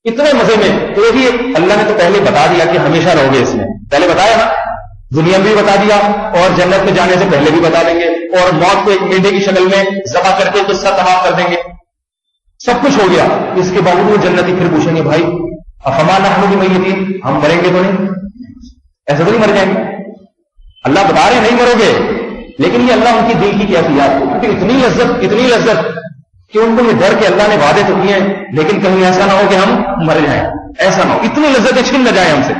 اتنے مزے میں. تو دیکھیے اللہ نے تو پہلے بتا دیا کہ ہمیشہ رہو گے اس میں, پہلے بتایا نا, دنیا میں بھی بتا دیا اور جنت میں جانے سے پہلے بھی بتا دیں گے, اور موت کو ایک مینڈے کی شکل میں ذبح کر کے قصہ تمام کر دیں گے. سب کچھ ہو گیا. اس کے باوجود جنتی پھر پوچھیں گے بھائی افما نحن بمیتین, ہم مریں گے تو نہیں؟ ایسے تو نہیں مر جائیں گے. اللہ بتا رہے نہیں مرو گے, لیکن یہ اللہ ان کی دل کی کیفیات کو, کیونکہ اتنی لذت کہ ان کو یہ ڈر کہ اللہ نے وعدے تو کیے ہیں لیکن کہیں ایسا نہ ہو کہ ہم مر جائیں, ایسا نہ ہو, اتنی لذتیں چھن نہ جائیں ہم سے.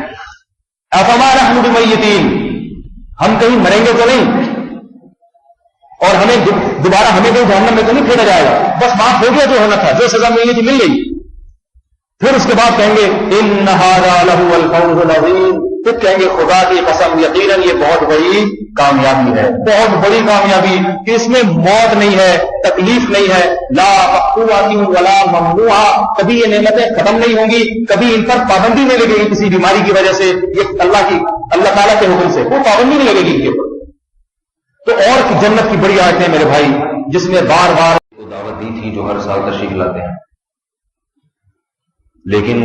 افما نحن بمیتین, ہم کہیں مریں گے تو نہیں اور ہمیں دوبارہ ہمیں کوئی جہنم میں تو نہیں پھیرا جائے گا, بس معاف ہو گیا جو ہونا تھا, جو سزا ملنی تھی مل گئی. پھر اس کے بعد کہیں گے ان ھذا لہو الفوز العظیم, پھر کہیں گے خدا کی قسم یقیناً یہ بہت بڑی کامیابی ہے, بہت بڑی کامیابی کہ اس میں موت نہیں ہے, تکلیف نہیں ہے, لا مقطوعۃ ولا ممنوعہ, کبھی یہ نعمتیں ختم نہیں ہوں گی, کبھی ان پر پابندی نہیں لگے گی کسی بیماری کی وجہ سے, یہ اللہ تعالیٰ کے حکم سے کوئی پابندی نہیں لگے گی ان کے اوپر. تو اور جنت کی بڑی آیتیں میرے بھائی, جس میں بار بار دعوت دی تھی جو ہر سال تشریف لاتے ہیں, لیکن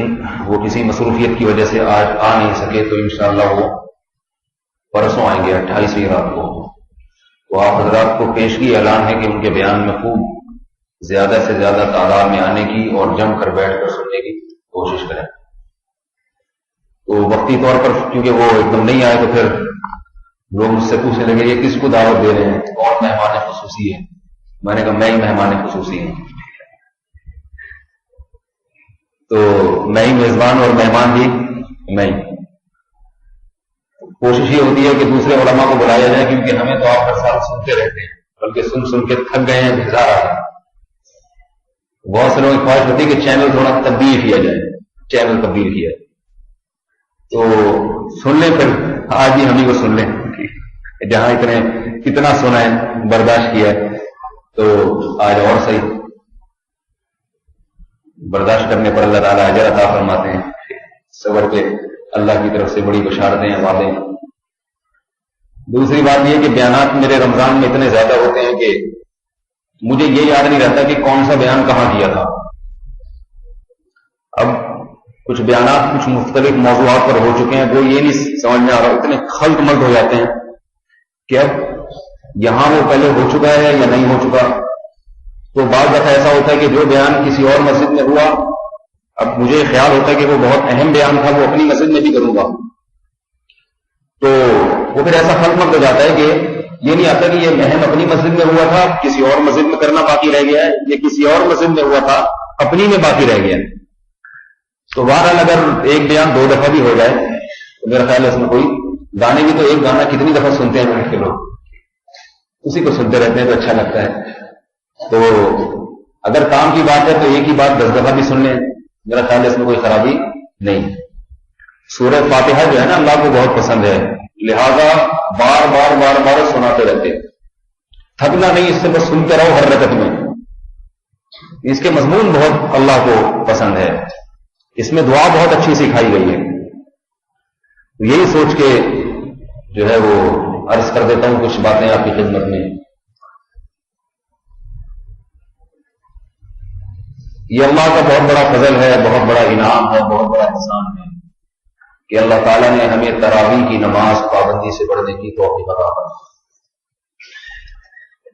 وہ کسی مصروفیت کی وجہ سے آج آ نہیں سکے, تو انشاءاللہ وہ پرسوں آئیں گے 28ویں رات کو. تو آپ حضرات کو پیشگی اعلان ہے کہ ان کے بیان میں خوب زیادہ سے زیادہ تعداد میں آنے کی اور جم کر بیٹھ کر سننے کی کوشش کریں. تو وقتی طور پر کیونکہ وہ ایک دم نہیں آئے تو پھر لوگ مجھ سے پوچھنے لگے یہ کس کو دعوت دے رہے ہیں, کون مہمان خصوصی ہے؟ میں نے کہا میں ہی مہمان خصوصی ہوں. تو میں ہی میزبان اور مہمان بھی میں ہی. کوشش یہ ہوتی ہے کہ دوسرے علماء کو بلایا جائے, کیونکہ ہمیں تو آپ ہر سال سنتے رہتے ہیں, بلکہ سن کے تھک گئے ہیں, بھیجا رہا ہے. بہت سے لوگوں کی خواہش ہوتی ہے کہ چینل تھوڑا تبدیل کیا جائے, چینل تبدیل کیا جائے. تو سن لیں, پھر آج بھی ہم ہی کو سن لیں, جہاں اتنا سنا ہے برداشت کیا ہے, تو آج اور صحیح برداشت کرنے پر اللہ تعالیٰ اجر عطا فرماتے ہیں. صبر پہ اللہ کی طرف سے بڑی بشارتیں ہیں, وعدے ہیں. دوسری بات یہ کہ بیانات میرے رمضان میں اتنے زیادہ ہوتے ہیں کہ مجھے یہ یاد نہیں رہتا کہ کون سا بیان کہاں کیا تھا. اب کچھ بیانات کچھ مختلف موضوعات پر ہو چکے ہیں, وہ یہ نہیں سمجھ میں آ رہا, اتنے خلط ملط ہو جاتے ہیں کہ اب یہاں وہ پہلے ہو چکا ہے یا نہیں ہو چکا. تو بعض دفعہ ایسا ہوتا ہے کہ جو بیان کسی اور مسجد میں ہوا, اب مجھے خیال ہوتا ہے کہ وہ بہت اہم بیان تھا, وہ اپنی مسجد میں بھی کروں گا, تو وہ پھر ایسا خلط ملط ہو جاتا ہے کہ یہ نہیں آتا کہ یہ اہم اپنی مسجد میں ہوا تھا, کسی اور مسجد میں کرنا باقی رہ گیا ہے, یہ کسی اور مسجد میں ہوا تھا, اپنی میں باقی رہ گیا. تو بہرحال اگر ایک بیان 2 دفعہ بھی ہو جائے تو میرا خیال ہے اس میں کوئی, گانے بھی تو ایک گانا کتنی دفعہ سنتے ہیں بیٹھ کے لوگ, اسی کو سنتے رہتے ہیں تو اچھا لگتا ہے. تو اگر کام کی بات ہے تو ایک ہی بات 10 دفعہ بھی سن لیں, میرا خیال ہے اس میں کوئی خرابی نہیں. سورہ فاتحہ جو ہے نا اللہ کو بہت پسند ہے, لہذا بار بار بار بار سناتے رہتے, تھکنا نہیں, اس سے بس سنتے رہو ہر رکعت میں. اس کے مضمون بہت اللہ کو پسند ہے, اس میں دعا بہت اچھی سکھائی گئی ہے. یہی سوچ کے جو ہے وہ عرض کر دیتا ہوں کچھ باتیں آپ کی خدمت میں. یہ اللہ کا بہت بڑا فضل ہے, بہت بڑا انعام ہے, بہت بڑا احسان ہے کہ اللہ تعالیٰ نے ہمیں تراویح کی نماز پابندی سے پڑھنے کی توفیق عطا فرمائی.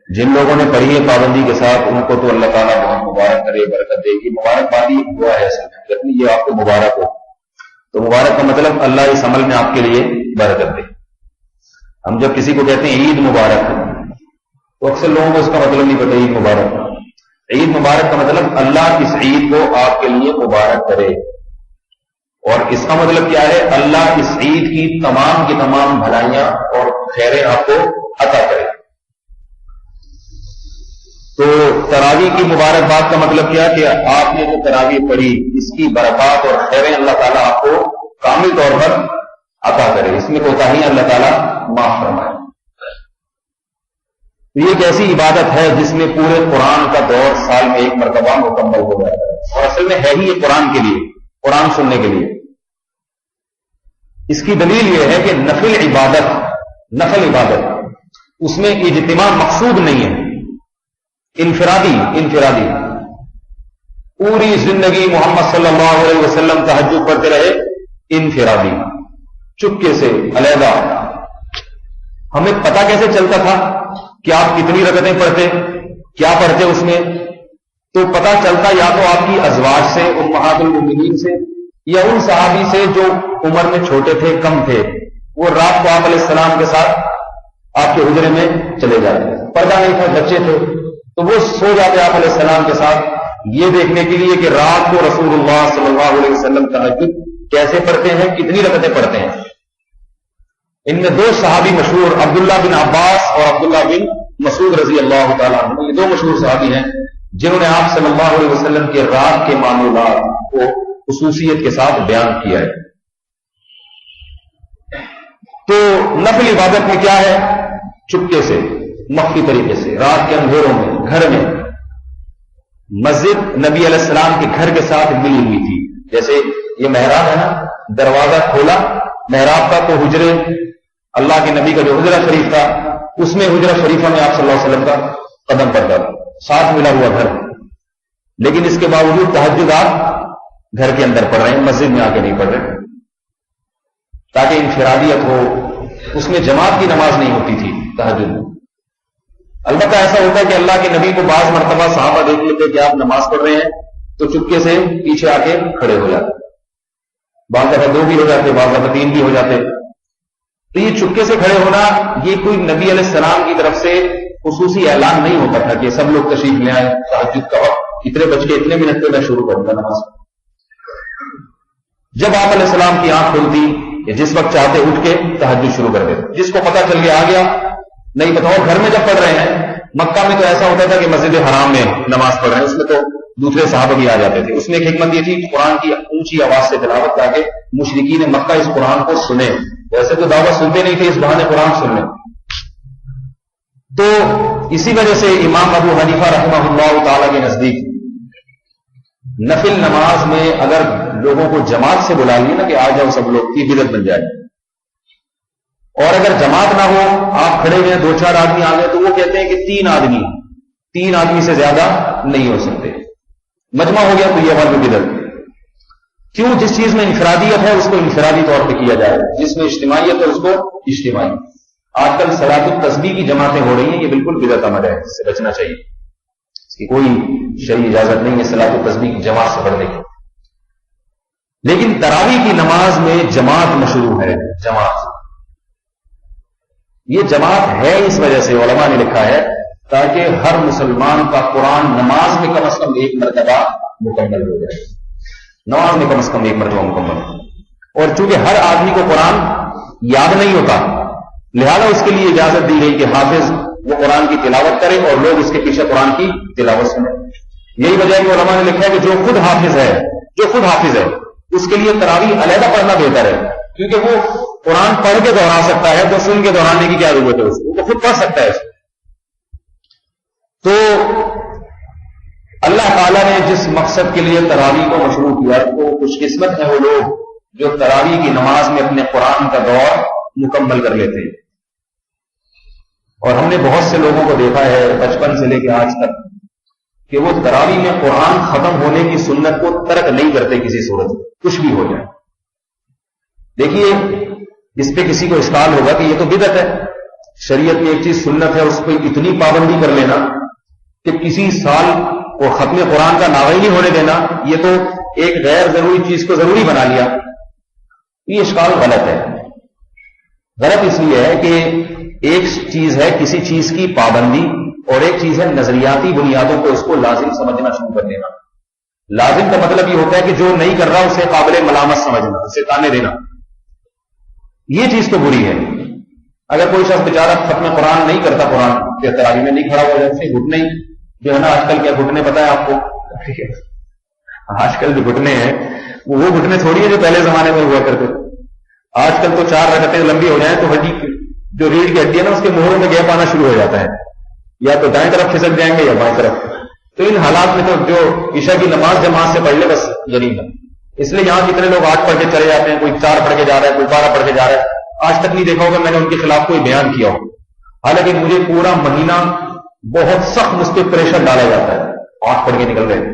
جن لوگوں نے پڑھی ہے پابندی کے ساتھ ان کو تو اللہ تعالیٰ بہت مبارک کرے, برکت دے گی. مبارکبادی دعا ہے اصل میں, جتنی یہ آپ کو مبارک ہو, تو مبارک کا مطلب اللہ اس عمل میں آپ کے لیے برکت دے. ہم جب کسی کو کہتے ہیں عید مبارک تو اکثر لوگوں کو اس کا مطلب نہیں پتا عید مبارک. عید مبارک کا مطلب اللہ اس عید کو آپ کے لیے مبارک کرے, اور اس کا مطلب کیا ہے, اللہ اس عید کی تمام بھلائیاں اور خیریں آپ کو عطا کرے. تو تراویح کی مبارکباد کا مطلب کیا کہ آپ نے جو تراویح پڑھی اس کی برکات اور خیریں اللہ تعالیٰ آپ کو کامل طور پر عطا کرے, اس میں کوتاہیاں اللہ تعالیٰ معاف فرمائے. یہ ایک ایسی عبادت ہے جس میں پورے قرآن کا دور سال میں ایک مرتبہ مکمل ہو جاتا ہے, اور اصل میں ہے ہی یہ قرآن کے لیے, قرآن سننے کے لیے. اس کی دلیل یہ ہے کہ نفل عبادت اس میں اجتماع مقصود نہیں ہے, انفرادی. پوری زندگی محمد صلی اللہ علیہ وسلم تہجد پڑھتے رہے انفرادی، چپکے سے، علیحدہ. ہمیں پتہ کیسے چلتا تھا کہ آپ کتنی رکعتیں پڑھتے، کیا پڑھتے اس میں؟ تو پتہ چلتا یا تو آپ کی ازواج سے، امہات المومنین سے، یا ان صحابی سے جو عمر میں چھوٹے تھے، کم تھے، وہ رات کو آپ علیہ السلام کے ساتھ آپ کے حجرے میں چلے جاتے. پردہ نہیں تھا، بچے تھے، تو وہ سو جاتے آپ علیہ السلام کے ساتھ، یہ دیکھنے کے لیے کہ رات کو رسول اللہ صلی اللہ علیہ وسلم تہجد کیسے پڑھتے ہیں، کتنی رکعتیں پڑھتے ہیں. ان میں 2 صحابی مشہور، عبداللہ بن عباس اور عبداللہ بن مسعود رضی اللہ تعالیٰ عنہ، یہ 2 مشہور صحابی ہیں جنہوں نے آپ صلی اللہ علیہ وسلم کے رات کے معمولات کو خصوصیت کے ساتھ بیان کیا ہے. تو نفل عبادت میں کیا ہے؟ چپکے سے، مخفی طریقے سے، رات کے اندھیروں میں، گھر میں. مسجد نبی علیہ السلام کے گھر کے ساتھ ملی ہوئی تھی. جیسے یہ محراب ہے نا، دروازہ کھولا محراب کا تو حجرے، اللہ کے نبی کا جو حجرہ شریف تھا اس میں حجرہ شریفہ میں آپ صلی اللہ علیہ وسلم کا قدم پڑتا تھا، ساتھ ملا ہوا گھر. لیکن اس کے باوجود تہجد آپ گھر کے اندر پڑھ رہے ہیں، مسجد میں آ کے نہیں پڑھ رہے، تاکہ انفرادیت ہو. اس میں جماعت کی نماز نہیں ہوتی تھی تہجد میں. البتہ ایسا ہوتا ہے کہ اللہ کے نبی کو بعض مرتبہ صحابہ دیکھ لیتے کہ آپ نماز پڑھ رہے ہیں تو چپکے سے پیچھے آ کے کھڑے ہو جاتے. بعض دفعہ 2 بھی ہو جاتے، بعض دفعہ 3 بھی ہو جاتے. تو یہ چپکے سے کھڑے ہونا یہ کوئی نبی علیہ السلام کی طرف سے خصوصی اعلان نہیں ہوتا تھا کہ سب لوگ تشریف لے آئے، تہجد کا وقت اتنے بج کے اتنے منٹ پہ میں شروع کروں گا نماز. جب آپ علیہ السلام کی آنکھ کھلتی یا جس وقت چاہتے اٹھ کے تہجد شروع کر دیتے. جس کو پتہ چل گیا آ گیا، نہیں بتاؤ گھر میں جب پڑھ رہے ہیں. مکہ میں تو ایسا ہوتا تھا کہ مسجد حرام میں نماز پڑھ رہے ہیں، اس میں تو دوسرے صحابہ بھی آ جاتے تھے. اس میں ایک حکمت یہ تھی کہ قرآن کی اونچی آواز سے تلاوت تاکہ مشرکین مکہ اس قرآن کو سنیں. ویسے تو دعوت سنتے نہیں تھے، اس بہانے قرآن سن لیں. تو اسی وجہ سے امام ابو حنیفہ رحمہ اللہ تعالی کے نزدیک نفل نماز میں اگر لوگوں کو جماعت سے بلا لیے نا کہ آ جاؤ سب لوگ، کی بدعت بن جائے. اور اگر جماعت نہ ہو، آپ کھڑے ہوئے 2-4 آدمی آ گئے، تو وہ کہتے ہیں کہ 3 آدمی سے زیادہ نہیں ہو سکتے. مجمع ہو گیا تو یہ عمل بھی بدعت. کیوں؟ جس چیز میں انفرادیت ہے اس کو انفرادی طور پہ کیا جائے، جس میں اجتماعیت ہے اس کو اجتماعی. آج کل صلاۃ التسبیح کی جماعتیں ہو رہی ہیں، یہ بالکل بدعت عمل ہے، اس سے بچنا چاہیے. اس کی کوئی شرعی اجازت نہیں ہے صلاۃ التسبیح کی جماعت سے پڑھنے کی. لیکن تراویح کی نماز میں جماعت مشروع ہے. جماعت، یہ جماعت ہے اس وجہ سے علماء نے لکھا ہے تاکہ ہر مسلمان کا قرآن نماز میں کم از کم 1 مرتبہ مکمل ہو جائے. نماز میں کم از کم 1 مرتبہ مکمل. اور چونکہ ہر آدمی کو قرآن یاد نہیں ہوتا، لہذا اس کے لیے اجازت دی گئی کہ حافظ وہ قرآن کی تلاوت کرے اور لوگ اس کے پیچھے قرآن کی تلاوت سنیں. یہی وجہ ہے کہ علماء نے لکھا ہے کہ جو خود حافظ ہے اس کے لیے تراویح علیحدہ پڑھنا بہتر ہے، کیونکہ وہ قرآن پڑھ کے دہرا سکتا ہے تو سن کے دہرانے کی کیا ضرورت ہے، اس کو خود پڑھ سکتا ہے. تو اللہ تعالیٰ نے جس مقصد کے لیے تراویح کو مشروع کیا تو خوش قسمت ہیں وہ لوگ جو تراویح کی نماز میں اپنے قرآن کا دور مکمل کر لیتے ہیں. اور ہم نے بہت سے لوگوں کو دیکھا ہے بچپن سے لے کے آج تک کہ وہ تراویح میں قرآن ختم ہونے کی سنت کو ترک نہیں کرتے کسی صورت میں، کچھ بھی ہو جائے. دیکھیے اس پہ کسی کو اشکال ہوگا کہ یہ تو بدعت ہے. شریعت میں ایک چیز سنت ہے، اس پہ اتنی پابندی کر لینا کہ کسی سال کو ختم قرآن کا ناوی نہیں ہونے دینا، یہ تو ایک غیر ضروری چیز کو ضروری بنا لیا. یہ اشکال غلط ہے. غلط اس لیے ہے کہ ایک چیز ہے کسی چیز کی پابندی اور ایک چیز ہے نظریاتی بنیادوں کو اس کو لازم سمجھنا شروع کر دینا. لازم کا مطلب یہ ہوتا ہے کہ جو نہیں کر رہا اسے قابل ملامت سمجھنا، اسے تانے دینا. یہ چیز تو بری ہے. اگر کوئی شخص بیچارہ ختم قرآن نہیں کرتا، قرآن کے تراویح میں نہیں کھڑا ہو جائے، گھٹنے جو ہے نا آج کل کیا گھٹنے پتہ ہے آپ کو؟ آج کل جو گھٹنے ہیں وہ گھٹنے تھوڑی ہے جو پہلے زمانے میں ہوا کرتے. آج کل تو 4 رکعتیں لمبی ہو جائیں تو ہڈی جو ریڑھ کی ہڈی ہے نا اس کے مہروں میں گیپ آنا شروع ہو جاتا ہے، یا تو دائیں طرف کھسک جائیں گے یا بائیں طرف. تو ان حالات میں تو جو عشاء کی نماز جماعت سے پڑھ لے بس غنیمت ہے. اس لیے یہاں کتنے لوگ 8 پڑھ کے چلے جاتے ہیں، کوئی 4 پڑھ کے جا رہا ہے، کوئی 12 پڑھ کے جا رہا ہے. آج تک نہیں دیکھا ہوگا میں نے ان کے خلاف کوئی بیان کیا ہو، حالانکہ مجھے پورا مہینہ بہت سخت مجھ پہ پریشر ڈالا جاتا ہے. 8 پڑھ کے نکل رہے ہیں،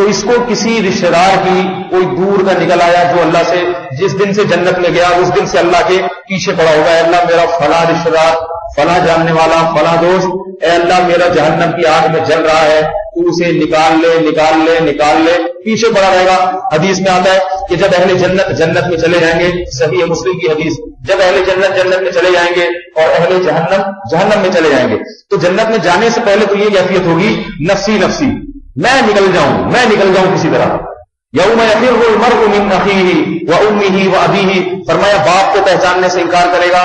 تو اس کو کسی رشتہ دار کی کوئی دور کا نکل آیا جو اللہ سے جس دن سے جنت میں گیا اس دن سے اللہ کے پیچھے پڑا ہوگا، اے اللہ میرا فلاں رشتہ دار، فلاں جاننے والا، فلاں دوست، اے اللہ میرا جہنم کی آگ میں جل رہا ہے، تو اسے نکال لے نکال لے نکال لے، پیچھے پڑا رہے گا۔ حدیث میں آتا ہے کہ جب اہل جنت جنت میں چلے جائیں گے، صحیح مسلم کی حدیث، جب اہل جنت جنت میں چلے جائیں گے اور اہل جہنم جہنم میں چلے جائیں گے، تو جنت میں جانے سے پہلے تو یہ کیفیت ہوگی نفسی نفسی، میں نکل جاؤں کسی طرح۔ یوم یفر المرء من اخیہ وامہ وابیہ، فرمایا باپ کو پہچاننے سے انکار کرے گا،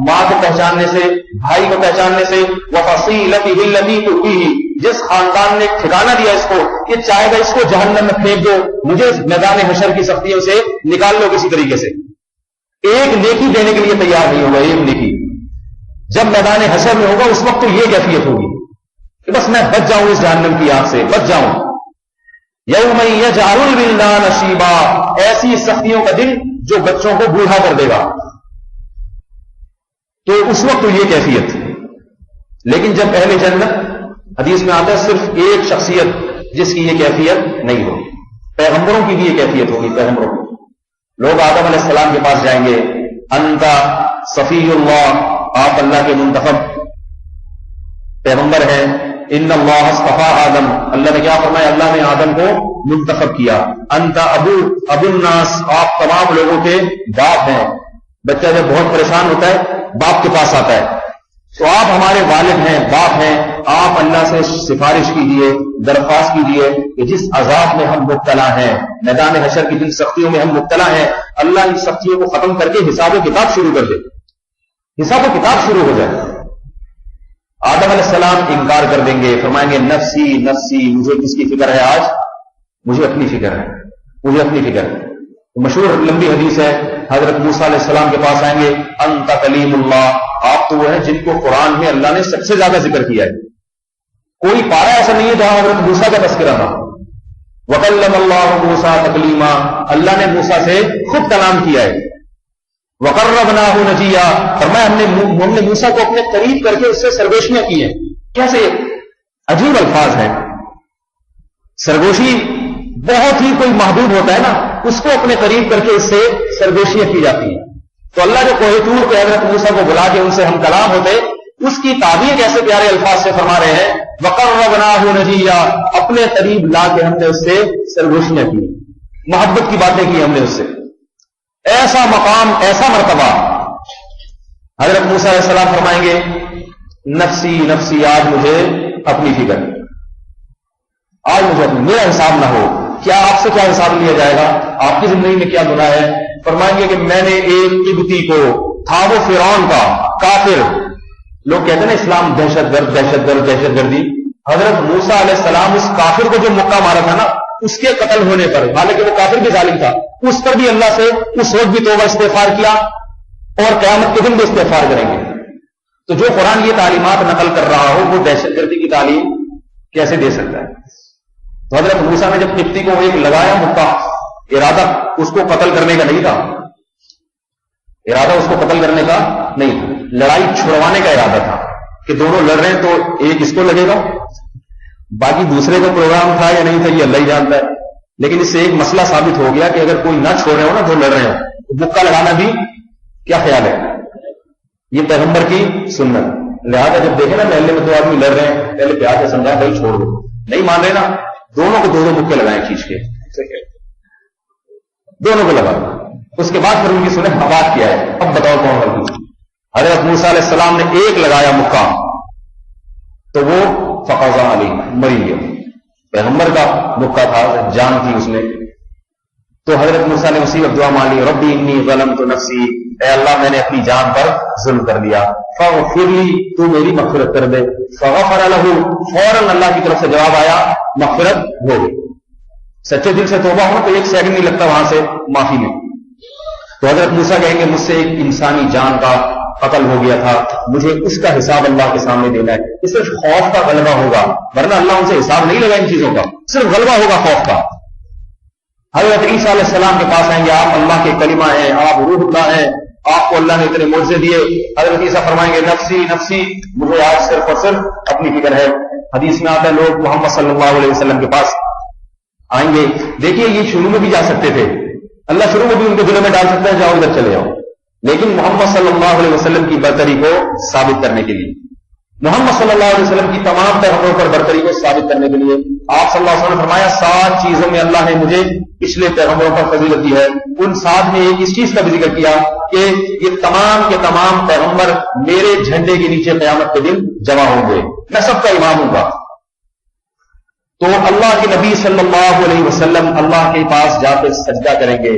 ماں کو پہچاننے سے، بھائی کو پہچاننے سے، وفصیلتہ التی تؤویہ، جس خاندان نے ٹھکانہ دیا اس کو، یہ چاہے گا اس کو جہنم میں پھینک دو، مجھے میدان حشر کی سختیوں سے نکال لو کسی طریقے سے، ایک نیکی دینے کے لیے تیار نہیں ہوگا، ایک نیکی جب میدان حشر میں ہوگا اس وقت تو یہ کیفیت ہوگی کہ بس میں بچ جاؤں اس جہنم کی آگ سے، بچ جاؤں۔ یوم یجعل الولدان شیبا، ایسی سختیوں کا دن جو بچوں کو بوڑھا کر دے گا، تو اس وقت تو یہ کیفیت۔ لیکن جب اہل جنت، حدیث میں آتا ہے صرف ایک شخصیت جس کی یہ کیفیت نہیں ہوگی، پیغمبروں کی بھی یہ کیفیت ہوگی، پیغمبروں کی۔ لوگ آدم علیہ السلام کے پاس جائیں گے، انت صفی اللہ، آپ اللہ کے منتخب پیغمبر ہیں، ان اللہ اصطفیٰ آدم، اللہ نے کیا فرمایا، اللہ نے آدم کو منتخب کیا، انت ابو الناس، آپ تمام لوگوں کے باپ ہیں۔ بچہ جب بہت پریشان ہوتا ہے باپ کے پاس آتا ہے، تو آپ ہمارے والد ہیں، باپ ہیں، آپ اللہ سے سفارش کیجیے، درخواست کیجیے کہ جس عذاب میں ہم مبتلا ہیں، میدان حشر کی جن سختیوں میں ہم مبتلا ہیں، اللہ ان سختیوں کو ختم کر کے حساب و کتاب شروع کر دے، حساب و کتاب شروع ہو جائے۔ آدم علیہ السلام انکار کر دیں گے، فرمائیں گے نفسی نفسی، مجھے کس کی فکر ہے آج، مجھے اپنی فکر ہے، مجھے اپنی فکر ہے۔ مشہور لمبی حدیث ہے، حضرت موسیٰ علیہ السلام کے پاس آئیں گے، انت کلیم اللہ، آپ تو وہ ہیں جن کو قرآن میں اللہ نے سب سے زیادہ ذکر کیا ہے، کوئی پارا ایسا نہیں ہے جہاں حضرت موسیٰ کا تذکرہ تھا۔ وکلم اللہ موسیٰ تکلیما، اللہ نے موسیٰ سے خود کلام کیا ہے۔ وقربناہ نجیا، فرمایا ہم نے موسیٰ کو اپنے قریب کر کے اس سے سرگوشیاں کی ہیں۔ کیسے عجیب الفاظ ہیں، سرگوشی بہت ہی کوئی محدود ہوتا ہے نا، اس کو اپنے قریب کر کے اس سے سرگوشیاں کی جاتی ہیں۔ تو اللہ جو کوہ طور کے حضرت موسیٰ کو بلا کے ان سے ہم کلام ہوتے، اس کی تعبیر کیسے پیارے الفاظ سے فرما رہے ہیں، وقربناہ نجیا، اپنے قریب لا کے ہم نے اس سے سرگوشیاں کی، محبت کی باتیں کی ہم نے اس سے۔ ایسا مقام، ایسا مرتبہ، حضرت موسیٰ علیہ السلام فرمائیں گے نفسی نفسی، آج مجھے اپنی فکر، آج مجھے اپنی، میرا حساب نہ ہو، کیا آپ سے کیا حساب لیا جائے گا، آپ کی زندگی میں کیا گناہ ہے؟ فرمائیں گے کہ میں نے ایک قبطی کو، تھا وہ فرعون کا کافر، لوگ کہتے ہیں نا اسلام دہشت گرد دہشت گرد دہشت گردی، حضرت موسیٰ علیہ السلام اس کافر کو جو مکہ مارا تھا نا، اس کے قتل ہونے پر، حالانکہ وہ کافر بھی ظالم تھا، اس پر بھی اللہ سے اس وقت بھی توبہ استغفار کیا، اور قیامت کے دن بھی استغفار کریں گے۔ تو جو قرآن یہ تعلیمات نقل کر رہا ہو، وہ دہشت گردی کی تعلیم کیسے دے سکتا ہے؟ تو حضرت موسیٰ نے جب قبطی کو ایک لگایا مکہ، ارادہ اس کو قتل کرنے کا نہیں تھا، ارادہ اس کو قتل کرنے کا نہیں تھا، لڑائی چھڑوانے کا ارادہ تھا کہ دونوں لڑ رہے ہیں تو ایک اس کو لگے گا، باقی دوسرے کا پروگرام تھا یا نہیں تھا یہ اللہ ہی جانتا ہے، لیکن اس سے ایک مسئلہ ثابت ہو گیا کہ اگر کوئی نہ چھوڑ رہے ہو نا، جو لڑ رہے ہو، تو مکہ لگانا بھی کیا خیال ہے، یہ پیغمبر کی سنت۔ لہذا جب دیکھیں نا محلے میں دو آدمی لڑ رہے ہیں، پہلے پیار سے سمجھا بھائی چھوڑ دو، نہیں مان رہے نا، دونوں کو دو مکے لگائیں کھینچ کے، دونوں کو لگا، اس کے بعد پھر ان کی سنت آباد کیا ہے۔ اب بتاؤ کون غلطی؟ حضرت موسیٰ علیہ السلام نے ایک لگایا مکہ، تو وہ فقضا علی، مری گیا، پیغمبر کا مکہ تھا، جان تھی اس میں، تو حضرت موسیٰ نے اسی وقت دعا مانگی، ربی انی ظلمت نفسی، اے اللہ میں نے اپنی جان پر ظلم کر دیا، فاغفر لی، تو میری مغفرت کر دے، فغفر لہ، فوراً اللہ کی طرف سے جواب آیا، مغفرت ہو گئی۔ سچے دل سے توبہ ہو تو ایک سیکنڈ نہیں لگتا وہاں سے معافی میں۔ تو حضرت موسیٰ کہیں گے مجھ سے ایک انسانی جان کا قتل ہو گیا تھا، مجھے اس کا حساب اللہ کے سامنے دینا ہے۔ اس صرف خوف کا غلبہ ہوگا، ورنہ اللہ ان سے حساب نہیں لگا ان چیزوں کا، صرف غلبہ ہوگا خوف کا۔ حضرت عیسیٰ علیہ السلام کے پاس آئیں گے، آپ اللہ کے کلمہ ہیں، آپ روح اللہ ہیں، آپ کو اللہ نے اتنے معجزے دیے۔ حضرت عیسیٰ فرمائیں گے نفسی نفسی، مجھے آج صرف اور صرف اپنی فکر ہے۔ حدیث میں آتا ہے لوگ محمد صلی اللہ علیہ وسلم کے پاس آئیں گے. دیکھیے یہ شروع میں بھی جا سکتے تھے, اللہ شروع میں بھی ان کے دلوں میں ڈال سکتا ہے جاؤ ادھر چلے جاؤ, لیکن محمد صلی اللہ علیہ وسلم کی برتری کو ثابت کرنے کے لیے, محمد صلی اللہ علیہ وسلم کی تمام پیغمبروں پر برتری کو ثابت کرنے کے لیے آپ صلی اللہ علیہ وسلم نے فرمایا 7 چیزوں میں اللہ نے مجھے پچھلے پیغمبروں پر فضیلت دی ہے. ان 7 میں ایک اس چیز کا بھی ذکر کیا کہ یہ تمام کے تمام پیغمبر میرے جھنڈے کے نیچے قیامت کے دن جمع ہوں گے, میں سب کا امام ہوں گا. تو اللہ کے نبی صلی اللہ علیہ وسلم اللہ کے پاس جا کے سجدہ کریں گے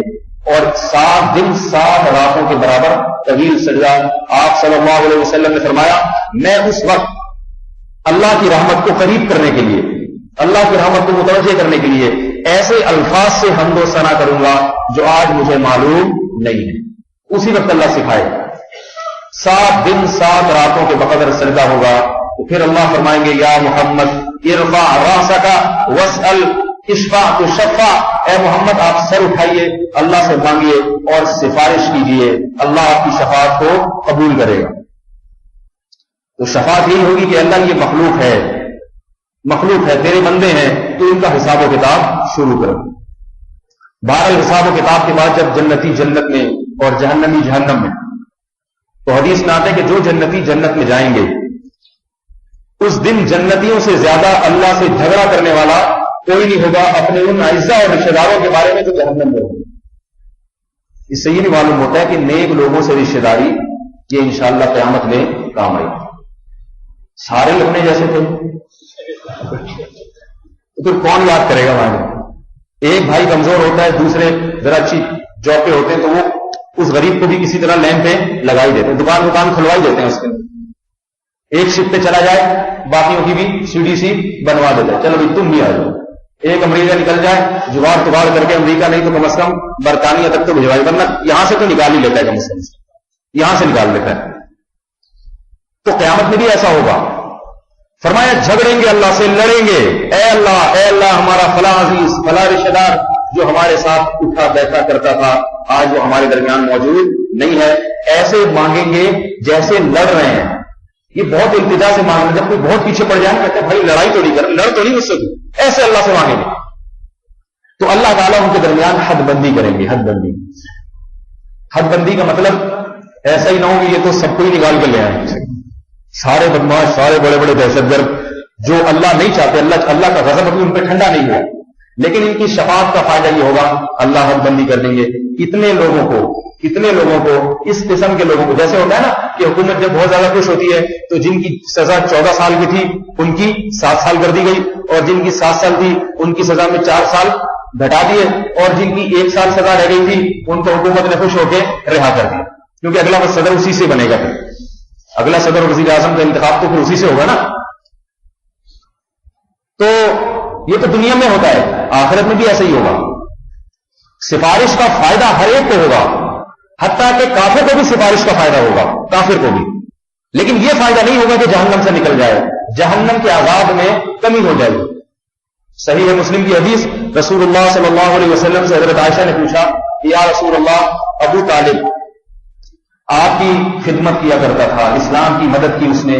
اور 7 دن 7 راتوں کے برابر طویل سجدہ. آپ صلی اللہ علیہ وسلم نے فرمایا میں اس وقت اللہ کی رحمت کو قریب کرنے کے لیے, اللہ کی رحمت کو متوجہ کرنے کے لیے ایسے الفاظ سے حمد و ثنا کروں گا جو آج مجھے معلوم نہیں ہے. اسی وقت اللہ سکھائے 7 دن 7 راتوں کے بقدر سجدہ ہوگا. تو پھر اللہ فرمائیں گے یا محمد ارفع راسک واسأل اشفع تشفع, اے محمد آپ سر اٹھائیے, اللہ سے مانگیے اور سفارش کیجیے, اللہ آپ کی شفاعت کو قبول کرے گا. تو شفاعت یہی ہوگی کہ اللہ یہ مخلوق ہے تیرے بندے ہیں, تو ان کا حساب و کتاب شروع کرو. بہرحال حساب و کتاب کے بعد جب جنتی جنت میں اور جہنمی جہنم میں, تو حدیث میں آتا ہے کہ جو جنتی جنت میں جائیں گے اس دن جنتیوں سے زیادہ اللہ سے جھگڑا کرنے والا کوئی نہیں ہوگا اپنے ان اعزاء اور رشتہ داروں کے بارے میں جو جہنم میں ہوگا. اس سے یہ نہیں معلوم ہوتا ہے کہ نیک لوگوں سے رشتہ داری یہ انشاءاللہ قیامت میں کام آئے گی. سارے لگنے جیسے تھے تو پھر کون یاد کرے گا وہاں؟ ایک بھائی کمزور ہوتا ہے, دوسرے ذرا اچھی جاب پہ ہوتے ہیں, تو وہ اس غریب کو بھی کسی طرح لین پہ لگائی دیتے ہیں, دکان کھلوائی دیتے ہیں اس کے. ایک شپ پہ چلا جائے باقیوں کی بھی سیڑھی سی بنوا دیتا ہے, چلو بھائی تم بھی آ جاؤ. ایک امریکہ نکل جائے جگاڑ تگاڑ کر کے, امریکہ نہیں تو کم از کم برطانیہ تک تو بھجوائی, ورنہ یہاں سے تو نکال ہی لیتا ہے, کم از کم یہاں سے نکال لیتا ہے. تو قیامت میں بھی ایسا ہوگا. فرمایا جھگڑیں گے اللہ سے, لڑیں گے, اے اللہ ہمارا فلاں عزیز فلاں رشتہ دار جو ہمارے ساتھ اٹھا بیٹھا کرتا تھا آج وہ ہمارے درمیان موجود نہیں ہے. ایسے مانگیں گے جیسے لڑ رہے ہیں. یہ بہت التجا سے مانگ رہے ہیں. جب کوئی بہت پیچھے پڑ جائے کہتے ہیں بھائی لڑائی تو نہیں کر, لڑ تو نہیں مجھ سے, ایسے اللہ سے مانگیں گے. تو اللہ تعالیٰ ان کے درمیان حد بندی کریں گے. حد بندی کا مطلب ایسا ہی نہ ہو کہ یہ تو سب کو ہی نکال کر لے آئے, سارے بدماش, سارے بڑے بڑے دہشت گرد جو اللہ نہیں چاہتے, اللہ کا غضب ابھی ان پہ ٹھنڈا نہیں ہوا, لیکن ان کی شفاعت کا فائدہ یہ ہوگا اللہ حد بندی کر دیں گے. کتنے لوگوں کو اس قسم کے لوگوں کو, جیسے ہوتا ہے نا کہ حکومت جب بہت زیادہ خوش ہوتی ہے تو جن کی سزا 14 سال کی تھی ان کی 7 سال کر دی گئی, اور جن کی 7 سال تھی ان کی سزا میں 4 سال گھٹا دیے, اور جن کی 1 سال سزا رہ گئی تھی ان کو حکومت نے خوش ہو کے رہا کر دیا, کیونکہ اگلا صدر اسی سے بنے گا. پھر اگلا صدر اور وزیر اعظم کا انتخاب تو پھر اسی سے ہوگا نا. تو یہ تو دنیا میں ہوتا ہے, آخرت میں بھی ایسا ہی ہوگا. سفارش کا فائدہ ہر ایک کو ہوگا, حتیٰ کہ کافر کو بھی سفارش کا فائدہ ہوگا, کافر کو بھی. لیکن یہ فائدہ نہیں ہوگا کہ جہنم سے نکل جائے, جہنم کے عذاب میں کمی ہو جائے. صحیح ہے مسلم کی حدیث, رسول اللہ صلی اللہ علیہ وسلم سے حضرت عائشہ نے پوچھا کہ یا رسول اللہ, ابو طالب آپ کی خدمت کیا کرتا تھا, اسلام کی مدد کی اس نے,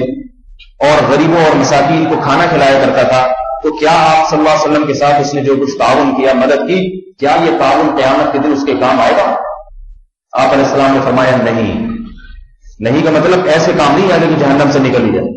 اور غریبوں اور مساکین کو کھانا کھلایا کرتا تھا, تو کیا آپ صلی اللہ علیہ وسلم کے ساتھ اس نے جو کچھ تعاون کیا, مدد کی, کیا یہ تعاون قیامت کے دن اس کے کام آئے گا؟ آپ علیہ السلام نے فرمایا نہیں کا مطلب ایسے کام نہیں آئے کہ جہنم سے نکل ہی جائے.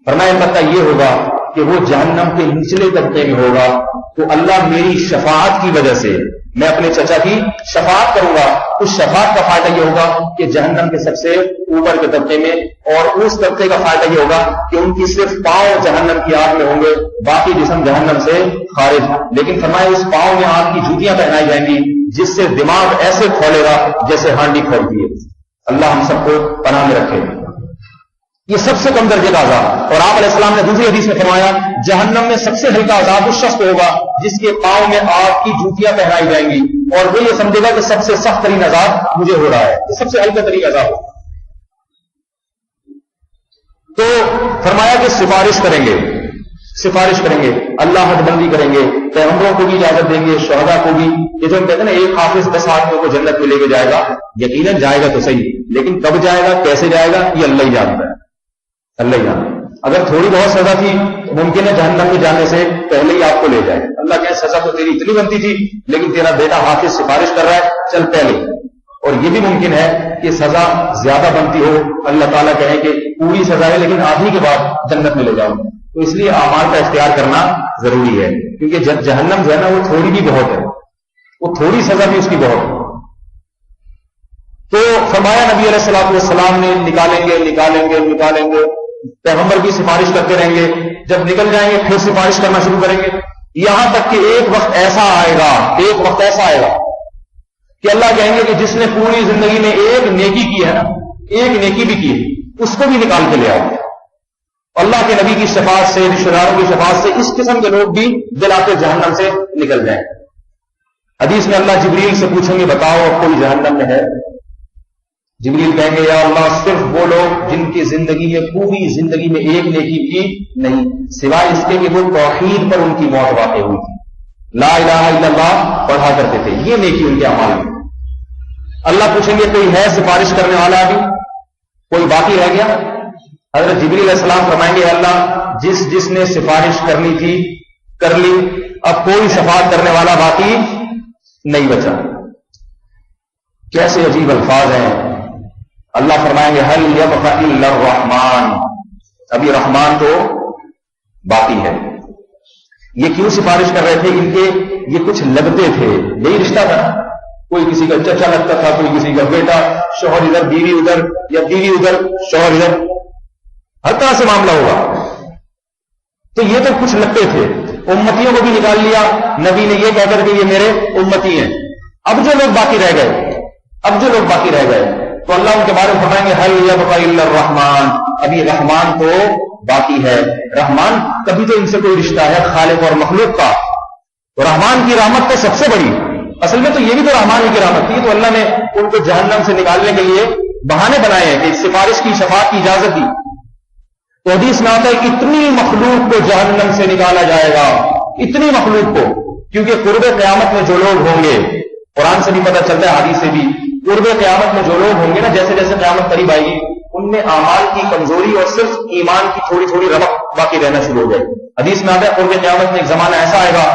فرمایا البتہ یہ ہوگا کہ وہ جہنم کے نچلے طبقے میں ہوگا, تو اللہ میری شفاعت کی وجہ سے میں اپنے چچا کی شفاعت کروں گا. اس شفاعت کا فائدہ یہ ہوگا کہ جہنم کے سب سے اوپر کے طبقے میں, اور اس طبقے کا فائدہ یہ ہوگا کہ ان کی صرف پاؤں جہنم کی آگ میں ہوں گے, باقی جسم جہنم سے خارج. لیکن فرمایا اس پاؤں میں آگ کی جوتیاں پہنائی جائیں گی جس سے دماغ ایسے کھولے گا جیسے ہانڈی کھولتی ہے. اللہ ہم سب کو پناہ میں رکھے. یہ سب سے کم درجے کا عذاب. اور آپ علیہ السلام نے دوسری حدیث میں فرمایا جہنم میں سب سے ہلکا عذاب اس شخص کو ہوگا جس کے پاؤں میں آگ کی جوتیاں پہنائی جائیں گی, اور وہ یہ سمجھے گا کہ سب سے سخت ترین عذاب مجھے ہو رہا ہے, یہ سب سے ہلکا ترین عذاب ہوگا. تو فرمایا کہ سفارش کریں گے, اللہ حد بندی کریں گے, پیغمبروں کو بھی اجازت دیں گے, شہداء کو بھی. یہ جو ہم کہتے ہیں نا ایک حافظ 10 آدمیوں کو جنت میں لے کے جائے گا, یقیناً جائے گا تو صحیح, لیکن کب جائے گا, کیسے جائے گا, یہ اللہ ہی جانتا ہے. اگر تھوڑی بہت سزا تھی تو ممکن ہے جہنم میں جانے سے پہلے ہی آپ کو لے جائے. اللہ کہے سزا تو تیری اتنی بنتی تھی لیکن تیرا بیٹا حافظ سفارش کر رہا ہے, چل پہلے. اور یہ بھی ممکن ہے کہ سزا زیادہ بنتی ہو, اللہ تعالیٰ کہے کہ پوری سزا ہے لیکن آدھی کے بعد جنت میں لے جاؤں. تو اس لیے اعمال کا اختیار کرنا ضروری ہے, کیونکہ جہنم جو ہے نا وہ تھوڑی بھی بہت ہے, وہ تھوڑی سزا بھی اس کی بہت ہے. تو فرمایا نبی علیہ الصلوۃ والسلام نے نکالیں گے, پیغمبر کی سفارش کرتے رہیں گے, جب نکل جائیں گے پھر سفارش کرنا شروع کریں گے, یہاں تک کہ ایک وقت ایسا آئے گا کہ اللہ کہیں گے کہ جس نے پوری زندگی میں ایک نیکی کی ہے نا, ایک نیکی بھی کی ہے, اس کو بھی نکال کے لے آؤ. اللہ کے نبی کی شفاعت سے, رشتہ داروں کی شفاعت سے اس قسم کے لوگ بھی دلاتے جہنم سے نکل جائیں. حدیث میں اللہ جبریل سے پوچھیں گے بتاؤ کوئی جہنم میں ہے؟ جبریل کہیں گے یا اللہ صرف وہ لوگ جن کی زندگی میں پوری زندگی میں ایک نیکی بھی نہیں, سوائے اس کے کہ وہ توحید پر ان کی موت واقع ہوئی تھی, لا الہ الا اللہ پڑھا کرتے تھے, یہ نیکی ان کے اعمال میں. اللہ پوچھیں گے کوئی ہے سفارش کرنے والا ابھی, کوئی باقی رہ گیا؟ حضرت جبریل علیہ السلام فرمائیں گے اللہ جس نے سفارش کرنی تھی کر لی, اب کوئی شفاعت کرنے والا باقی نہیں بچا. کیسے عجیب الفاظ ہیں. اللہ فرمائیں گے هل يبقى الا الرحمن, ابھی رحمان تو باقی ہے. یہ کیوں سفارش کر رہے تھے؟ ان کے یہ کچھ لگتے تھے, یہی رشتہ تھا, کوئی کسی کا چچا لگتا تھا, کوئی کسی کا بیٹا, شوہر ادھر بیوی ادھر, یا بیوی ادھر شوہر ادھر, ہر طرح سے معاملہ ہوگا. تو یہ تو کچھ لگتے تھے, امتیوں کو بھی نکال لیا نبی نے یہ کہہ کر کہ یہ میرے امتی ہیں. اب جو لوگ باقی رہ گئے تو اللہ ان کے بارے میں فرمائیں گے هل يبقى الا الرحمن, ابھی رحمان تو باقی ہے. رحمان کبھی تو ان سے کوئی رشتہ ہے خالق اور مخلوق کا, تو رحمان کی رحمت تو سب سے بڑی. اصل میں تو یہ بھی تو رحمان کی رحمت تھی, تو اللہ نے ان کو جہنم سے نکالنے کے لیے بہانے بنائے ہیں کہ سفارش کی شفاعت کی اجازت دی. تو حدیث میں آتا ہے اتنی مخلوق کو جہنم سے نکالا جائے گا, اتنی مخلوق کو, کیونکہ قرب قیامت میں جو لوگ ہوں گے, قرآن سے بھی پتہ چلتا ہے حدیث سے بھی, قرب قیامت میں جو لوگ ہوں گے نا, جیسے جیسے قیامت قریب آئے گی ان میں اعمال کی کمزوری اور صرف ایمان کی تھوڑی تھوڑی رمق باقی رہنا شروع ہو جائے. حدیث میں آتا ہے قرب قیامت میں ایک زمانہ ایسا آئے گا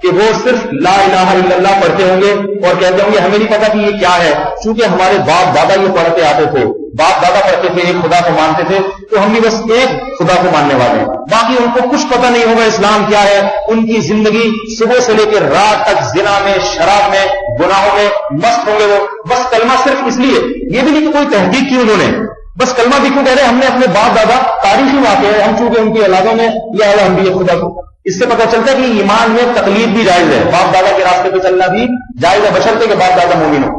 کہ وہ صرف لا الہ الا اللہ پڑھتے ہوں گے اور کہتے ہوں گے ہمیں نہیں پتا کہ یہ کیا ہے, چونکہ ہمارے باپ دادا یہ پڑھتے آتے تھے, باپ دادا پڑھتے تھے, ایک خدا کو مانتے تھے, تو ہم بھی بس ایک خدا کو ماننے والے ہیں, باقی ان کو کچھ پتہ نہیں ہوگا اسلام کیا ہے. ان کی زندگی صبح سے لے کے رات تک زنا میں, شراب میں, گناہوں میں مست ہوں گے. وہ بس کلمہ صرف اس لیے, یہ بھی نہیں کہ کوئی تحقیق کی انہوں نے, بس کلمہ بھی کیوں کہہ رہے ہیں, ہم نے اپنے باپ دادا تاریخی واقع ہے, ہم چونکہ ان کی اولادوں میں یا ہم بھی ایک خدا کو. اس سے پتہ چلتا ہے کہ ایمان میں تقلید بھی جائز ہے, باپ دادا کے راستے پہ چلنا بھی جائز ہے, بشرطے کہ باپ دادا مومن ہو.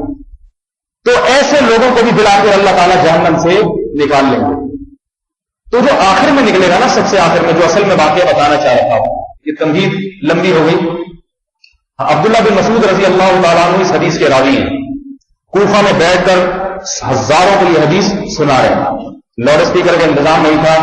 تو ایسے لوگوں کو بھی دلا کر اللہ تعالیٰ جہنم سے نکال لیں گے. تو جو آخر میں نکلے گا نا, سب سے آخر میں, جو اصل میں واقعہ بتانا چاہ رہا ہوں, یہ تمہید لمبی ہو گئی. عبداللہ بن مسعود رضی اللہ تعالیٰ عنہ اس حدیث کے راوی ہیں, کوفہ میں بیٹھ کر ہزاروں کو یہ حدیث سنا رہے ہیں. لاؤڈ اسپیکر کا انتظام نہیں تھا.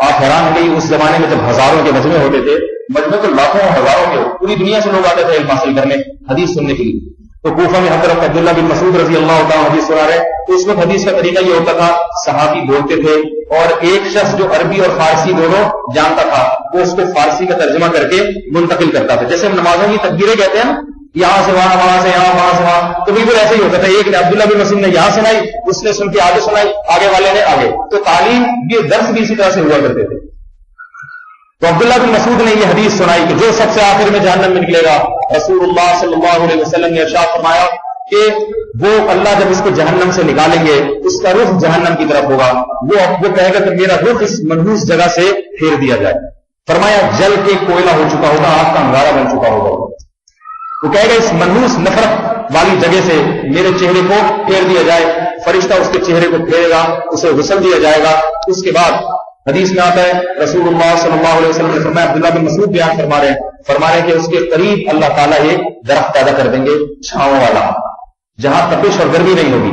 آپ حیران ہو گئی, اس زمانے میں جب ہزاروں کے مجمع ہوتے تھے, مجمع تو لاکھوں ہزاروں کے, پوری دنیا سے لوگ آتے تھے علم حاصل کرنے, حدیث سننے کے لیے. تو کوفہ میں حضرت عبداللہ بن مسعود رضی اللہ تعالیٰ حدیث سنا رہے, تو اس وقت حدیث کا طریقہ یہ ہوتا تھا, صحابی بولتے تھے اور ایک شخص جو عربی اور فارسی دونوں جانتا تھا وہ اس کو فارسی کا ترجمہ کر کے منتقل کرتا تھا. جیسے ہم نمازوں کی تکبیریں کہتے ہیں, یہاں سے وہاں, وہاں سے یہاں, وہاں سے وہاں, تو بالکل ایسے ہی ہوتا تھا. ایک نے عبداللہ بن مسعود نے یہاں سنائی, اس نے سن کے آگے سنائی, آگے والے نے آگے. تو تعلیم بھی, درس بھی اسی طرح سے ہوا کرتے تھے. تو عبداللہ بن مسعود نے یہ حدیث سنائی کہ جو سب سے آخر میں جہنم میں نکلے گا, رسول اللہ صلی اللہ علیہ وسلم نے ارشاد فرمایا کہ وہ اللہ جب اس کو جہنم سے نکالیں گے, اس کا رخ جہنم کی طرف ہوگا, وہ کہے گا کہ میرا رخ اس منحوس جگہ سے پھیر دیا جائے. فرمایا جل کے کوئلہ ہو چکا ہوگا, آگ کا انگارہ بن چکا ہوگا. وہ کہے گا اس منحوس نفرت والی جگہ سے میرے چہرے کو پھیر دیا جائے. فرشتہ اس کے چہرے کو پھیرے گا, اسے غسل دیا جائے گا. اس کے بعد حدیث میں آتا ہے رسول اللہ صلی اللہ علیہ وسلم نے فرمایا, عبداللہ بن مسعود بیان فرما رہے ہیں کہ اس کے قریب اللہ تعالیٰ ایک درخت پیدا کر دیں گے چھاؤں والا, جہاں تپش اور گرمی نہیں ہوگی.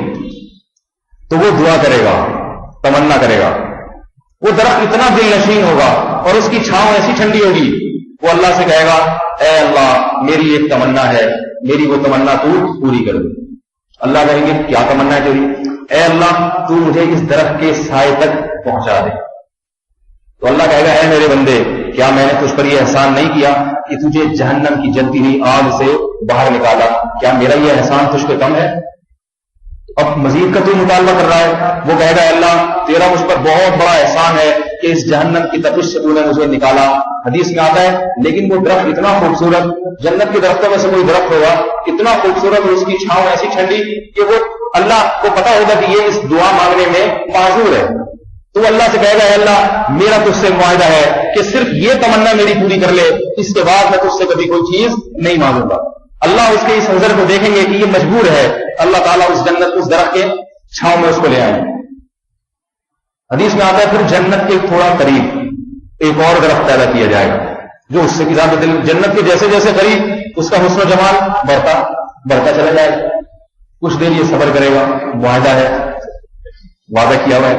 تو وہ دعا کرے گا, تمنا کرے گا. وہ درخت اتنا دل نشین ہوگا اور اس کی چھاؤں ایسی ٹھنڈی ہوگی, وہ اللہ سے کہے گا اے اللہ میری ایک تمنا ہے, میری وہ تمنا تو پوری کر دے. اللہ کہیں گے کیا تمنا ہے تیری؟ اے اللہ تو مجھے اس درخت کے سائے تک پہنچا دے. تو اللہ کہے گا اے میرے بندے کیا میں نے تجھ پر یہ احسان نہیں کیا کہ تجھے جہنم کی جلتی ہوئی آگ سے باہر نکالا؟ کیا میرا یہ احسان تجھ پہ کم ہے؟ اب مزید کا تو مطالبہ کر رہا ہے. وہ کہے گا اللہ تیرا مجھ پر بہت بڑا احسان ہے کہ اس جہنم کی تپش سے تو نے مجھے نکالا. حدیث میں آتا ہے لیکن وہ درخت اتنا خوبصورت، جنت کے درختوں میں سے کوئی درخت ہوگا اتنا خوبصورت اور اس کی چھاؤں ایسی ٹھنڈی کہ وہ اللہ کو پتا ہوگا کہ یہ اس دعا مانگنے میں معذور ہے. تو اللہ سے کہے گا اے اللہ میرا تجھ سے معاہدہ ہے کہ صرف یہ تمنا میری پوری کر لے، اس کے بعد میں تجھ سے کبھی کوئی چیز نہیں مانگوں گا. اللہ اس کے اس نظر کو دیکھیں گے کہ یہ مجبور ہے، اللہ تعالیٰ اس جنت اس درخت کے چھاؤں میں اس کو لے آئیں. حدیث میں آتا ہے پھر جنت کے تھوڑا قریب ایک اور درخت پیدا کیا جائے گا جو اس سے زیادہ دل جنت کے جیسے جیسے قریب اس کا حسن و جمال بڑھتا چلا جائے گا. کچھ دیر یہ صبر کرے گا، معاہدہ ہے، وعدہ کیا ہوا ہے.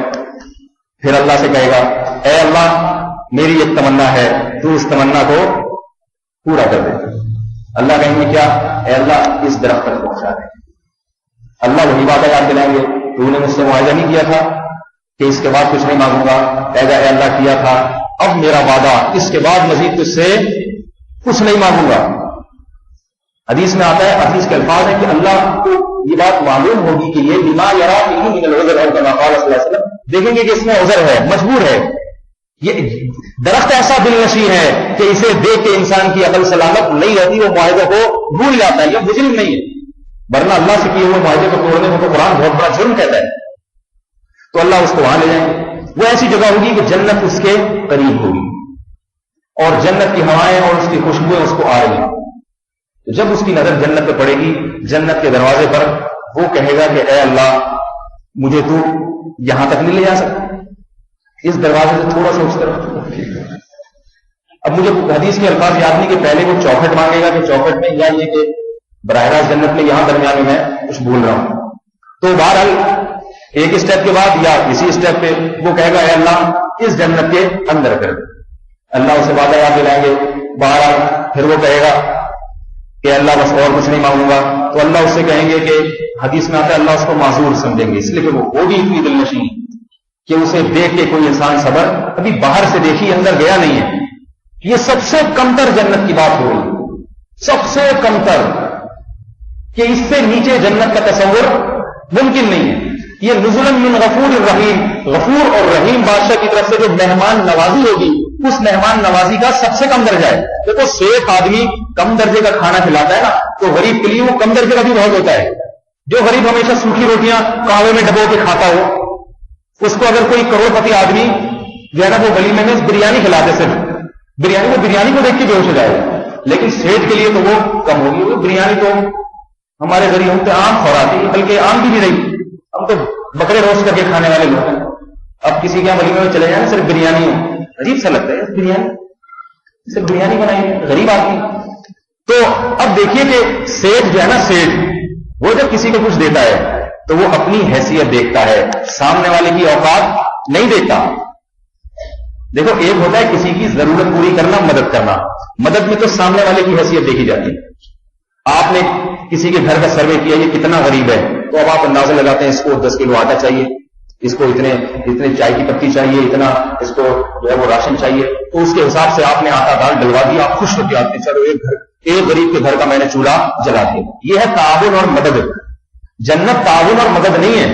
پھر اللہ سے کہے گا اے اللہ میری ایک تمنا ہے تو اس تمنا کو پورا کر دے. اللہ کہیں گے کیا؟ اے اللہ اس درخت تک پہنچا دے. اللہ وہی وعدہ یاد دلائیں گے تو نے مجھ سے معاہدہ نہیں کیا تھا کہ اس کے بعد کچھ نہیں مانگوں گا؟ کہے گا اے اللہ کیا تھا، اب میرا وعدہ اس کے بعد مزید تجھ سے کچھ نہیں مانگوں گا. حدیث میں آتا ہے، حدیث کے الفاظ ہے کہ اللہ کو یہ بات معلوم ہوگی کہ یہ بما یرا فیہ من العذر اور کما قال صلی اللہ علیہ وسلم، دیکھیں گے کہ اس میں عذر ہے، مجبور ہے. یہ درخت ایسا دل نشیں ہے کہ اسے دیکھ کے انسان کی عقل سلامت نہیں رہتی، وہ معاہدے کو بھول جاتا ہے. یہ مجرم نہیں ہے، ورنہ اللہ سے کیے ہوئے معاہدے کو توڑنے کو تو قرآن بہت بڑا جرم کہتا ہے. تو اللہ اس کو وہاں لے جائیں گے. وہ ایسی جگہ ہوگی کہ جنت اس کے قریب ہوگی اور جنت کی ہوائیں اور اس کی خوشبوئیں اس کو آ رہی ہیں. جب اس کی نظر جنت پہ پڑے گی، جنت کے دروازے پر، وہ کہے گا کہ اے اللہ مجھے تو یہاں تک نہیں لے جا سکتا، اس دروازے سے تھوڑا سا اس طرف. اب مجھے حدیث کے الفاظ یاد نہیں کہ پہلے وہ چوکھٹ مانگے گا کہ چوکھٹ میں، یا یہ کہ براہ راست جنت میں یہاں درمیان میں کچھ بھول رہا ہوں. تو بہرحال ایک اسٹیپ کے بعد یا اسی اسٹیپ پہ وہ کہے گا اے اللہ اس جنت کے اندر کر دے. اللہ اسے وعدہ یاد دلائیں گے. بہرحال پھر وہ کہے گا کہ اللہ بس اور کچھ نہیں مانگوں گا. تو اللہ اس سے کہیں گے کہ حدیث میں آتا ہے اللہ اس کو معذور سمجھیں گے، اس لیے کہ وہ بھی اتنی دل نشیں کہ اسے دیکھ کے کوئی انسان صبر ابھی باہر سے دیکھی اندر گیا نہیں ہے. یہ سب سے کمتر جنت کی بات ہو رہی، سب سے کمتر، کہ اس سے نیچے جنت کا تصور ممکن نہیں ہے. یہ نزلا من غفور الرحیم، غفور اور رحیم بادشاہ کی طرف سے جو مہمان نوازی ہوگی، اس مہمان نوازی کا سب سے کم درجہ ہے. دیکھو شیخ آدمی کم درجے کا کھانا کھلاتا ہے نا، تو غریب کے لیے وہ کم درجے کا بھی بہت ہوتا ہے. جو غریب ہمیشہ سوکھی روٹیاں قہوے میں ڈبو کے کھاتا ہو، اس کو اگر کوئی کروڑ پتی آدمی جو ہے نا وہ گلی میں بریانی کھلاتے، صرف بریانی، وہ بریانی کو دیکھ کے بے ہوش ہو جائے گا. لیکن سیٹ کے لیے تو وہ کم ہوگی. وہ بریانی تو ہمارے ذریعے ہم تو عام خوراک، بلکہ عام بھی نہیں، ہم تو بکرے روسٹ کر کے کھانے والے لوگ ہیں. اب کسی کے ولیمے میں چلے جائیں صرف بریانی ہو، عجیب سا لگتا ہے بریانی، صرف بریانی بنائی، غریب آدمی. تو اب دیکھیے کہ سیٹ جو ہے نا، سیٹ وہ جب کسی کو کچھ دیتا ہے تو وہ اپنی حیثیت دیکھتا ہے، سامنے والے کی اوقات نہیں دیکھتا. دیکھو ایک ہوتا ہے کسی کی ضرورت پوری کرنا، مدد کرنا. مدد میں تو سامنے والے کی حیثیت دیکھی جاتی ہے. آپ نے کسی کے گھر کا سروے کیا، یہ کتنا غریب ہے، تو اب آپ اندازہ لگاتے ہیں اس کو 10 کلو آٹا چاہیے، اس کو اتنے چائے کی پتی چاہیے، اتنا اس کو جو ہے وہ راشن چاہیے. تو اس کے حساب سے آپ نے آٹا دال ڈلوا دیا، آپ خوش ہوتے آتے ہیں چلو ایک غریب کے گھر کا میں نے چولہا جلا دیا. یہ ہے تعاون اور مدد. جنت تعاون اور مدد نہیں ہے.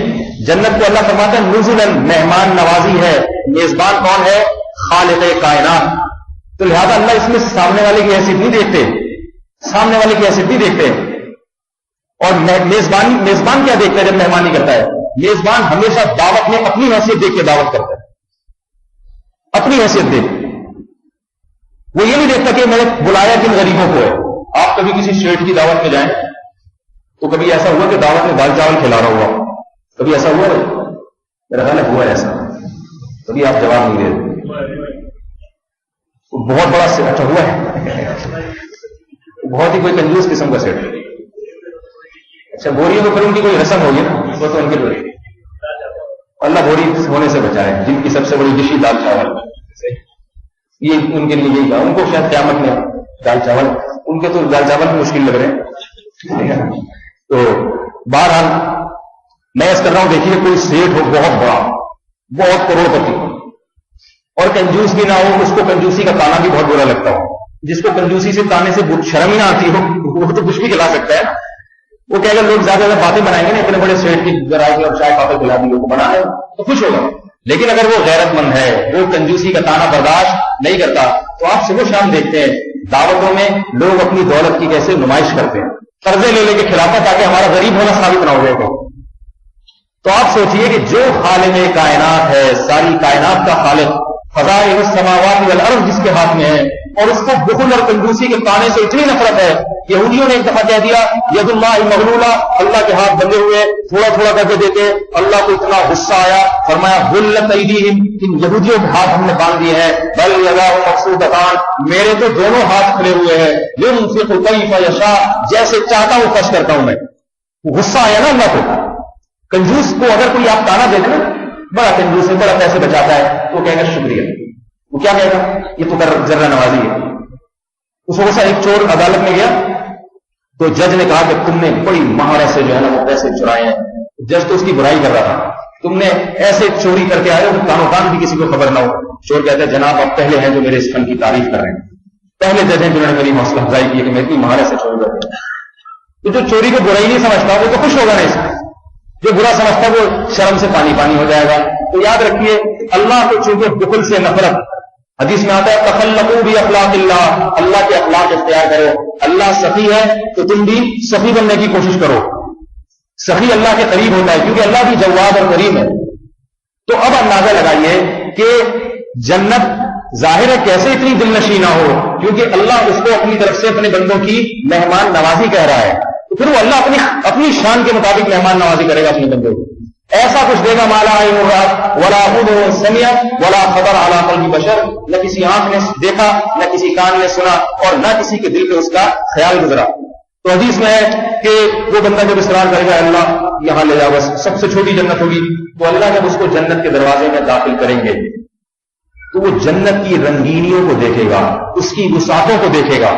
جنت کو اللہ فرماتا ہے نزلاً، مہمان نوازی ہے. میزبان کون ہے؟ خالق کائنات. تو لہذا اللہ اس میں سامنے والے کی حیثیت نہیں دیکھتے، سامنے والے کی حیثیت نہیں دیکھتے. اور میزبان کیا دیکھتا ہے جب مہمانی کرتا ہے؟ میزبان ہمیشہ دعوت میں اپنی حیثیت دیکھ کے دعوت کرتا ہے، اپنی حیثیت دیکھ. وہ یہ نہیں دیکھتا کہ میں نے بلایا کن غریبوں کو ہے. آپ کبھی کسی شیٹ کی دعوت میں جائیں تو کبھی ایسا ہوا کہ دعوت میں دال چاول کھلا رہا ہوا؟ کبھی ایسا ہوا ہے؟ میرا خیال ہے ہوا ہے ایسا. کبھی آپ جواب نہیں دے. بہت بڑا سیٹ اچھا ہوا ہے، بہت ہی کوئی کنجوس قسم کا سیٹ. اچھا بوریوں میں پھر ان کی کوئی رسم ہوگی نا، وہ تو ان کے لیے اللہ بوری ہونے سے بچائے. جن کی سب سے بڑی ڈش دال چاول، یہ ان کے لیے یہی کہا. ان کو شاید قیامت میں دال چاول، ان کے تو دال چاول بھی مشکل لگ رہے ہیں. تو بہرحال میں اس کر رہا ہوں، دیکھیے کوئی سیٹ ہو بہت بڑا، بہت کروڑ پتی، اور کنجوس بھی نہ ہو, اس کو کنجوسی کا تانا بھی بہت برا لگتا ہو. جس کو کنجوسی سے تانے سے شرم ہی نہ آتی ہو وہ تو کچھ بھی کھلا سکتا ہے. وہ کہے گا لوگ زیادہ زیادہ باتیں بنائیں گے نا, اتنے بڑے سیٹ کی گرائے اور چائے پاپڑ کھلا دی کو بنا ہے تو خوش ہوگا. لیکن اگر وہ غیرت مند ہے, وہ کنجوسی کا تانا برداشت نہیں کرتا, تو آپ صبح شام دیکھتے ہیں دعوتوں میں لوگ اپنی دولت کی کیسے نمائش کرتے ہیں, قرضے لے کے کھلاتا تاکہ ہمارا غریب ہونا ثابت نہ ہو جائے گا. تو آپ سوچئے کہ جو خالق کائنات ہے, ساری کائنات کا خالق, خزائن السماوات والارض جس کے ہاتھ میں ہے, اور اس کو بخل اور کنجوسی کے تانے سے اتنی نفرت ہے. یہودیوں نے ایک دفعہ کہہ دیا ید اللہ مغلولہ, اللہ کے ہاتھ بندے ہوئے تھوڑا تھوڑا کر کے دیتے. اللہ کو اتنا غصہ آیا, فرمایا غلت ایدیہم, ان یہودیوں کے ہاتھ ہم نے باندھ دیے ہیں. بل یداہ مبسوطتان, میرے تو دونوں ہاتھ کھلے ہوئے ہیں. ينفق کیف یشاء, جیسے چاہتا ہوں خرچ کرتا ہوں میں. غصہ آیا نا اللہ کو. کنجوس کو اگر کوئی آپ تانا دے دیں, بڑا کنجوس ہے, بڑا پیسے بچاتا ہے, وہ کہے گا شکریہ. وہ کیا کہے گا, یہ تو ذرہ نوازی ہے. اس وقت ایک چور عدالت میں گیا تو جج نے کہا کہ تم نے بڑی مہارت سے جو ہے نا وہ پیسے چرائے ہیں. جج تو اس کی برائی کر رہا تھا, تم نے ایسے چوری کر کے آئے ہو کہ کانوں کان بھی کسی کو خبر نہ ہو. چور کہتا ہے جناب آپ پہلے ہیں جو میرے اس فن کی تعریف کر رہے ہیں, پہلے جج ہیں جنہوں نے میری حوصلہ افزائی کی کہ میں اتنی مہارت سے چوری کرتا ہوں. تو جو چوری کو برائی نہیں سمجھتا وہ تو خوش ہوگا نا اس میں, جو برا سمجھتا وہ شرم سے پانی پانی ہو جائے گا. تو یاد رکھیے اللہ کو چونکہ بخل سے نفرت, حدیث میں آتا ہے تخلقوا باخلاق اللہ, اللہ کے اخلاق اختیار کرو. اللہ سخی ہے تو تم بھی سخی بننے کی کوشش کرو. سخی اللہ کے قریب ہوتا ہے کیونکہ اللہ بھی جواد اور کریم ہے. تو اب اندازہ لگائیے کہ جنت ظاہر ہے کیسے اتنی دل نشیں نہ ہو, کیونکہ اللہ اس کو اپنی طرف سے اپنے بندوں کی مہمان نوازی کہہ رہا ہے. تو پھر وہ اللہ اپنی شان کے مطابق مہمان نوازی کرے گا اپنے بندوں کو. ایسا کچھ دے گا مالا عین رأت ولا اذن سمعت ولا خطر علی قلب بشر, نہ کسی آنکھ نے دیکھا, نہ کسی کان نے سنا, اور نہ کسی کے دل پہ اس کا خیال گزرا. تو حدیث میں ہے کہ وہ بندہ جب اصرار کرے گا اللہ یہاں لے جاؤ, بس سب سے چھوٹی جنت ہوگی, تو اللہ جب اس کو جنت کے دروازے میں داخل کریں گے تو وہ جنت کی رنگینیوں کو دیکھے گا, اس کی وسعتوں کو دیکھے گا.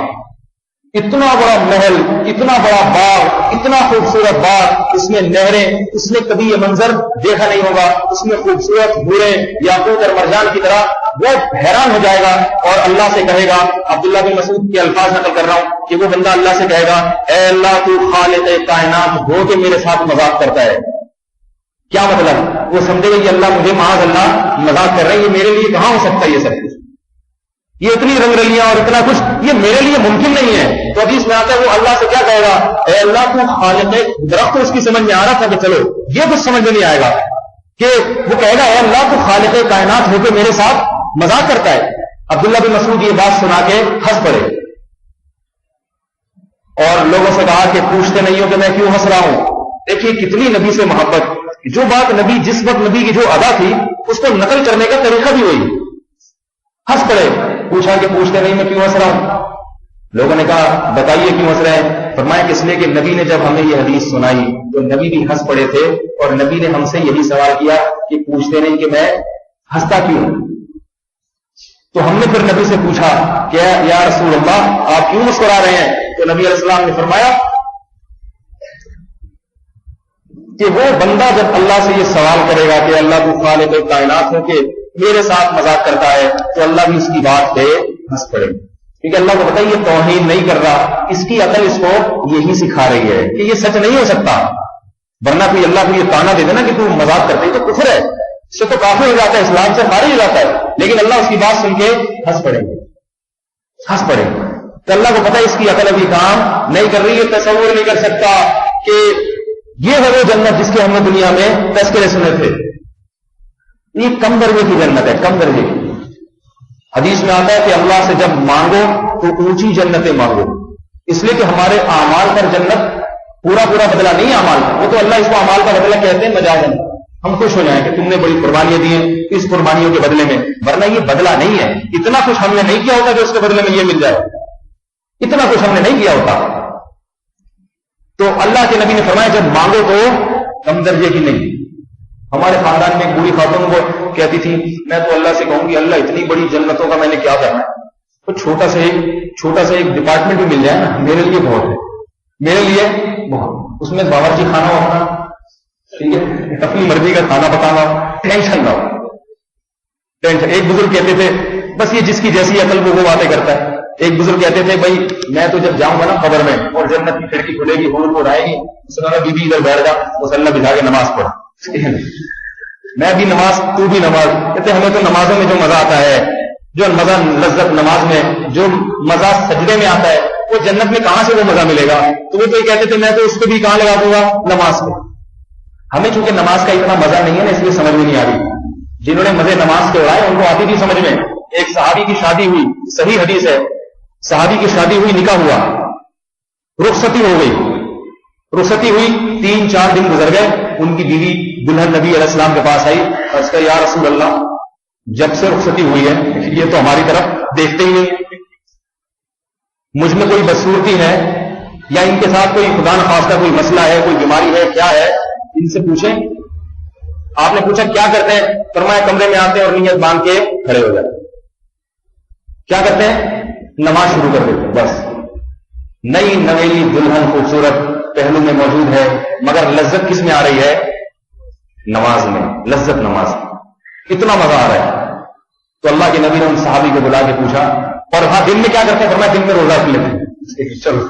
اتنا بڑا محل, اتنا بڑا باغ, اتنا خوبصورت باغ, اس میں نہریں, اس نے کبھی یہ منظر دیکھا نہیں ہوگا. اس میں خوبصورت بھورے یاقوت اور مرجان کی طرح, وہ حیران ہو جائے گا اور اللہ سے کہے گا, عبداللہ بن مسعود کے الفاظ نقل کر رہا ہوں, کہ وہ بندہ اللہ سے کہے گا اے اللہ تو خالق کائنات ہو کے میرے ساتھ مذاق کرتا ہے. کیا مطلب, وہ سمجھے گا کہ اللہ مجھے معاذ اللہ مذاق کر رہے ہیں, یہ میرے لیے کہاں ہو سکتا ہے یہ سب کچھ, یہ اتنی رنگ رلیاں اور اتنا کچھ یہ میرے لیے ممکن نہیں ہے. تو حدیث میں آتا ہے وہ اللہ سے کیا کہے گا, اے اللہ تو خالق ہے. درخت تو اس کی سمجھ میں آ رہا تھا کہ چلو یہ کچھ سمجھ میں نہیں آئے گا, کہ وہ کہے گا اے اللہ تو خالق کائنات ہو کے میرے ساتھ مذاق کرتا ہے. عبداللہ بن مسعود یہ بات سنا کے ہنس پڑے اور لوگوں سے کہا کہ پوچھتے نہیں ہو کہ میں کیوں ہنس رہا ہوں. دیکھیے کتنی نبی سے محبت, جو بات نبی جس وقت نبی کی جو ادا تھی اس کو نقل کرنے کا طریقہ بھی وہی. ہنس پڑے, پوچھا کہ پوچھتے نہیں میں کیوں ہنس رہا ہوں. لوگوں نے کہا بتائیے کیوں ہنس رہے ہیں. فرمایا کہ اس لیے کہ نبی نے جب ہمیں یہ حدیث سنائی تو نبی بھی ہنس پڑے تھے, اور نبی نے ہم سے یہی سوال کیا کہ پوچھتے نہیں کہ میں ہنستا کیوں. تو ہم نے پھر نبی سے پوچھا کہ یا رسول اللہ آپ کیوں مسکرا رہے ہیں. تو نبی علیہ السلام نے فرمایا کہ وہ بندہ جب اللہ سے یہ سوال کرے گا کہ اللہ تو خالق کائنات ہو کہ میرے ساتھ مذاق کرتا ہے, تو اللہ بھی اس کی بات پہ ہنس پڑے. کیونکہ اللہ کو پتہ یہ توہین نہیں کر رہا, اس کی عقل اس کو یہی سکھا رہی ہے کہ یہ سچ نہیں ہو سکتا. ورنہ کوئی اللہ کو یہ تانا دے دینا کہ تو مذاق کرتے ہی تو کفر ہے, اس سے تو کافر ہو جاتا ہے, اسلام سے خارج ہو جاتا ہے. لیکن اللہ اس کی بات سن کے ہنس پڑے گے. تو اللہ کو پتہ اس کی عقل ابھی کام نہیں کر رہی ہے, تصور نہیں کر سکتا کہ یہ ہے وہ جنت جس کے ہم نے دنیا میں تذکرے سنے تھے. یہ کم درجے کی جنت ہے, کم درجے کی. حدیث میں آتا ہے کہ اللہ سے جب مانگو تو اونچی جنتیں مانگو, اس لیے کہ ہمارے اعمال پر جنت پورا بدلہ نہیں اعمال کا, وہ تو اللہ اس کو اعمال کا بدلہ کہتے ہیں مجازن. ہم خوش ہو جائیں کہ تم نے بڑی قربانیاں دی ہیں اس قربانیوں کے بدلے میں, ورنہ یہ بدلہ نہیں ہے. اتنا کچھ ہم نے نہیں کیا ہوتا کہ اس کے بدلے میں یہ مل جائے, اتنا کچھ ہم نے نہیں کیا ہوتا. تو اللہ کے نبی نے فرمایا جب مانگو تو کم درجے کی نہیں. ہمارے خاندان میں ایک بوڑھی خاتون کو کہتی تھی میں تو اللہ سے کہوں گی اللہ اتنی بڑی جنتوں کا میں نے کیا کرنا ہے, تو چھوٹا سا ایک ڈپارٹمنٹ بھی مل جائے نا میرے لیے بہت ہے, میرے لیے بہت. اس میں باورچی خانہ ہو اپنا, ٹھیک ہے, اپنی مرضی کا کھانا پکانا, ٹینشن نہ ہو. ٹینشن. ایک بزرگ کہتے تھے بس یہ جس کی جیسی عقل وہ باتیں کرتا ہے. ایک بزرگ کہتے تھے بھائی میں تو جب جاؤں گا نا قبر میں اور جنت کی کھڑکی کھلے گی حور کو آئے گی بی بی ادھر بیٹھ جا مسلح بجھا کے نماز پڑھ. میں بھی نماز تو بھی نماز. کہتے ہمیں تو نمازوں میں جو مزہ آتا ہے, جو مزہ لذت نماز میں, جو مزہ سجدے میں آتا ہے, وہ جنت میں کہاں سے وہ مزہ ملے گا؟ تو وہ تو یہ کہتے تھے میں تو اس کو بھی کہاں لگا دوں گا نماز کو. ہمیں چونکہ نماز کا اتنا مزہ نہیں ہے نا اس لیے سمجھ میں نہیں آ رہی. جنہوں نے مزے نماز کے اڑائے ان کو آتی تھی سمجھ میں. ایک صحابی کی شادی ہوئی, صحیح حدیث ہے, صحابی کی شادی ہوئی, نکاح ہوا, رخصتی ہو گئی, رخصتی ہوئی, 3-4 دن گزر گئے, ان کی بیوی دلہن نبی علیہ السلام کے پاس آئی اور اس کا یا رسول اللہ جب سے رخصتی ہوئی ہے یہ تو ہماری طرف دیکھتے ہی نہیں, مجھ میں کوئی بدصورتی ہے یا ان کے ساتھ کوئی خدا نخواستہ کوئی مسئلہ ہے, کوئی بیماری ہے, کیا ہے, ان سے پوچھیں. آپ نے پوچھا کیا کرتے ہیں؟ فرمایا کمرے میں آتے ہیں اور نیت باندھ کے کھڑے ہو جاتے. کیا کرتے ہیں؟ نماز شروع کر دیتے. بس نئی نویلی دلہن خوبصورت پہلو میں موجود ہے, مگر لذت کس میں آ رہی ہے؟ نماز میں. لذت نماز میں, اتنا مزہ آ رہا ہے. تو اللہ کے نبی نے ان صحابی کو بلا کے پوچھا اور ہاں دن میں کیا کرتے ہیں؟ فرمایا دن میں روزہ رکھ لیتے ہیں. چلو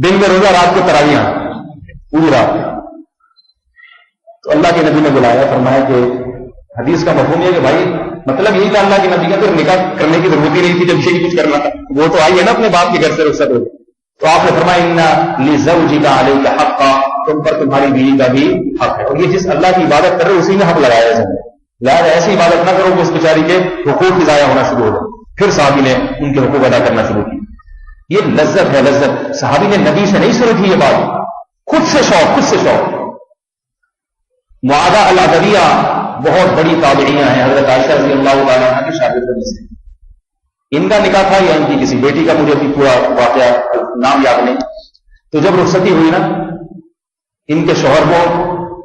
دن میں روزہ, رات کو تراویح پوری رات. تو اللہ کے نبی نے بلایا, فرمایا کہ حدیث کا مفہوم یہ کہ بھائی مطلب یہی تھا اللہ کے نبی کا تو نکاح کرنے کی ضرورت ہی نہیں تھی جب یہ کچھ کرنا تھا, وہ تو آئی ہے نا اپنے باپ کے گھر سے رخصت ہو. تو آپ نے فرمایا ان لزوجک علیک حقا, تم پر تمہاری بیوی کا بھی حق ہے. اور یہ جس اللہ کی عبادت کر رہے اسی نے حق لگایا ہے. لہٰذا ایسی عبادت نہ کرو کہ اس بیچاری کے حقوق کی ضائع ہونا شروع ہو جائے. پھر صحابی نے ان کے حقوق ادا کرنا شروع کی. یہ لذت ہے, لذت. صحابی نے نبی سے نہیں سنی تھی یہ بات, خود سے شوق, خود سے شوق. معاذہ العدویہ بہت بڑی تابعیاں ہیں, حضرت عائشہ رضی اللہ تعالیٰ عنہ کی شاگردوں میں سے. ان کا نکاح تھا یا ان کی کسی بیٹی کا, مجھے ابھی پورا واقعہ نام یاد نہیں. تو جب رخصتی ہوئی نا, ان کے شوہر کو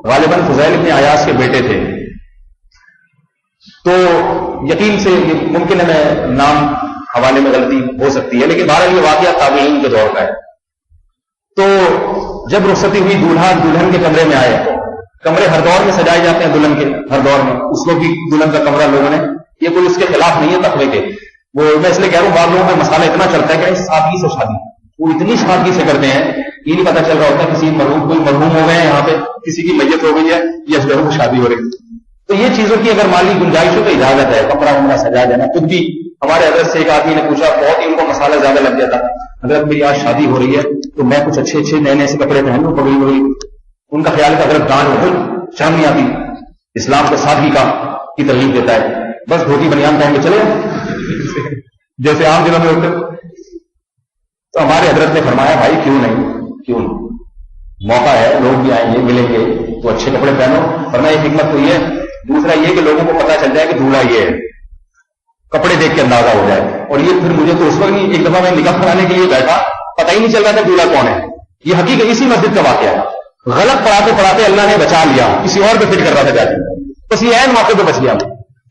غالباً فضیل ابن عیاض کے بیٹے تھے. تو یقین سے ممکن ہے میں نام حوالے میں غلطی ہو سکتی ہے, لیکن بہرحال یہ واقعہ تابعین کے دور کا ہے. تو جب رخصتی ہوئی دولہا دلہن کے کمرے میں آئے. کمرے ہر دور میں سجائے جاتے ہیں دلہن کے, ہر دور میں. اس کو بھی دلہن کا کمرہ لوگوں نے, یہ کوئی اس کے خلاف نہیں ہے تقوی کے, وہ میں اس لیے کہہ رہا ہوں بعض لوگوں کا مسئلہ اتنا چلتا ہے کہ سادگی سے شادی, وہ اتنی سادگی سے کرتے ہیں یہ نہیں پتا چل رہا ہوتا کسی مرحوم کوئی مرحوم ہو گئے ہیں یہاں پہ, کسی کی میت ہو گئی ہے یا اس گھروں میں شادی ہو رہی ہے. تو یہ چیزوں کی اگر مالی گنجائش ہو تو اجازت ہے کپڑا ومڑا سجا دینا. خود بھی ہمارے حضرت سے ایک آدمی نے پوچھا, بہت ہی ان کو مسالہ زیادہ لگ گیا تھا, حضرت میری آج شادی ہو رہی ہے تو میں کچھ اچھے اچھے نئے نئے سے کپڑے پہن لوں, پگڑی وگڑی. ان کا خیال ہے کہ حضرت دان ہو شرم نہیں آتی, اسلام کو سادگی کی ترغیب دیتا ہے, بس دھوتی بنیان پہن کے چلے جیسے عام دنوں میں ہوتے. تو ہمارے حضرت نے فرمایا بھائی کیوں نہیں, موقع ہے, لوگ بھی آئیں گے ملیں گے تو اچھے کپڑے پہنو. فرمایا ایک حکمت تو یہ ہے, دوسرا یہ کہ لوگوں کو پتا چل جائے کہ دولہا یہ ہے, کپڑے دیکھ کے اندازہ ہو جائے. اور یہ پھر مجھے تو اس وقت ایک دفعہ میں نکاح کرانے کے لیے بیٹھا, پتہ ہی نہیں چل رہا تھا دولہا کون ہے. یہ حقیقت اسی مسجد کا واقعہ ہے. غلط پڑھاتے پڑھاتے اللہ نے بچا لیا, کسی اور پہ فٹ کر رہا تھا جا کے, بس یہ عین موقع پہ بچ گیا.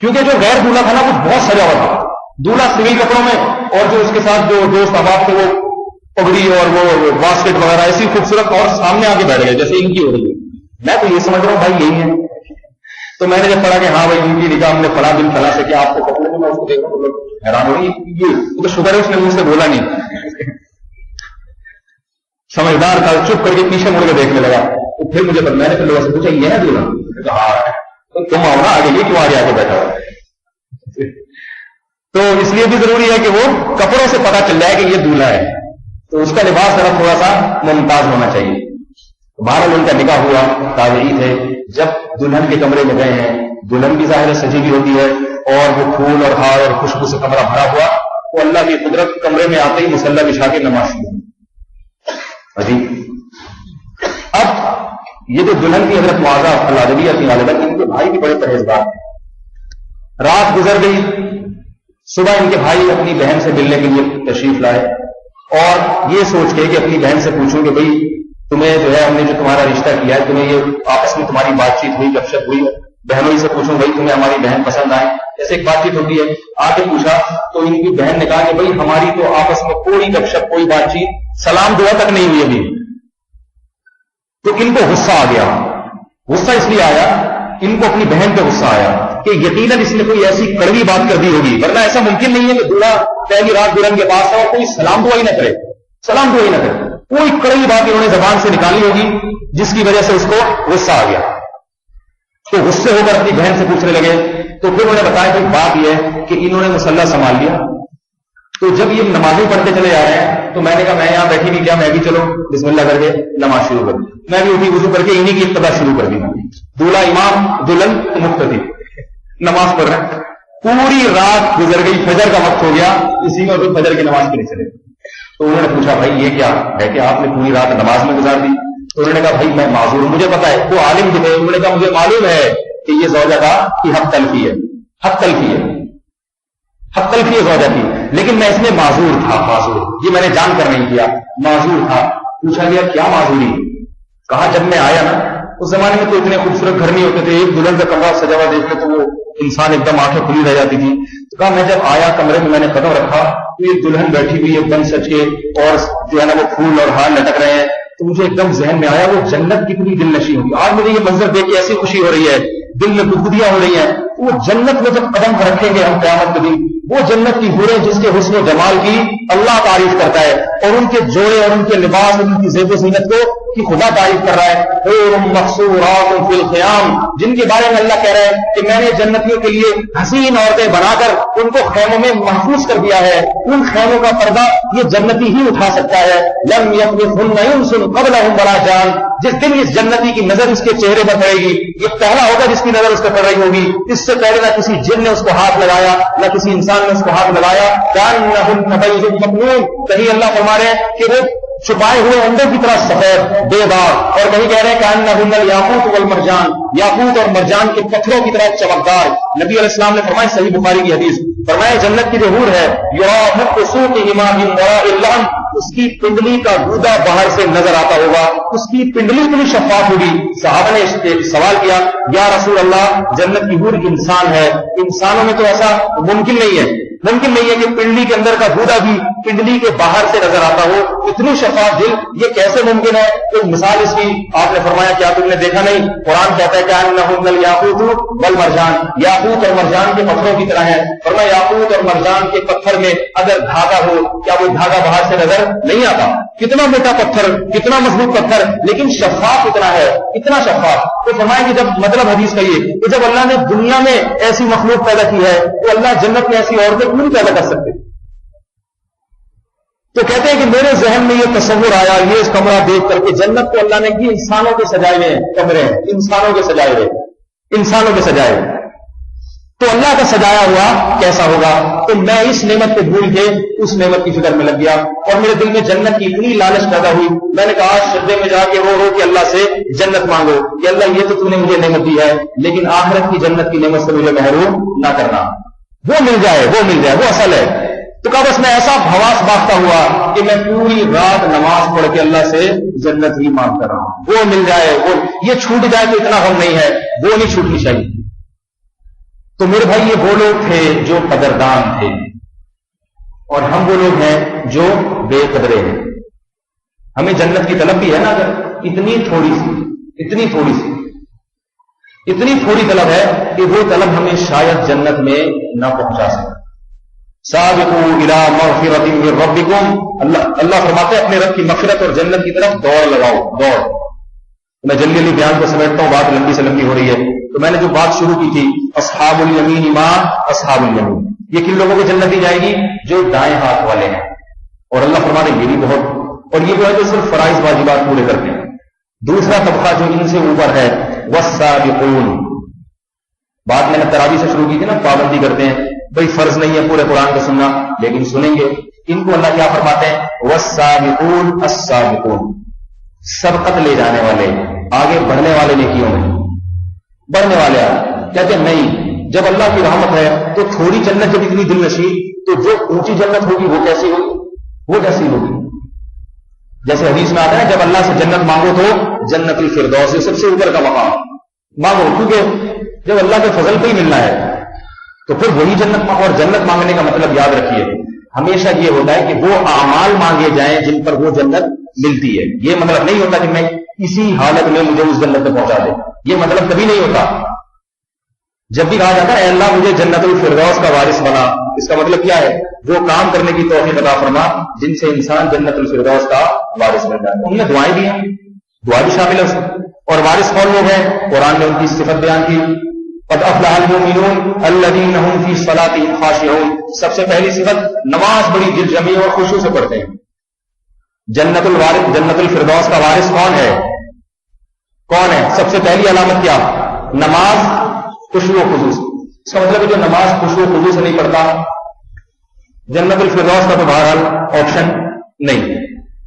کیونکہ جو غیر دولہا تھا نا وہ بہت سجا ہوا تھا, دولہا سول کپڑوں میں, اور جو اس کے ساتھ جو دوست احباب تھے وہ پگڑی اور وہ باسکٹ وغیرہ ایسی خوبصورت, اور سامنے آ کے بیٹھ گئے جیسے ان کی ہو رہی ہے. میں تو یہ سمجھ رہا ہوں بھائی یہی ہے. تو میں نے جب پڑھا کہ ہاں بھائی ان کی نکاح ہم نے پڑھا دن فلاں سے کہ آپ کو کپڑے میں, میں اس کو دیکھ رہا ہوں حیران ہو رہی, یہ تو شکر ہے اس نے مجھ سے بولا نہیں, سمجھدار تھا, چپ کر کے پیچھے مڑ کے دیکھنے لگا. تو پھر مجھے میں نے پھر لوگوں سے پوچھا یہ ہے دولہا؟ ہاں. تو تم آؤ نا آگے, یہ کیوں آگے آ کے بیٹھا ہوا؟ تو اس لیے بھی ضروری ہے کہ وہ کپڑوں سے پتا چل جائے کہ یہ دولہا ہے, تو اس کا لباس ذرا تھوڑا سا ممتاز ہونا چاہیے. بہرحال ان کا نکاح ہوا, تابعی تھے. جب دلہن کے کمرے میں گئے ہیں, دلہن بھی ظاہر سجی بھی ہوتی ہے, اور وہ پھول اور ہار اور خوشبو سے کمرہ بھرا ہوا, تو اللہ کی قدرت کمرے میں آتے ہی مصلی بچھا کے نماز شروع. اب یہ جو دلہن کی حضرت معاذہ العدویہ تھی غالباً, ان کے بھائی بھی بڑے پرہیزگار تھے. رات گزر گئی, صبح ان کے بھائی اپنی بہن سے ملنے کے لیے تشریف لائے, اور یہ سوچ کے کہ اپنی بہن سے پوچھوں کہ بھئی تمہیں جو ہے ہم نے جو تمہارا رشتہ کیا ہے, تمہیں یہ آپس میں تمہاری بات چیت ہوئی, گپ شپ ہوئی, بہنوں ہی سے پوچھوں بھائی تمہیں ہماری بہن پسند آئے, ایسے ایک بات چیت ہوتی ہے. آگے پوچھا تو ان کی بہن نے کہا کہ بھئی ہماری تو آپس میں کوئی گپ شپ, کوئی بات چیت, سلام دعا تک نہیں ہوئی ابھی. تو ان کو غصہ آ گیا. غصہ اس لیے آیا, ان کو اپنی بہن پہ غصہ آیا کہ یقیناً اس نے کوئی ایسی کڑوی بات کر دی ہوگی، ورنہ ایسا ممکن نہیں ہے کہ دولہا پہلی رات دلہن کے پاس ہے اور کوئی سلام دعا ہی نہ کرے، سلام دعا ہی نہ کرے، کوئی کڑوی بات انہوں نے زبان سے نکالی ہوگی جس کی وجہ سے اس کو غصہ آ گیا، تو غصے ہو کر اپنی بہن سے پوچھنے لگے۔ تو پھر انہوں نے بتایا کہ بات یہ ہے کہ انہوں نے مصلی سنبھال لیا، تو جب یہ نمازیں پڑھتے چلے جا رہے ہیں تو میں نے کہا میں یہاں بیٹھی نہیں، کیا میں بھی چلو بسم اللہ کر کے نماز شروع کر دی، میں بھی اٹھی وضو کر کے انہی کی ابتدا شروع کر دی، دولہا امام دلہن مقتدی نماز پڑھ رہے ہیں، پوری رات گزر گئی، فجر کا وقت ہو گیا، اسی میں پھر فجر کی نماز کے لیے چلے۔ تو انہوں نے پوچھا بھائی یہ کیا ہے کہ آپ نے پوری رات نماز میں گزار دی؟ تو انہوں نے کہا بھائی میں معذور ہوں، مجھے پتا ہے، وہ عالم بھی تھے، انہوں نے کہا مجھے معلوم ہے کہ یہ زوجہ کا کہ حق تلفی ہے، حق تلفی ہے، حق تلفی ہے زوجہ کی، لیکن میں اس میں معذور تھا، معذور، یہ میں نے جان کر نہیں کیا، معذور تھا۔ پوچھا گیا کیا معذوری؟ کہا جب میں آیا نا، اس زمانے میں تو اتنے خوبصورت گھر نہیں ہوتے تھے، ایک دلہن کا کمرہ سجا ہوا دیکھ لے تو وہ انسان ایک دم آنکھیں کھلی رہ جاتی تھی۔ تو کہا میں جب آیا کمرے میں، میں نے قدم رکھا تو ایک دلہن بیٹھی ہوئی ایک دم سج کے، اور جو ہے نا وہ پھول اور ہار لٹک رہے ہیں، تو مجھے ایک دم ذہن میں آیا وہ جنت کتنی دل نشیں ہوگی۔ آج مجھے یہ منظر دیکھ کے ایسی خوشی ہو رہی ہے، دل میں گدگدیاں ہو رہی ہیں، وہ جنت میں جب قدم رکھیں گے ہم قیامت کے دن، وہ جنت کی حوریں جس کے حسن و جمال کی اللہ تعریف کرتا ہے، اور ان کے جوڑے اور ان کے لباس اور ان کی زیب و زینت کو کہ خدا تعریف کر رہا ہے، حور مقصورات فی الخیام، جن کے بارے میں اللہ کہہ رہا ہے کہ میں نے جنتیوں کے لیے حسین عورتیں بنا کر ان کو خیموں میں محفوظ کر دیا ہے، ان خیموں کا پردہ یہ جنتی ہی اٹھا سکتا ہے۔ لم یطمثہن انس قبلہم ولا جان، جس دن اس جنتی کی نظر اس کے چہرے پر پڑے گی، یہ پہلا ہوگا جس کی نظر اس پر پڑ رہی ہوگی، اس سے پہلے نہ کسی جن نے اس کو ہاتھ لگایا، نہ کسی انسان نے اس کو ہاتھ لگایا۔ کأنہن بیض مکنون، کہیں اللہ فرما رہے ہیں کہ وہ چھپائے ہوئے انڈے کی طرح سفید بے داغ، اور کہیں کہہ رہے ہیں کأنہن الیاقوت والمرجان، یاقوت اور مرجان کے پتھروں کی طرح چمکدار۔ نبی علیہ السلام نے فرمایا، صحیح بخاری کی حدیث، فرمایا جنت کی جو حور ہے یراحق سوقہما من وراء اللحم، اس کی پنڈلی کا گودا باہر سے نظر آتا ہوگا، اس کی پنڈلی اتنی شفاف ہوگی۔ صحابہ نے سوال کیا یا رسول اللہ جنت کی حور انسان ہے، انسانوں میں تو ایسا ممکن نہیں ہے، ممکن نہیں ہے کہ پنڈلی کے اندر کا گودا بھی پنڈلی کے باہر سے نظر آتا ہو، اتنی شفاف دل، یہ کیسے ممکن ہے؟ تو مثال اس کی آپ نے فرمایا کیا تم نے دیکھا نہیں؟ قرآن کہتا ہے کہ انہن الیاقوت والمرجان، یاقوت اور مرجان کے پتھروں کی طرح ہے۔ فرمایا یاقوت اور مرجان کے پتھر میں اگر دھاگا ہو، کیا وہ دھاگا باہر سے نظر نہیں آتا؟ کتنا موٹا پتھر، کتنا مضبوط پتھر، لیکن شفاف اتنا ہے، اتنا شفاف۔ تو فرمایا کہ جب مطلب حدیث کا یہ کہ جب اللہ نے دنیا میں ایسی مخلوق پیدا کی ہے تو اللہ جنت میں ایسی عورتیں کیوں نہیں پیدا کر سکتے؟ تو کہتے ہیں کہ میرے ذہن میں یہ تصور آیا، یہ اس کمرہ دیکھ کر کے جنت کو اللہ نے کی انسانوں کے سجائے ہوئے کمرے ہیں، انسانوں کے سجائے ہوئے، انسانوں کے سجائے ہوئے، تو اللہ کا سجایا ہوا کیسا ہوگا؟ تو میں اس نعمت کو بھول کے اس نعمت کی فکر میں لگ گیا، اور میرے دل میں جنت کی اتنی لالچ پیدا ہوئی، میں نے کہا سجدے میں جا کے رو کہ اللہ سے جنت مانگو کہ اللہ یہ تو نے مجھے نعمت دی ہے، لیکن آخرت کی جنت کی نعمت سے مجھے محروم نہ کرنا، وہ مل جائے، وہ مل جائے، وہ اصل ہے۔ تو کہا بس میں ایسا حواس باختہ ہوا کہ میں پوری رات نماز پڑھ کے اللہ سے جنت ہی مانگ کر رہا ہوں، وہ مل جائے، وہ یہ چھوٹ جائے تو اتنا غم نہیں ہے، وہ نہیں چھوٹنی چاہیے۔ تو میرے بھائی یہ وہ لوگ تھے جو قدردان تھے، اور ہم وہ لوگ ہیں جو بے قدرے ہیں۔ ہمیں جنت کی طلب بھی ہے نا، اگر اتنی تھوڑی طلب ہے کہ وہ طلب ہمیں شاید جنت میں نہ پہنچا سکے۔ سابقوا الی مغفرۃ من ربکم، اللہ فرماتے ہیں اپنے رب کی مغفرت اور جنت کی طرف دوڑ لگاؤ، دوڑ۔ میں جلدی جلدی بیان کو سمیٹتا ہوں، بات لمبی سے لمبی ہو رہی ہے۔ تو میں نے جو بات شروع کی تھی اصحاب الیمین ما اصحاب الیمین، یہ کن لوگوں کو جنت دی جائے گی؟ جو دائیں ہاتھ والے ہیں، اور اللہ فرماتے ہیں یہ بھی بہت، اور یہ جو ہے جو صرف فرائض واجبات پورے کرتے ہیں۔ دوسرا طبقہ جو ان سے اوپر ہے والسابقون، بات میں نے تراویح سے شروع کی تھی نا، پابندی کرتے ہیں، بھئی فرض نہیں ہے پورے قرآن کو سننا، لیکن سنیں گے۔ ان کو اللہ کیا فرماتے ہیں؟ والسابقون السابقون، سبقت لے جانے والے، آگے بڑھنے والے نیکیوں میں بڑھنے والے۔ کہتے ہیں نہیں، جب اللہ کی رحمت ہے تو تھوڑی جنت جب اتنی دل نشیں، تو جو اونچی جنت ہوگی وہ کیسی ہوگی؟ وہ کیسی ہوگی؟ جیسے حدیث میں آتا ہے جب اللہ سے جنت مانگو تو جنت الفردوس، یہ سب سے اوپر کا مقام مانگو، کیونکہ جب اللہ کے فضل پہ ہی ملنا ہے تو پھر وہی جنت مانگو۔ اور جنت مانگنے کا مطلب یاد رکھیے ہمیشہ یہ ہوتا ہے کہ وہ اعمال مانگے جائیں جن پر وہ جنت ملتی ہے۔ یہ مطلب نہیں ہوتا کہ میں اسی حالت میں مجھے اس جنت میں پہنچا دے، یہ مطلب کبھی نہیں ہوتا۔ جب بھی کہا جاتا ہے اے اللہ مجھے جنت الفردوس کا وارث بنا، اس کا مطلب کیا ہے؟ وہ کام کرنے کی توفیق عطا فرما جن سے انسان جنت الفردوس کا وارث بن جائے۔ ان نے دعائیں دی ہیں، دعا بھی شامل ہے اس میں، اور وارث کون لوگ ہیں؟ قرآن نے ان کی صفت بیان کی، قد افلح المؤمنون الذین هم فی صلاتهم خاشعون۔ سب سے پہلی صفت، نماز بڑی دل جمی اور خشوع سے پڑھتے ہیں۔ جنت الفردوس کا وارث کون ہے؟ کون ہے؟ سب سے پہلی علامت کیا؟ نماز خشوع و خضوع۔ اس کا مطلب ہے جو نماز خشوع و خضوع سے نہیں پڑھتا جنت الفردوس کا تو بہرحال آپشن نہیں ہے۔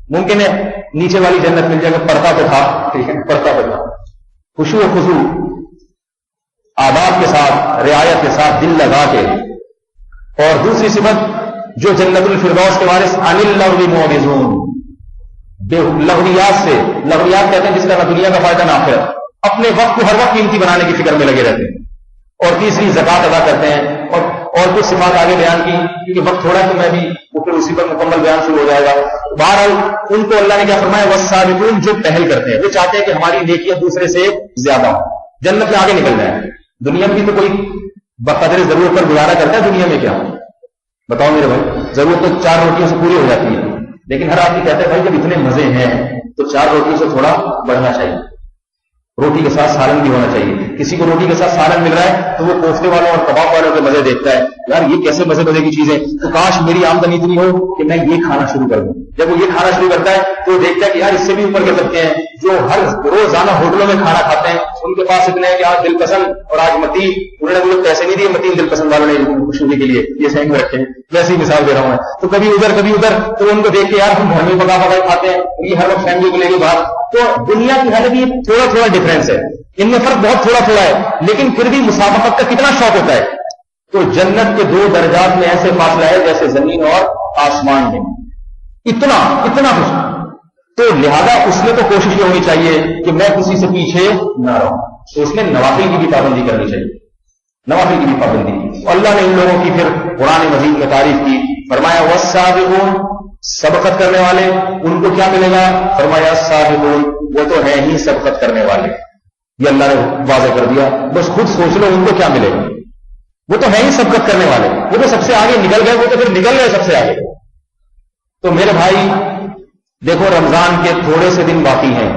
ممکن ہے نیچے والی جنت مل جائے گا، پڑھتا تو تھا، ٹھیک ہے، پڑھتا تو تھا، خشوع و خضوع آداب کے ساتھ، رعایت کے ساتھ، دل لگا کے۔ اور دوسری صفت جو جنت الفردوس کے وارث، عن اللغو معرضون، لغویات سے، لغویات کہتے ہیں جس کا نہ دنیا کا فائدہ نہ آخرت، اپنے وقت کو ہر وقت قیمتی بنانے کی فکر میں لگے رہتے ہیں۔ اور تیسری زکات ادا کرتے ہیں، اور کچھ صفات آگے بیان کی کیونکہ وقت تھوڑا تو میں بھی پھر اسی پر مکمل بیان شروع ہو جائے گا۔ بہرحال ان کو اللہ نے کیا فرمایا؟ والسابقون، جو پہل کرتے ہیں، وہ چاہتے ہیں کہ ہماری نیکیاں دوسرے سے زیادہ ہوں، جنت میں آگے نکل جائیں۔ دنیا میں تو کوئی بقدر ضرورت پر گزارا کرتا ہے، دنیا میں کیا بتاؤ میرے بھائی، ضرورت تو 4 روٹیوں سے پوری ہو جاتی ہے، لیکن ہر آدمی کہتا ہے بھائی جب اتنے مزے ہیں تو 4 روٹیوں سے تھوڑا بڑھنا چاہیے، روٹی کے ساتھ سالن بھی ہونا چاہیے۔ کسی کو روٹی کے ساتھ سالن مل رہا ہے تو وہ کوفتے والوں اور کباب والوں کے مزے دیکھتا ہے، یار یہ کیسے مزے مزے کی چیزیں، تو کاش میری آمدنی اتنی ہو کہ میں یہ کھانا شروع کر دوں۔ جب وہ یہ کھانا شروع کرتا ہے تو وہ دیکھتا ہے کہ یار اس سے بھی اوپر کے سکتے ہیں جو ہر روزانہ ہوٹلوں میں کھانا کھاتے ہیں، ان کے پاس اتنے ہیں کہ آج دل پسند اور آج متین، انہوں نے مجھے پیسے نہیں دیے، متین دل پسند والوں نے خوشی کے لیے یہ سینگ میں رکھے ہیں، ویسی مثال دے رہا ہوں میں۔ تو کبھی ادھر کبھی ادھر، تو ان کو دیکھ کے یار ہم گھر میں پکا پکا کھاتے ہیں، یہ ہر وقت فیملی کو لے کے باہر۔ تو دنیا کی حالت یہ تھوڑا تھوڑا ڈفرینس ہے، ان میں فرق بہت تھوڑا تھوڑا ہے، لیکن پھر بھی مسابقت کا کتنا شوق ہوتا ہے۔ تو جنت کے 2 درجات میں ایسے فاصلہ ہے جیسے زمین اور آسمان میں، اتنا کچھ۔ تو لہذا اس میں تو کوشش یہ ہونی چاہیے کہ میں کسی سے پیچھے نہ رہوں، تو اس میں نوافل کی بھی پابندی کرنی چاہیے، نوافل کی بھی پابندی۔ اللہ نے ان لوگوں کی پھر قرآن مجید میں تعریف کی، فرمایا والسابقون، سبقت کرنے والے، ان کو کیا ملے گا؟ فرمایا السابقون، وہ تو ہے ہی سبقت کرنے والے، یہ اللہ نے واضح کر دیا۔ بس خود سوچ لو ان کو کیا ملے گا، وہ تو ہے ہی سبقت کرنے والے، وہ تو سب سے آگے نکل گئے، وہ تو پھر نکل گئے سب سے آگے۔ تو میرے بھائی دیکھو رمضان کے تھوڑے سے دن باقی ہیں،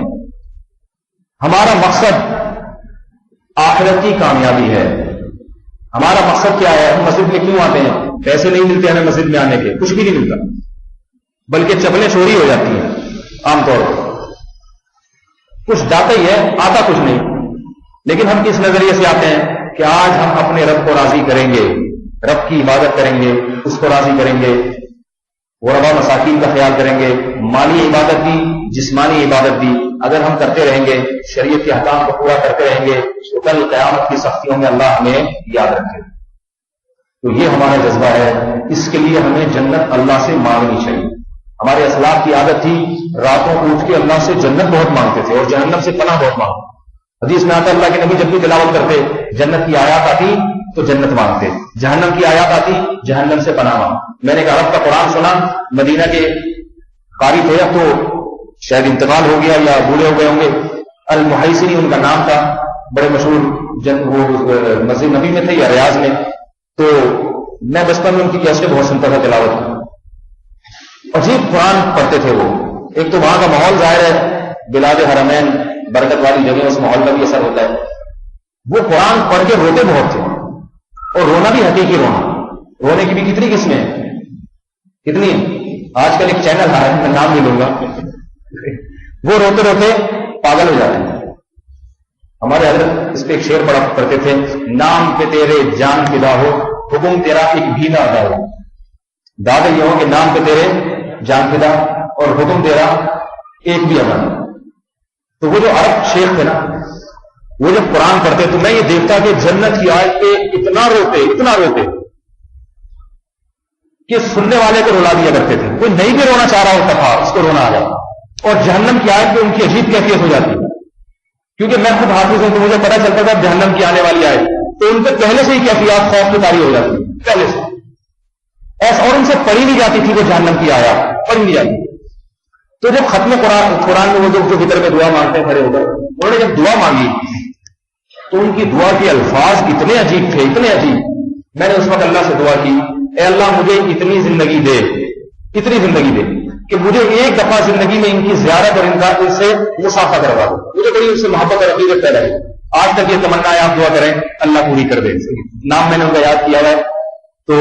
ہمارا مقصد آخرت کی کامیابی ہے۔ ہمارا مقصد کیا ہے؟ ہم مسجد میں کیوں آتے ہیں؟ پیسے نہیں ملتے ہمیں مسجد میں آنے کے، کچھ بھی نہیں ملتا، بلکہ چپلیں چوری ہو جاتی ہیں عام طور پر، کچھ جاتا ہی ہے، آتا کچھ نہیں۔ لیکن ہم کس نظریے سے آتے ہیں کہ آج ہم اپنے رب کو راضی کریں گے، رب کی عبادت کریں گے، اس کو راضی کریں گے، غربا مساکین کا خیال کریں گے، مالی عبادت بھی، جسمانی عبادت بھی اگر ہم کرتے رہیں گے، شریعت کے احکام کو پورا کرتے رہیں گے، تو کل قیامت کی سختیوں میں اللہ ہمیں یاد رکھے۔ تو یہ ہمارا جذبہ ہے، اس کے لیے ہمیں جنت اللہ سے مانگنی چاہیے۔ ہمارے اسلاف کی عادت تھی راتوں کو اٹھ کے اللہ سے جنت بہت مانگتے تھے اور جہنم سے پناہ بہت مانگتے۔ حدیث میں آتا اللہ کے نبی جب بھی تلاوت کرتے جنت کی آیات آتی تو جنت مانگتے، جہنم کی آیات آتی جہنم سے پناہ مانگ۔ میں نے کہا رب کا قرآن سنا، مدینہ کے قاری تھے، اب تو شاید انتقال ہو گیا یا بوڑھے ہو گئے ہوں گے، المحیصنی ان کا نام تھا، بڑے مشہور وہ مسجد نبی میں تھے یا ریاض میں۔ تو میں بچپن میں ان کی کیسے بہت سنتا تھا تلاوت کی، عجیب قرآن پڑھتے تھے وہ۔ ایک تو وہاں کا ماحول ظاہر ہے بلاد حرمین برکت والی جگہ، اس ماحول کا بھی اثر ہوتا ہے۔ وہ قرآن پڑھ کے روتے بہت تھے، اور رونا بھی حقیقی رونا، رونے کی بھی کتنی قسمیں ہیں، کتنی آج کل ایک چینل آ ہے، میں نام نہیں لوں گا، وہ روتے روتے پاگل ہو جاتے ہیں۔ ہمارے حضرت اس پہ ایک شعر پڑھا کرتے تھے، نام پہ تیرے جان فدا ہو، حکم تیرا ایک بھی نہ ادا ہو۔ دعوے یہ ہو کہ نام پہ تیرے جان فدا اور حکم تیرا ایک بھی ادا ہو۔ تو وہ جو عرب شیخ تھے نا، وہ جب قرآن پڑھتے تو میں یہ دیکھتا کہ جنت کی آیت پہ اتنا روتے کہ سننے والے کو رلا دیا کرتے تھے، کوئی نہیں بھی رونا چاہ رہا ہوتا تھا اس کو رونا آ جاتا۔ اور جہنم کی آیت پہ ان کی عجیب کیفیت ہو جاتی، کیونکہ میں خود حافظ ہوں تو مجھے پتا چلتا تھا جہنم کی آنے والی آیت، تو ان پہ پہلے سے ہی کیفیات خوف کی تاری ہو جاتی پہلے سے ایسا، اور ان سے پڑھی نہیں جاتی تھی وہ جہنم کی آیات، پڑھی نہیں جاتی۔ تو جب ختم قرآن میں وہ جو فطر میں دعا مانگتے ہیں کھڑے ہو کر، انہوں نے جب دعا مانگی تو ان کی دعا کے الفاظ اتنے عجیب تھے، اتنے عجیب. میں نے اس وقت اللہ سے دعا کی، اے اللہ مجھے اتنی زندگی دے کہ مجھے ایک دفعہ زندگی میں ان کی زیارت اور ان سے مسافہ کروا دو، مجھے بڑی ان سے محبت اور عقیدت پیدا ہے. آج تک یہ تمنا ہے، آپ دعا کریں اللہ پوری کر دے. نام میں نے ان کا یاد کیا ہوا ہے، تو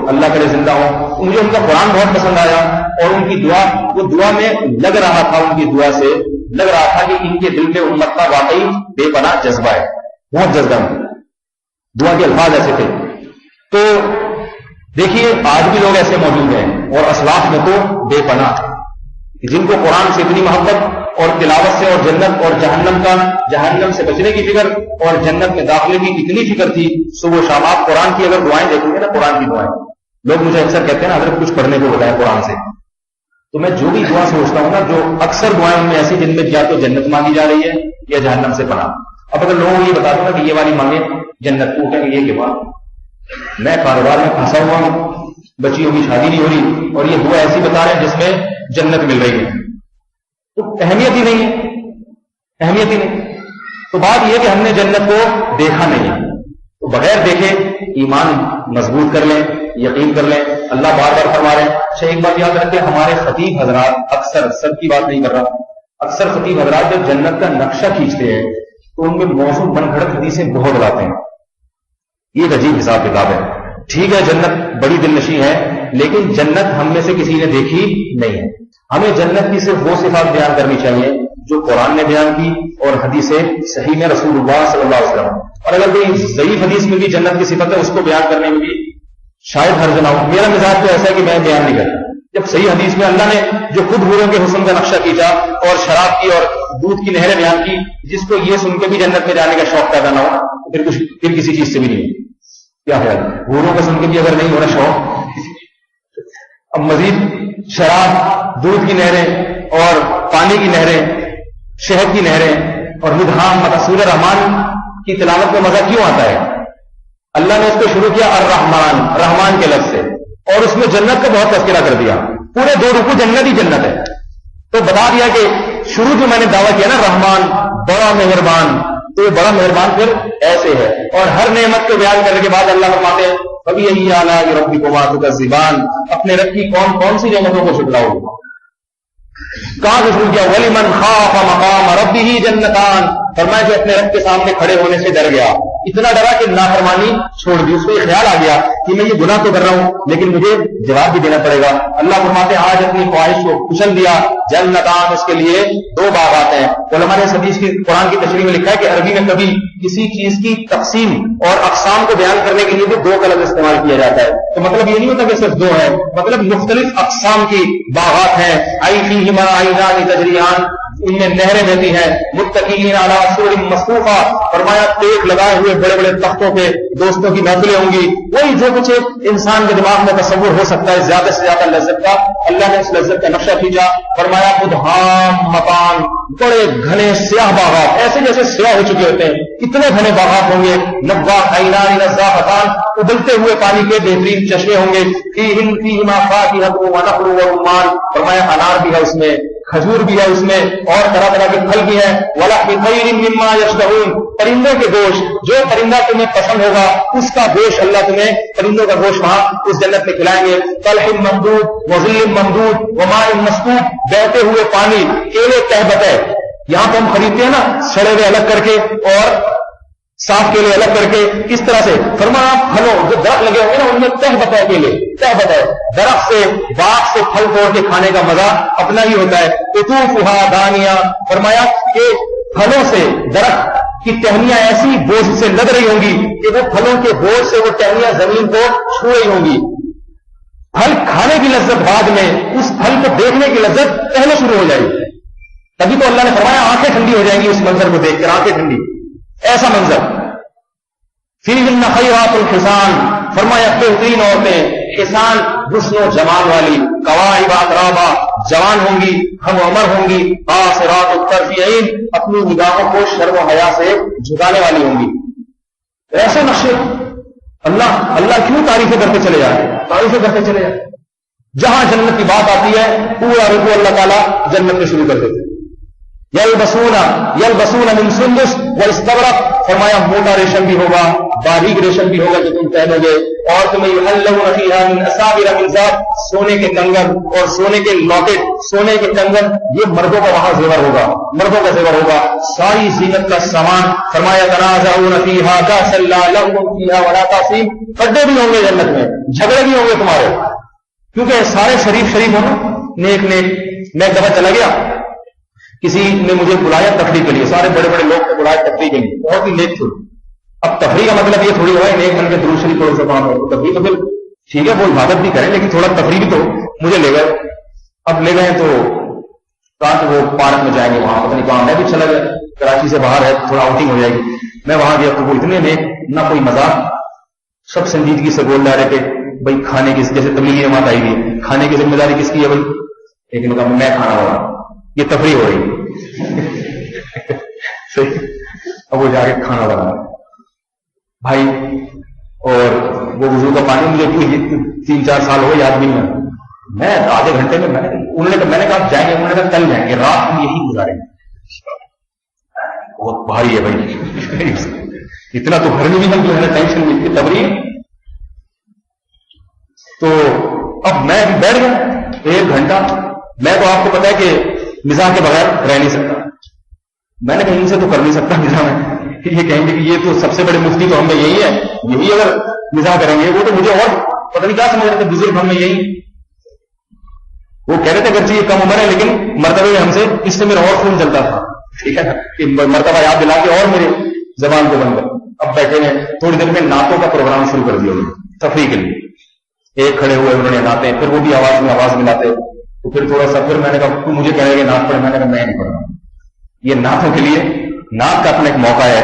اللہ کرے زندہ ہوں. مجھے ان کا قرآن بہت پسند آیا، اور ان کی دعا، وہ دعا میں لگ رہا تھا، ان کی دعا سے لگ رہا تھا کہ ان کے دل میں امت کا واقعی بے پناہ جذبہ ہے، بہت جذبہ ہے. دعا کے الفاظ ایسے تھے. تو دیکھیے آج بھی لوگ ایسے موجود ہیں، اور اسلاف میں تو بے پناہ، جن کو قرآن سے اتنی محبت اور تلاوت سے اور جنت اور جہنم سے بچنے کی فکر اور جنت میں داخلے کی اتنی فکر تھی. صبح و شام آپ قرآن کی اگر دعائیں دیکھیں گے نا، قرآن کی دعائیں، لوگ مجھے اکثر کہتے ہیں نا حضرت کچھ پڑھنے کو بتایا قرآن سے، تو میں جو بھی دعا سوچتا ہوں نا، جو اکثر دعائیں ان میں ایسی جن میں یا تو جنت مانگی جا رہی ہے یا جہنم سے پناہ. اب اگر لوگوں کو یہ بتا دوں نا کہ یہ والی مانگے جنت کو، کہیں یہ کہ بات میں کاروبار میں پھنسا ہوا ہوں، بچیوں کی شادی نہیں ہو رہی، اور یہ دعا ایسی بتا رہے ہیں جس میں جنت مل رہی ہے، تو اہمیت ہی نہیں ہے، اہمیت ہی نہیں. تو بات یہ کہ ہم نے جنت کو دیکھا نہیں ہے، تو بغیر دیکھے ایمان مضبوط کر لیں، یقین کر لیں. اللہ بار بار فرما رہے ہیں. اچھا ایک بات یاد رکھیں، ہمارے خطیب حضرات اکثر، سب کی بات نہیں کر رہا، اکثر خطیب حضرات جب جنت کا نقشہ کھینچتے ہیں تو ان میں موسم بن گھڑت حدیثیں بہت لاتے ہیں. یہ ایک عجیب حساب کتاب ہے. ٹھیک ہے جنت بڑی دل نشیں ہے، لیکن جنت ہم میں سے کسی نے دیکھی نہیں ہے. ہمیں جنت کی صرف وہ صفات بیان کرنی چاہیے جو قرآن نے بیان کی اور حدیث صحیح میں رسول اللہ صلی اللہ علیہ وسلم. اور اگر کوئی ضعیف حدیث میں بھی جنت کی صفت ہے، اس کو بیان کرنے میں بھی شاید حرج نہ ہو. میرا مزاج تو ایسا ہے کہ میں بیان نہیں کرتا. جب صحیح حدیث میں اللہ نے جو خود حوروں کے حسن کا نقشہ کھینچا اور شراب کی اور دودھ کی نہریں بیان کی، جس کو یہ سن کے بھی جنت میں جانے کا شوق پیدا نہ ہو، پھر کسی چیز سے بھی نہیں. کیا خیال؟ حوروں کو سن کے بھی اگر نہیں ہو رہا شوق، اب مزید شراب، دودھ کی نہریں اور پانی کی نہریں، شہد کی نہریں اور مدھام مقصور رحمان کی تلاوت میں مزہ کیوں آتا ہے؟ اللہ نے اس کو شروع کیا الرحمان، رحمان کے لفظ سے، اور اس میں جنت کا بہت تذکرہ کر دیا. پورے 2 رکوع جنت ہی جنت ہے. تو بتا دیا کہ شروع جو میں نے دعویٰ کیا نا رحمان بڑا مہربان، تو یہ بڑا مہربان پھر ایسے ہے. اور ہر نعمت کو بیان کرنے کے بعد اللہ فرماتے ہیں کبھی یہی اعلیٰ ربکما تکذبان، اپنے رب کی کون کون سی نعمتوں کو جھٹلاؤ. کہاں سے شروع کیا؟ وَلِمَنْ خَافَ مَقَامَ رَبِّهِ جَنَّتَانِ، فرمایا جو اپنے رب کے سامنے کھڑے ہونے سے ڈر گیا، اتنا ڈرا کہ نافرمانی چھوڑ دی. اس کو یہ خیال آ گیا کہ میں یہ گناہ تو کر رہا ہوں لیکن مجھے جواب بھی دینا پڑے گا. اللہ فرماتے ہیں آج اپنی خواہش کو کچل دیا. جنتان، اس کے لیے 2 باغات ہیں. علماء نے اس حدیث کی قرآن کی تشریح میں لکھا ہے کہ عربی میں کبھی کسی چیز کی تقسیم اور اقسام کو بیان کرنے کے لیے بھی 2 کا لفظ استعمال کیا جاتا ہے. تو مطلب یہ نہیں ہوتا کہ صرف 2 ہے، مطلب مختلف اقسام کی باغات ہیں. فیہما عینان تجریان، ان میں نہریں بہتی ہیں. متکئین علی سرر مصفوفہ، فرمایا ٹیک لگائے ہوئے بڑے بڑے تختوں پہ دوستوں کی محفلیں ہوں گی. وہی جو کچھ انسان کے دماغ میں تصور ہو سکتا ہے زیادہ سے زیادہ لذت کا، اللہ نے اس لذت کا نقشہ کھینچا. فرمایا مدھام مکان، بڑے گھنے سیاہ باغات، ایسے جیسے سیاہ ہو چکے ہوتے ہیں، اتنے گھنے باغات ہوں گے. نبات عینان نزافتان، ابلتے ہوئے پانی کے بہترین چشمے ہوں گے. فیہما فاکہۃ ونخل ورمان، فرمایا انار بھی ہے اس میں، کھجور بھی ہے اس میں، اور طرح طرح کے پھل بھی ہیں. وَلَحْمِ طَيْرٍ مِّمَّا يَشْتَهُونَ، پرندوں کے گوشت، جو پرندہ تمہیں پسند ہوگا اس کا گوشت اللہ تمہیں، پرندوں کا گوشت وہاں اس جنت میں کھلائیں گے. طَلْحٍ مَمْدُودٍ وَظِلٍّ مَمْدُودٍ وَمَاءٍ مَسْكُوبٍ، بہتے ہوئے پانی، کیلے تہبت ہے. یہاں پہ ہم خریدتے ہیں نا سڑے ہوئے الگ کر کے اور صاف کیلے الگ کر کے، اس طرح سے فرمایا پھلوں جو درخت لگے ہوں گے نا ان میں تہبت ہے، کیلے تہبت ہے. درخت سے باغ سے پھل توڑ کے کھانے کا مزہ اپنا ہی ہوتا ہے. قطوفها دانیہ، فرمایا کہ پھلوں سے درخت کی ٹہنیاں ایسی بوجھ سے لگ رہی ہوں گی کہ وہ پھلوں کے بوجھ سے وہ ٹہنیاں زمین کو چھو رہی ہوں گی. پھل کھانے کی لذت بعد میں، اس پھل کو دیکھنے کی لذت پہلے شروع ہو جائے گی. تبھی تو اللہ نے فرمایا آنکھیں ٹھنڈی ہو جائیں گی اس منظر کو دیکھ کر، آنکھیں ٹھنڈی. ایسا منظر. فیہن خیرات الحسان، فرمایا بہترین عورتیں، حسان حسن و جمال والی، قواعب اترابا، جوان ہوں گی، ہم عمر ہوں گی. قاصرات الطرف عین، اپنی نگاہوں کو شرم و حیا سے جھکانے والی ہوں گی. ایسے نقشے اللہ کیوں تعریفیں کرتے چلے جائیں، تعریفیں کرتے چلے جائیں. جہاں جنت کی بات آتی ہے پورا رکوع اللہ تعالیٰ جنت میں شروع کر دیتے. یلبسون من سندس واستبرق، فرمایا موٹا ریشم بھی ہوگا، باریک ریشم بھی ہوگا جو تم پہنو گے، اور تمہیں یحلون فیہا من اساور من ذهب، سونے کے کنگن اور سونے کے لاکٹ، سونے کے کنگن، یہ مردوں کا وہاں زیور ہوگا، مردوں کا زیور ہوگا، ساری زینت کا سامان۔ فرمایا تنازعون فیہا کأسا لا لغو فیہا ولا تأثیم، پڈے بھی ہوں گے جنت میں، جھگڑے بھی ہوں گے تمہارے، کیونکہ سارے شریف ہو نا، نیک نیک۔ میں ایک دفعہ چلا گیا، کسی نے مجھے بلایا تفریح کے لیے، سارے بڑے بڑے لوگ کو بلایا تفریح کے لیے، بہت ہی نیک تھے۔ اب تفریح کا مطلب یہ تھوڑی ہے نیک بن کے درود شریف تھوڑا سا کام ہو، تفریح تو پھر ٹھیک ہے وہ عبادت بھی کریں، لیکن تھوڑا تفریح بھی تو مجھے لے گئے۔ اب لے گئے تو کہا کہ وہ پارک میں جائیں گے، وہاں پتہ نہیں کہاں، میں بھی چلا گیا، کراچی سے باہر ہے، تھوڑا آؤٹنگ ہو جائے گی۔ میں وہاں گیا تو وہ اتنے نیک، نہ کوئی مذاق، سب سنجیدگی سے بول رہے کہ بھائی کھانے کی، جیسے تبلیغی جماعت آئی ہوئی، کھانے کی ذمہ داری کس کی ہے بھائی؟ ایک نے کہا میں کھانا بنا، یہ تفریح ہو رہی اب وہ جا کے کھانا بنا بھائی، اور وہ وضو کا پانی مجھے 3-4 سال ہو یاد نہیں ہے، میں آدھے گھنٹے میں انہوں نے کہا جائیں گے، انہوں نے کہا کل جائیں گے، رات ہم یہی گزاریں گے۔ بہت بھاری ہے بھائی، اتنا تو گھر میں بھی ہم جو ہے نا ٹینشن میں اتنی تفریح۔ تو اب میں بیٹھ گیا 1 گھنٹہ، میں تو آپ کو پتا ہے کہ مزاح کے بغیر رہ نہیں سکتا، میں نے کہا ان سے تو کر نہیں سکتا مزاح میں، یہ کہیں گے کہ یہ تو سب سے بڑے مفتی تو ہم میں یہی ہے، یہی اگر مزاح کریں گے، وہ تو مجھے اور پتہ نہیں کیا سمجھ رہے تھے، بزرگ ہم میں یہی، وہ کہہ رہے تھے اگرچہ یہ کم عمر ہے لیکن مرتبہ میں ہم سے اس سے میرا اور خون چلتا تھا، ٹھیک ہے نا، کہ مرتبہ یاد دلا کے اور میرے زبان کو بند کر۔ اب بیٹھے ہیں، تھوڑی دیر میں نعتوں کا پروگرام شروع کر دیا تفریح کے لیے، ایک کھڑے ہوئے انہوں نے نعتیں، پھر وہ بھی آواز میں آواز ملاتے، تو پھر تھوڑا سا، پھر میں نے کہا تو مجھے کہے گا نعت پڑھے، میں نے کہا میں نہیں پڑھ رہا، یہ نعتوں کے لیے نعت کا اپنا ایک موقع ہے۔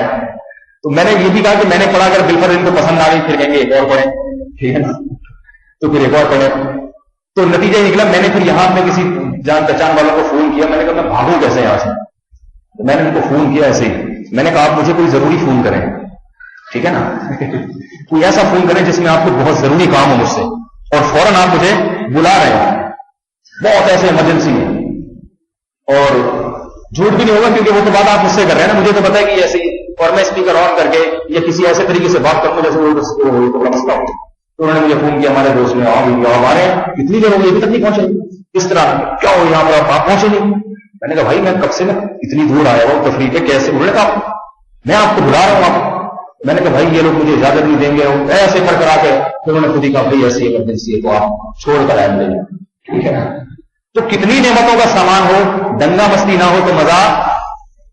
تو میں نے یہ بھی کہا کہ میں نے پڑھا کر بالکل ان کو پسند آ گئی، پھر کہیں گے ایک اور پڑھیں، ٹھیک ہے نا، تو پھر ایک اور پڑھیں۔ تو نتیجہ نکلا، میں نے پھر یہاں میں کسی جان پہچان والوں کو فون کیا، میں نے کہا میں بھاگوں کیسے یہاں سے، تو میں نے ان کو فون کیا ایسے ہی، میں نے کہا آپ مجھے کوئی ضروری فون کریں، ٹھیک ہے نا، کوئی ایسا فون کریں جس میں آپ کو بہت ضروری کام ہو مجھ سے، اور فوراً آپ مجھے بلا رہے ہیں، بہت ایسے ایمرجنسی ہے، اور جھوٹ بھی نہیں ہوگا کیونکہ وہ تو بات آپ مجھ سے کر رہے ہیں نا، مجھے تو پتا ہے کہ ایسے ہی، اور میں اسپیکر آن کر کے یا کسی ایسے طریقے سے بات کروں جیسے وہ تو بڑا مسئلہ ہو۔ تو انہوں نے مجھے فون کیا، ہمارے دوست نے ہمارے اتنی دیر ہو گئی ابھی تک نہیں پہنچے، اس طرح کیا ہو یہاں پر آپ پہنچے نہیں؟ میں نے کہا بھائی میں کب سے میں اتنی دور آیا ہوں تفریح کے، کیسے؟ انہوں نے کہا میں آپ کو بلا رہا ہوں آپ، میں نے کہا بھائی یہ لوگ مجھے اجازت نہیں دیں گے، ایسے کر کر آ کے پھر انہوں نے خود ہی کہا بھائی ایسی ایمرجنسی ہے تو آپ چھوڑ کر آئے مجھے، ٹھیک ہے نا۔ تو کتنی نعمتوں کا سامان ہو، دنگا مستی نہ ہو تو مزہ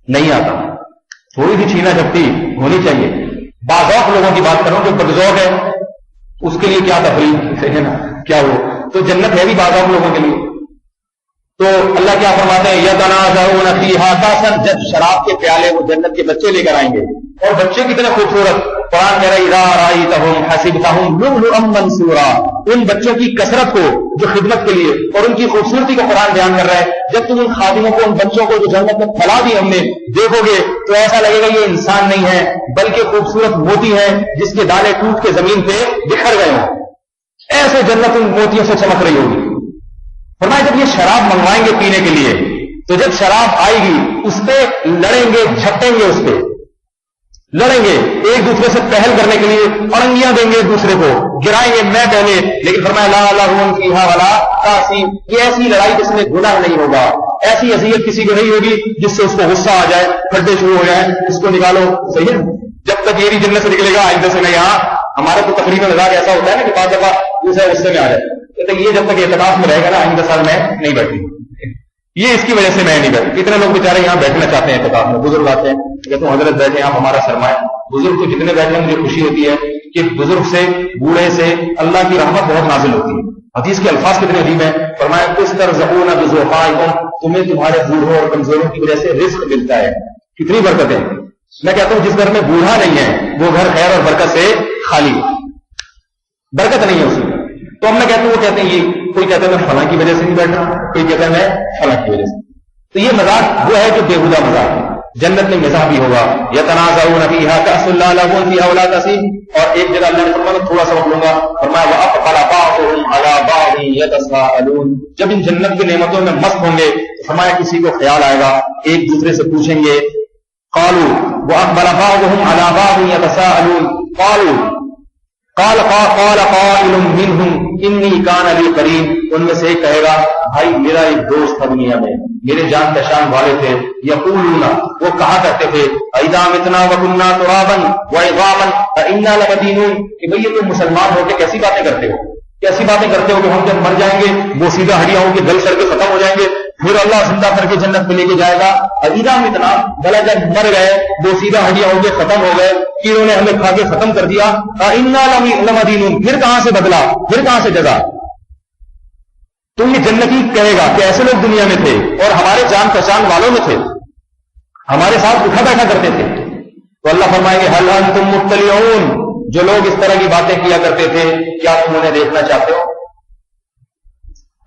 نہیں آتا، تھوڑی سی چھینا جھپٹی ہونی چاہیے۔ باذوق لوگوں کی بات کروں جو بدذوق ہے اس کے لیے کیا تفریح ہے نا، کیا ہو، تو جنت ہے بھی باذوق لوگوں کے لیے۔ تو اللہ کیا فرماتے ہیں، یتنازعون فیہا کأسا، جب شراب کے پیالے وہ جنت کے بچے لے کر آئیں گے، اور بچے کتنے خوبصورت، قرآن کہہ رہا ہے اذا رأیتہم حسبتہم لؤلؤا منثورا، ان بچوں کی کثرت کو جو خدمت کے لیے اور ان کی خوبصورتی کو قرآن بیان کر رہا ہے، جب تم ان خادموں کو، ان بچوں کو جو جنت میں پھیلا دی ہم نے دیکھو گے تو ایسا لگے گا یہ انسان نہیں ہے بلکہ خوبصورت موتی ہے جس کے دانے ٹوٹ کے زمین پہ بکھر گئے ہوں، ایسے جنت ان موتیوں سے چمک رہی ہوگی۔ فرمایا جب یہ شراب منگوائیں گے پینے کے لیے تو جب شراب آئے گی اس پہ لڑیں گے، جھپٹیں گے، اس پہ لڑیں گے، ایک دوسرے سے پہل کرنے کے لیے اڑنگیاں دیں گے، ایک دوسرے کو گرائیں گے، میں پہلے، لیکن فرمایا لا لغو فیہا ولا تأثیم، یہ ایسی لڑائی جس میں گناہ نہیں ہوگا، ایسی اذیت کسی کو نہیں ہوگی جس سے اس کو غصہ آ جائے، کھڈے شروع ہو جائیں، اس کو نکالو، صحیح ہے، جب تک یہ نہیں جنت سے نکلے گا آئندہ سے میں یہاں، ہمارا تو تقریباً مزاج ایسا ہوتا ہے نا کہ بعض دفعہ دوسرے غصے میں آ جائے، تو یہ جب تک اعتکاف میں رہے گا نا آئندہ سال میں نہیں بیٹھی، یہ اس کی وجہ سے میں نہیں بیٹھ، کتنے لوگ بیچارے یہاں بیٹھنا چاہتے ہیں اعتکاف میں، بزرگ آتے ہیں کہتے ہیں حضرت بیٹھے آپ ہمارا سرمایہ، بزرگ کو جتنے بیٹھنے مجھے خوشی ہوتی ہے کہ بزرگ سے، بوڑھے سے اللہ کی رحمت بہت نازل ہوتی ہے۔ حدیث کے الفاظ کتنے عجیب ہیں، فرمایا تسترزقون بضعفائکم، تمہیں تمہارے بوڑھوں اور کمزوروں کی وجہ سے رزق ملتا ہے، کتنی برکتیں۔ میں کہتا ہوں جس گھر میں بوڑھا نہیں ہے وہ گھر خیر اور برکت سے خالی، برکت نہیں ہے اس میں۔ تو ہم نے کہتے ہیں، وہ کہتے ہیں یہ، کوئی کہتا ہے میں فلاں کی وجہ سے نہیں بیٹھا، کوئی کہتا ہے میں فلاں کی وجہ سے، تو یہ مذاق وہ ہے جو بےہودہ مذاق ہے۔ جنت میں مزاح بھی ہوگا، یتنازعون فیہا کأسا لا لغو فیہا ولا تأثیم، اور ایک جگہ اللہ نے فرمایا تھوڑا سا وقت لوں گا، فرمایا وَأَقْبَلَ بَعْضُهُمْ عَلَى بَعْضٍ يتساءلون، جب ان جنت کی نعمتوں میں مست ہوں گے تو فرمایا کسی کو خیال آئے گا، ایک دوسرے سے پوچھیں گے، قالوا واقبل بعضهم على بعض يتساءلون قال قائل منهم انی کان لی قرین، ان میں سے ایک کہے گا بھائی میرا ایک دوست تھا دنیا میں، میرے جان پہچان والے تھے، یقولون وہ کہا کرتے تھے اذا متنا وکنا ترابا وعظاما فانا لمدینون، کہ بھئی یہ تم مسلمان ہو کے کیسی باتیں کرتے ہو، کیسی باتیں کرتے ہو کہ ہم جب مر جائیں گے وہ سیدھا ہڈیاں ہوں گے، گل کر کے ختم ہو جائیں گے، پھر اللہ زندہ کر کے جنت میں لے کے جائے گا، اذا متنا بھلا جب مر گئے وہ سیدھا ہڈیاں ہوں گے، ختم ہو گئے، کیڑوں نے ہمیں کھا کے ختم کر دیا، فانا لمدینون، پھر کہاں سے بدلا، پھر کہاں سے جزا؟ تو یہ جنتی کہے گا کہ ایسے لوگ دنیا میں تھے اور ہمارے جان پہچان والوں میں تھے، ہمارے ساتھ اٹھا بیٹھا کرتے تھے، تو اللہ فرمائیں گے هل انتم مطلعون، جو لوگ اس طرح کی باتیں کیا کرتے تھے کیا تم انہیں دیکھنا چاہتے ہو؟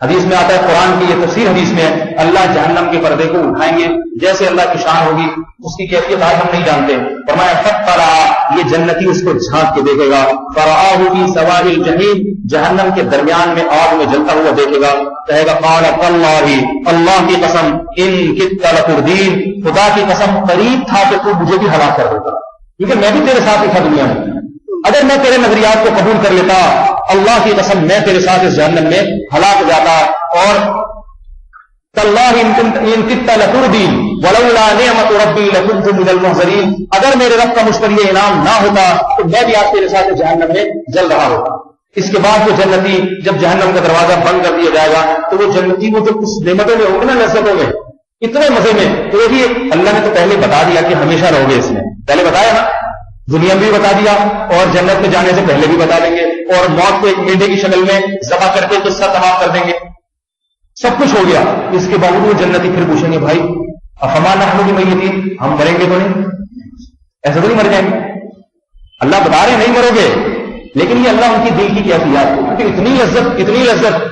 حدیث میں آتا ہے، قرآن کی یہ تفسیر حدیث میں، اللہ جہنم کے پردے کو اٹھائیں گے، جیسے اللہ کی شان ہوگی اس کی کیفیت آج ہم نہیں جانتے، فرمایا فطلع، یہ جنتی اس کو جھانک کے دیکھے گا، فرآہ فی سواء الجحیم، جہنم کے درمیان میں آگ میں جلتا ہوا دیکھے گا، کہے گا قال تاللہ، اللہ کی قسم، ان کدت لتردین، خدا کی قسم قریب تھا کہ تو مجھے بھی ہلاک کر دیتا، کیونکہ میں بھی تیرے ساتھ ہی تھا دنیا میں، اگر میں تیرے نظریات کو قبول کر لیتا، اللہ کی قسم میں تیرے ساتھ اس جہنم میں ہلاک ہو جاتا، اور تاللہ ان کدت لتردین ولولا نعمت ربی لکنت من المحضرین، اگر میرے رب کا مجھ پر یہ انعام نہ ہوتا تو میں بھی آج تیرے ساتھ جہنم میں جل رہا ہوتا۔ اس کے بعد وہ جنتی جب جہنم کا دروازہ بند کر دیا جائے گا تو وہ جنتی وہ جو کچھ نعمتوں میں ہوگا نا، لذتوں میں، اتنے مزے میں، تو یہ اللہ نے تو پہلے بتا دیا کہ ہمیشہ رہو گے اس میں، پہلے بتایا نا، دنیا میں بھی بتا دیا اور جنت میں جانے سے پہلے بھی بتا دیں گے، اور موت کو ایک مینڈے کی شکل میں ذبح کر کے قصہ تمام کر دیں گے، سب کچھ ہو گیا۔ اس کے باوجود وہ جنتی پھر پوچھیں گے بھائی افما نحن بمیتین، ہم مریں گے تو نہیں؟ ایسے تو نہیں مر جائیں گے؟ اللہ بتا رہے نہیں مرو گے، لیکن یہ اللہ ان کی دل کی کیفیات کو، کیونکہ اتنی لذت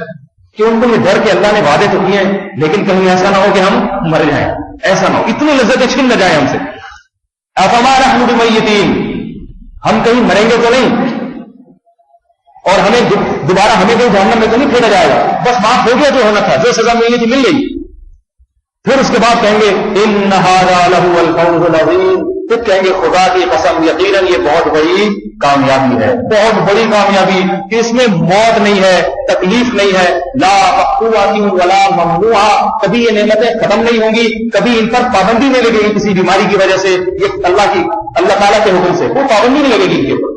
کہ ان کو یہ ڈر کہ اللہ نے وعدے تو کیے ہیں لیکن کہیں ایسا نہ ہو کہ ہم مر جائیں، ایسا نہ ہو، اتنی لذت چھن نہ جائے ہم سے۔ افما نحن بمیتین، ہم کہیں مریں گے تو نہیں اور ہمیں دوبارہ ہمیں کہیں جہنم میں تو نہیں پھیرا جائے گا، بس معاف ہو گیا جو ہونا تھا، جو سزا ملنی تھی مل گئی۔ پھر اس کے بعد کہیں گے ان ھذا لہو الفوز العظیم، پھر کہیں گے خدا کی قسم یقیناً یہ بہت بڑی کامیابی ہے، بہت بڑی کامیابی کہ اس میں موت نہیں ہے، تکلیف نہیں ہے، لا مقطوعۃ ولا ممنوعہ، کبھی یہ نعمتیں ختم نہیں ہوں گی، کبھی ان پر پابندی نہیں لگے گی کسی بیماری کی وجہ سے، یہ اللہ تعالیٰ کے حکم سے وہ پابندی نہیں لگے گی ان کے اوپر۔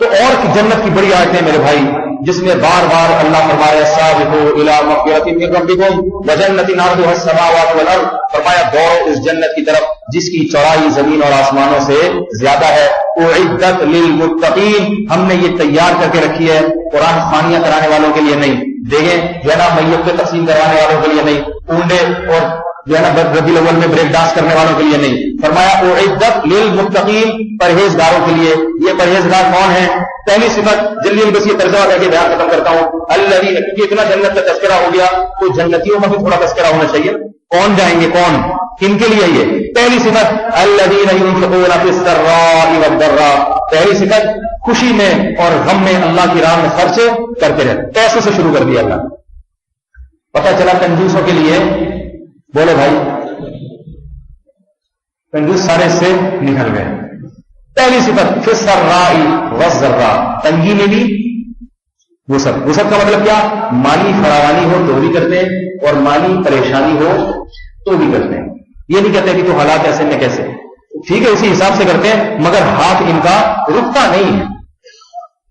تو اور جنت کی بڑی آیتیں میرے بھائی، جس میں بار بار اللہ فرمایا سابقوا الی مغفرۃ من ربکم وجنۃ عرضها السماوات والارض، فرمایا دوڑو اس جنت کی طرف جس کی چوڑائی زمین اور آسمانوں سے زیادہ ہے، اعدت للمتقین، ہم نے یہ تیار کر کے رکھی ہے، قرآن خوانیاں کرانے والوں کے لیے نہیں، دیکھیں جو ہے نا میت پہ تقسیم کروانے والوں کے لیے نہیں، اونڈے اور جو ہے نا ربیع الاول میں بریک ڈانس کرنے والوں کے لیے نہیں، فرمایا اعدت للمتقین، پرہیزگاروں کے لیے۔ یہ پرہیزگار کون ہیں؟ پہلی صفت جلدی بس یہ ترجمہ کر کے بیان ختم کرتا ہوں، الذین، کیونکہ اتنا جنت کا تذکرہ ہو گیا تو جنتیوں میں بھی تھوڑا تذکرہ ہونا چاہیے، کون جائیں گے، کون، کن کے لیے یہ پہلی صفت، الذین ينفقون فی السراء والضراء، پہلی صفت خوشی میں اور غم میں اللہ کی راہ میں خرچ کرتے رہے، پیسوں سے شروع کر دیا اللہ۔ پتہ چلا کنجوسوں کے لیے، بولے بھائی کنجوس سارے سے نکل گئے۔ پہلی صفت فی السراء والضراء، تنگی میں بھی وسعت۔ وسعت کا مطلب کیا؟ مالی فراوانی ہو تو بھی کرتے ہیں اور مالی پریشانی ہو تو بھی کرتے ہیں، یہ نہیں کہتے کہ تو حالات ایسے میں کیسے، ٹھیک ہے اسی حساب سے کرتے ہیں مگر ہاتھ ان کا رکتا نہیں ہے۔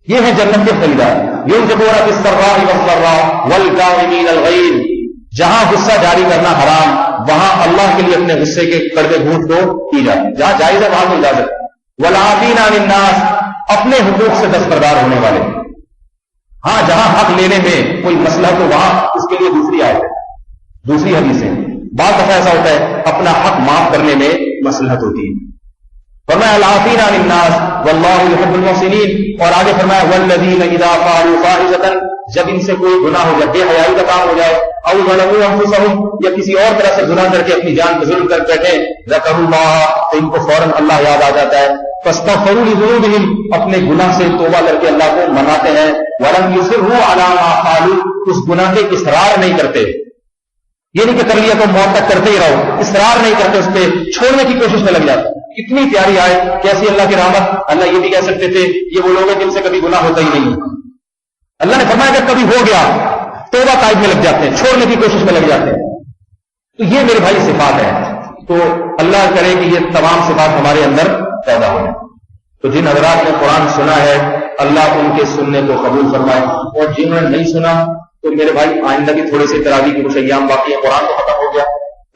یہ ہے جنت کے خریدار، ينفقون فی السراء والضراء والکاظمین الغیظ، جہاں غصہ جاری کرنا حرام وہاں اللہ کے لیے اپنے غصے کے کڑوے گھونٹ کو پی جائے، جہاں جائز ہے وہاں کو اجازت۔ والعافین عن الناس، اپنے حقوق سے دستبردار ہونے والے، ہاں جہاں حق لینے میں کوئی مسئلہ تو وہاں اس کے لیے دوسری آیت ہے، دوسری حدیث ہے، بعض دفعہ ایسا ہوتا ہے اپنا حق معاف کرنے میں مصلحت ہوتی ہے۔ فرمایا العافین عن الناس واللہ یحب المحسنین، اور آگے فرمایا والذین اذا فعلوا فاحشۃ، جب ان سے کوئی گناہ ہو جائے، بے حیائی کا کام ہو جائے، او ظلموا انفسہم، یا کسی اور طرح سے گناہ کر کے اپنی جان پہ ظلم کر بیٹھے، ذکروا اللہ، تو ان کو فوراً اللہ یاد آ جاتا ہے، فاستغفروا لذنوبہم, اپنے گناہ سے توبہ کر کے اللہ کو مناتے ہیں. ولم یصروا علی ما فعلوا, اس گناہ کے اصرار نہیں کرتے. یہ نہیں کہ کر لیا تو موت تک کرتے ہی رہو, اصرار نہیں کرتے, اس پہ چھوڑنے کی کوشش میں لگ جاتے. کتنی پیاری آئے, کیسی اللہ کی رحمت. اللہ یہ بھی کہہ سکتے تھے یہ وہ لوگ ہیں جن سے کبھی گناہ ہوتا ہی نہیں. اللہ نے فرمایا کہ کبھی ہو گیا توبہ قائد میں لگ جاتے ہیں, چھوڑنے کی کوشش میں لگ جاتے ہیں. تو یہ میرے بھائی صفات ہے. تو اللہ کرے کہ یہ تمام صفات ہمارے اندر پیدا ہو. تو جن حضرات نے قرآن سنا ہے اللہ ان کے سننے کو قبول فرمائے, اور جنہوں نے نہیں سنا تو میرے بھائی آئندہ بھی تھوڑے سے تراویح کی کچھ ایام باقی ہے, قرآن تو ختم ہو گیا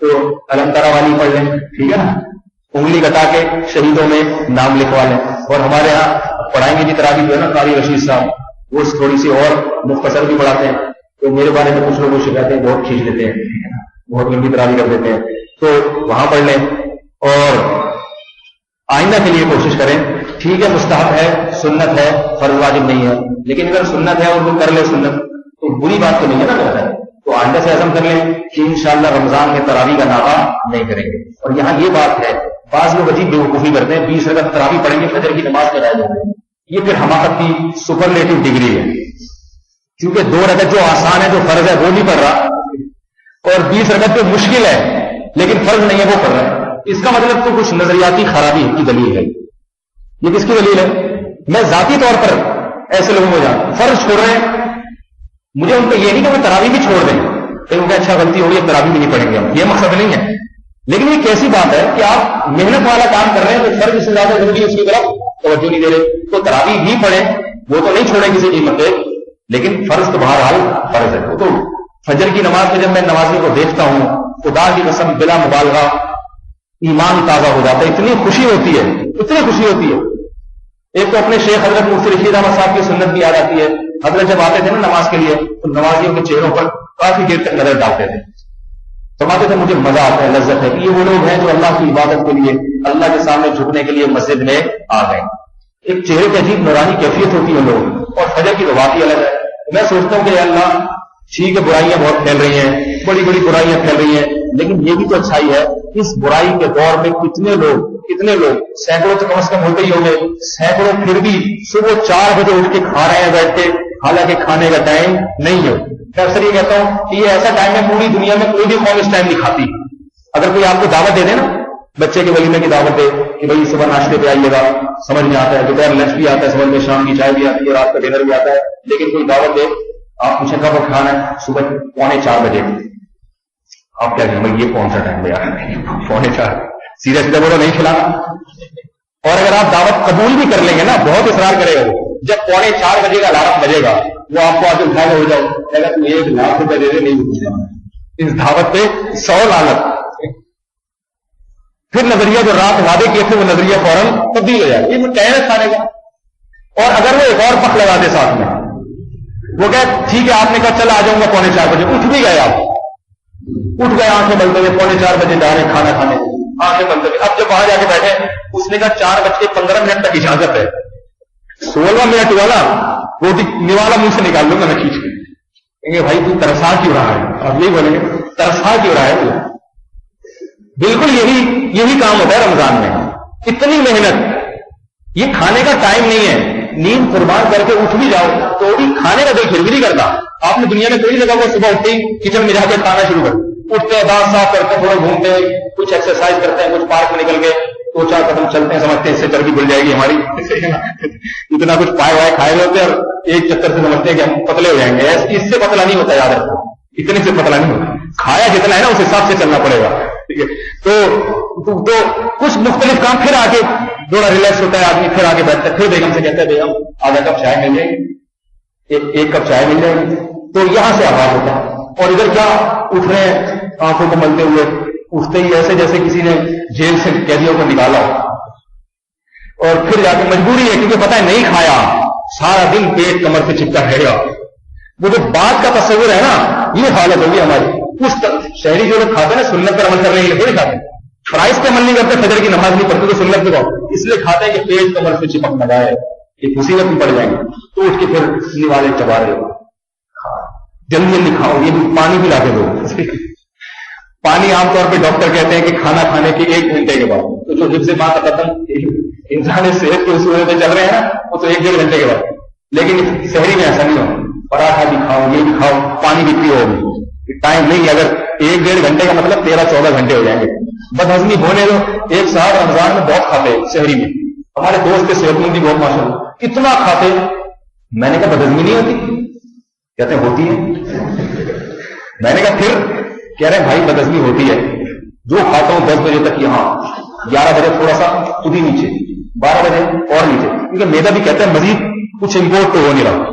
تو الحم ترا والی پڑھ لیں, ٹھیک ہے نا, انگلی کٹا کے شہیدوں میں نام لکھوا لیں. اور ہمارے ہاں پڑھائیں گے بھی تراویح جو ہے نا قاری رشید صاحب, وہ تھوڑی سی اور مختصر بھی پڑھاتے ہیں. تو میرے بارے میں کچھ لوگ وہ شکایتیں بہت کھینچ لیتے ہیں, بہت لمبی تراویح کر دیتے ہیں, تو وہاں پڑھ لیں. اور آئندہ کے لیے کوشش کریں. ٹھیک ہے مستحب ہے, سنت ہے, فرض واجب نہیں ہے, لیکن اگر سنت ہے اور وہ کر لے سنت تو بری بات تو نہیں ہے نا کرتا ہے. تو آئندہ سے عزم کر لیں کہ انشاءاللہ رمضان میں تراویح کا ناغہ نہیں کریں گے. اور یہاں یہ بات ہے, بعض لوگ عجیب بیوقوفی کرتے ہیں, 20 رکعت تراویح پڑھیں گے فجر کی نماز میں رہ جائیں گے. یہ پھر حماقت کی سپرلیٹو ڈگری ہے, کیونکہ 2 رکعت جو آسان ہے, جو فرض ہے وہ نہیں پڑھ رہا, اور 20 رکعت جو مشکل ہے لیکن فرض نہیں ہے وہ پڑھ رہا ہے. اس کا مطلب تو کچھ نظریاتی خرابی کی دلیل ہے. یہ کس کی دلیل ہے؟ میں ذاتی طور پر ایسے لوگوں کو جانتا ہوں فرض چھوڑ رہے ہیں, مجھے ان کو یہ نہیں کہ وہ تراویح بھی چھوڑ دیں, پھر ان کا اچھا غلطی ہوگی اب تراویح بھی نہیں پڑھیں گے ہم, یہ مقصد نہیں ہے. لیکن یہ کیسی بات ہے کہ آپ محنت والا کام کر رہے ہیں تو فرض سے زیادہ ضروری ہے اس کی طرف توجہ نہیں دے رہے, تو تراویح بھی پڑھیں, وہ تو نہیں چھوڑیں کسی قیمت پہ, لیکن فرض تو بہرحال فرض ہے. تو فجر کی نماز میں جب میں نمازیوں کو دیکھتا ہوں, خدا کی قسم بلا مبالغہ ایمان تازہ ہو جاتا ہے. اتنی خوشی ہوتی ہے, اتنی خوشی ہوتی ہے. ایک تو اپنے شیخ حضرت مفتی رشید احمد صاحب کی سنت بھی یاد آتی ہے. حضرت جب آتے تھے نا نماز کے لیے تو نمازیوں کے چہروں پر کافی دیر تک نظر ڈالتے تھے, فرماتے تھے مجھے مزہ آتا ہے, لذت ہے. یہ وہ لوگ ہیں جو اللہ کی عبادت کے لیے, اللہ کے سامنے جھکنے کے لیے مسجد میں آ گئے. ایک چہرے کی عجیب نورانی کیفیت ہوتی ہے لوگ, اور فجر کی تو واقعی الگ ہے. میں سوچتا ہوں کہ اللہ ٹھیک ہے برائیاں بہت پھیل رہی ہیں, بڑی بڑی برائیاں پھیل رہی ہیں, لیکن یہ بھی تو اچھائی ہے. اس برائی کے دور میں کتنے لوگ سینکڑوں تو کم از کم ہوتے ہی ہوں گے, سینکڑوں پھر بھی صبح 4 بجے اٹھ کے کھا رہے ہیں بیٹھ کے, حالانکہ کھانے کا ٹائم نہیں ہے. میں اکثر یہ کہتا ہوں کہ یہ ایسا ٹائم ہے پوری دنیا میں کوئی بھی قوم اس ٹائم نہیں کھاتی. اگر کوئی آپ کو دعوت دے دے نا, بچے کے ولیمے کی دعوت دے کہ بھائی صبح ناشتے پہ آئیے گا, سمجھ میں آتا ہے, دوپہر لنچ بھی آتا ہے, سمجھ میں شام کی چائے بھی آتی ہے, رات کا ڈنر بھی آتا ہے, لیکن کوئی دعوت دے, آپ پوچھیں کب کھانا ہے, صبح 3:45 بجے. آپ کیا کہیں یہ کون سا ٹائم ہے یار, 3:45, سیدھا سیدھا بولو نہیں کھلانا. اور اگر آپ دعوت قبول بھی کر لیں گے نا, بہت اصرار کرے گا, جب 3:45 بجے کا الارم بجے گا وہ آپ کو آج اٹھائے گا, ہو جاؤ اگر تم 1,00,000 روپے دے دے نہیں پوچھنا, اس دعوت پہ 100 لعنت. پھر نظریہ جو رات وعدے کیے تھے وہ نظریہ فوراً تبدیل ہو جائے, یہ ٹائم ہے کھانے کا. اور اگر وہ ایک اور پک لگا دے ساتھ میں, وہ کہ ٹھیک ہے آپ نے کہا چل آ جاؤں گا 3:45 بجے, اٹھ بھی گئے, آپ اٹھ گئے آنکھیں بلتے ہوئے 3:45 بجے جا رہے ہیں کھانا کھانے, آنکھیں بلتے ہوئے. اب جب وہاں جا کے بیٹھے, اس نے کہا 4:15 تک اجازت ہے, 16 منٹ والا روٹی نوالا منہ سے نکال لوں گا میں کھینچ کے. کہیں گے بھائی تو ترسا کیوں رہا ہے, آپ یہی بولیں گے ترسا کیوں رہا ہے. بالکل یہی کام ہوتا ہے رمضان میں, اتنی محنت, یہ کھانے کا ٹائم نہیں ہے. نیند قربان کر کے اٹھ بھی جاؤ تو بھی کھانے کا دل پھر بھی نہیں کرتا. آپ نے دنیا میں کوئی جگہ وہ صبح اٹھتے ہی کچن میں جا کے کھانا شروع کر, اٹھتے ہیں دانت صاف کرتے ہیں, تھوڑا گھومتے ہیں, کچھ ایکسرسائز کرتے ہیں, کچھ پارک میں نکل کے 2-4 قدم چلتے ہیں, سمجھتے ہیں اس سے چربی بڑھ جائے گی ہماری, اتنا کچھ پائے وائے کھائے ہوتے ہیں, اور ایک چکر سے سمجھتے ہیں کہ ہم پتلے ہو جائیں گے. اس سے پتلا نہیں ہوتا, یاد رکھو, اتنے سے پتلا نہیں ہوتا. کھایا جتنا ہے نا اس حساب سے چلنا پڑے گا, ٹھیک ہے. تو کچھ مختلف کام, پھر آگے تھوڑا ریلیکس ہوتا ہے آدمی, پھر آگے بیٹھتا ہے, پھر بیگم سے کہتا ہے بیگم آدھا کپ چائے مل جائے گی, 1 کپ چائے مل جائے گی. تو یہاں سے آواز ہوتا ہے. اور ادھر کیا اٹھ رہے ہیں آنکھوں کو ملتے ہوئے, اٹھتے ہی ایسے جیسے کسی نے جیل سے قیدیوں کو نکالا ہو, اور پھر جا کے مجبوری ہے کیونکہ پتہ ہے نہیں کھایا, سارا دن پیٹ کمر سے چپکا رہے گا. وہ جو بات کا تصور ہے نا, یہ حالت ہوگی ہماری. اس شہری جو لوگ کھاتے ہیں نا سنت پر عمل کرنے کے لیے تھوڑی کھاتے ہیں, فرائض پہ عمل نہیں کرتے, فجر کی نماز نہیں پڑھتے تو سنت پہ کہو, اس لیے کھاتے ہیں کہ پیٹ کمر سے چپک نہ جائے, ایک مصیبت میں پڑ جائیں گے. تو اٹھ کے پھر نوالے چبا رہے ہو, جلدی جلدی کھاؤ. یہ بھی پانی پلا کے دو. پانی عام طور پہ ڈاکٹر کہتے ہیں کہ کھانا کھانے کے 1 گھنٹے کے بعد, تو جو حفظ ما تقدم انسان صحت کے اصول پہ چل رہے ہیں نا وہ تو 1-1.5 گھنٹے کے بعد. لیکن شہری میں ایسا نہیں ہو, پراٹھا بھی کھاؤ, یہ بھی کھاؤ, پانی بھی پیو. ٹائم نہیں, اگر 1-1.5 گھنٹے کا مطلب 13-14 گھنٹے ہو جائیں گے. بدہضمی ہونے دو. ایک صاحب رمضان میں بہت کھاتے شہری میں, ہمارے دوست کے صحت مند بھی بہت ماشاءاللہ, اتنا کھاتے. میں نے کہا بدہضمی نہیں ہوتی؟ کہتے ہیں ہوتی ہے. میں نے کہا پھر؟ کہہ رہے ہیں بھائی بدہضمی ہوتی ہے. جو کھاتا ہوں 10 بجے تک یہاں, 11 بجے تھوڑا سا خود ہی نیچے, 12 بجے اور نیچے, کیونکہ میدا بھی کہتے ہیں مزید کچھ امپورٹ تو ہو نہیں رہا.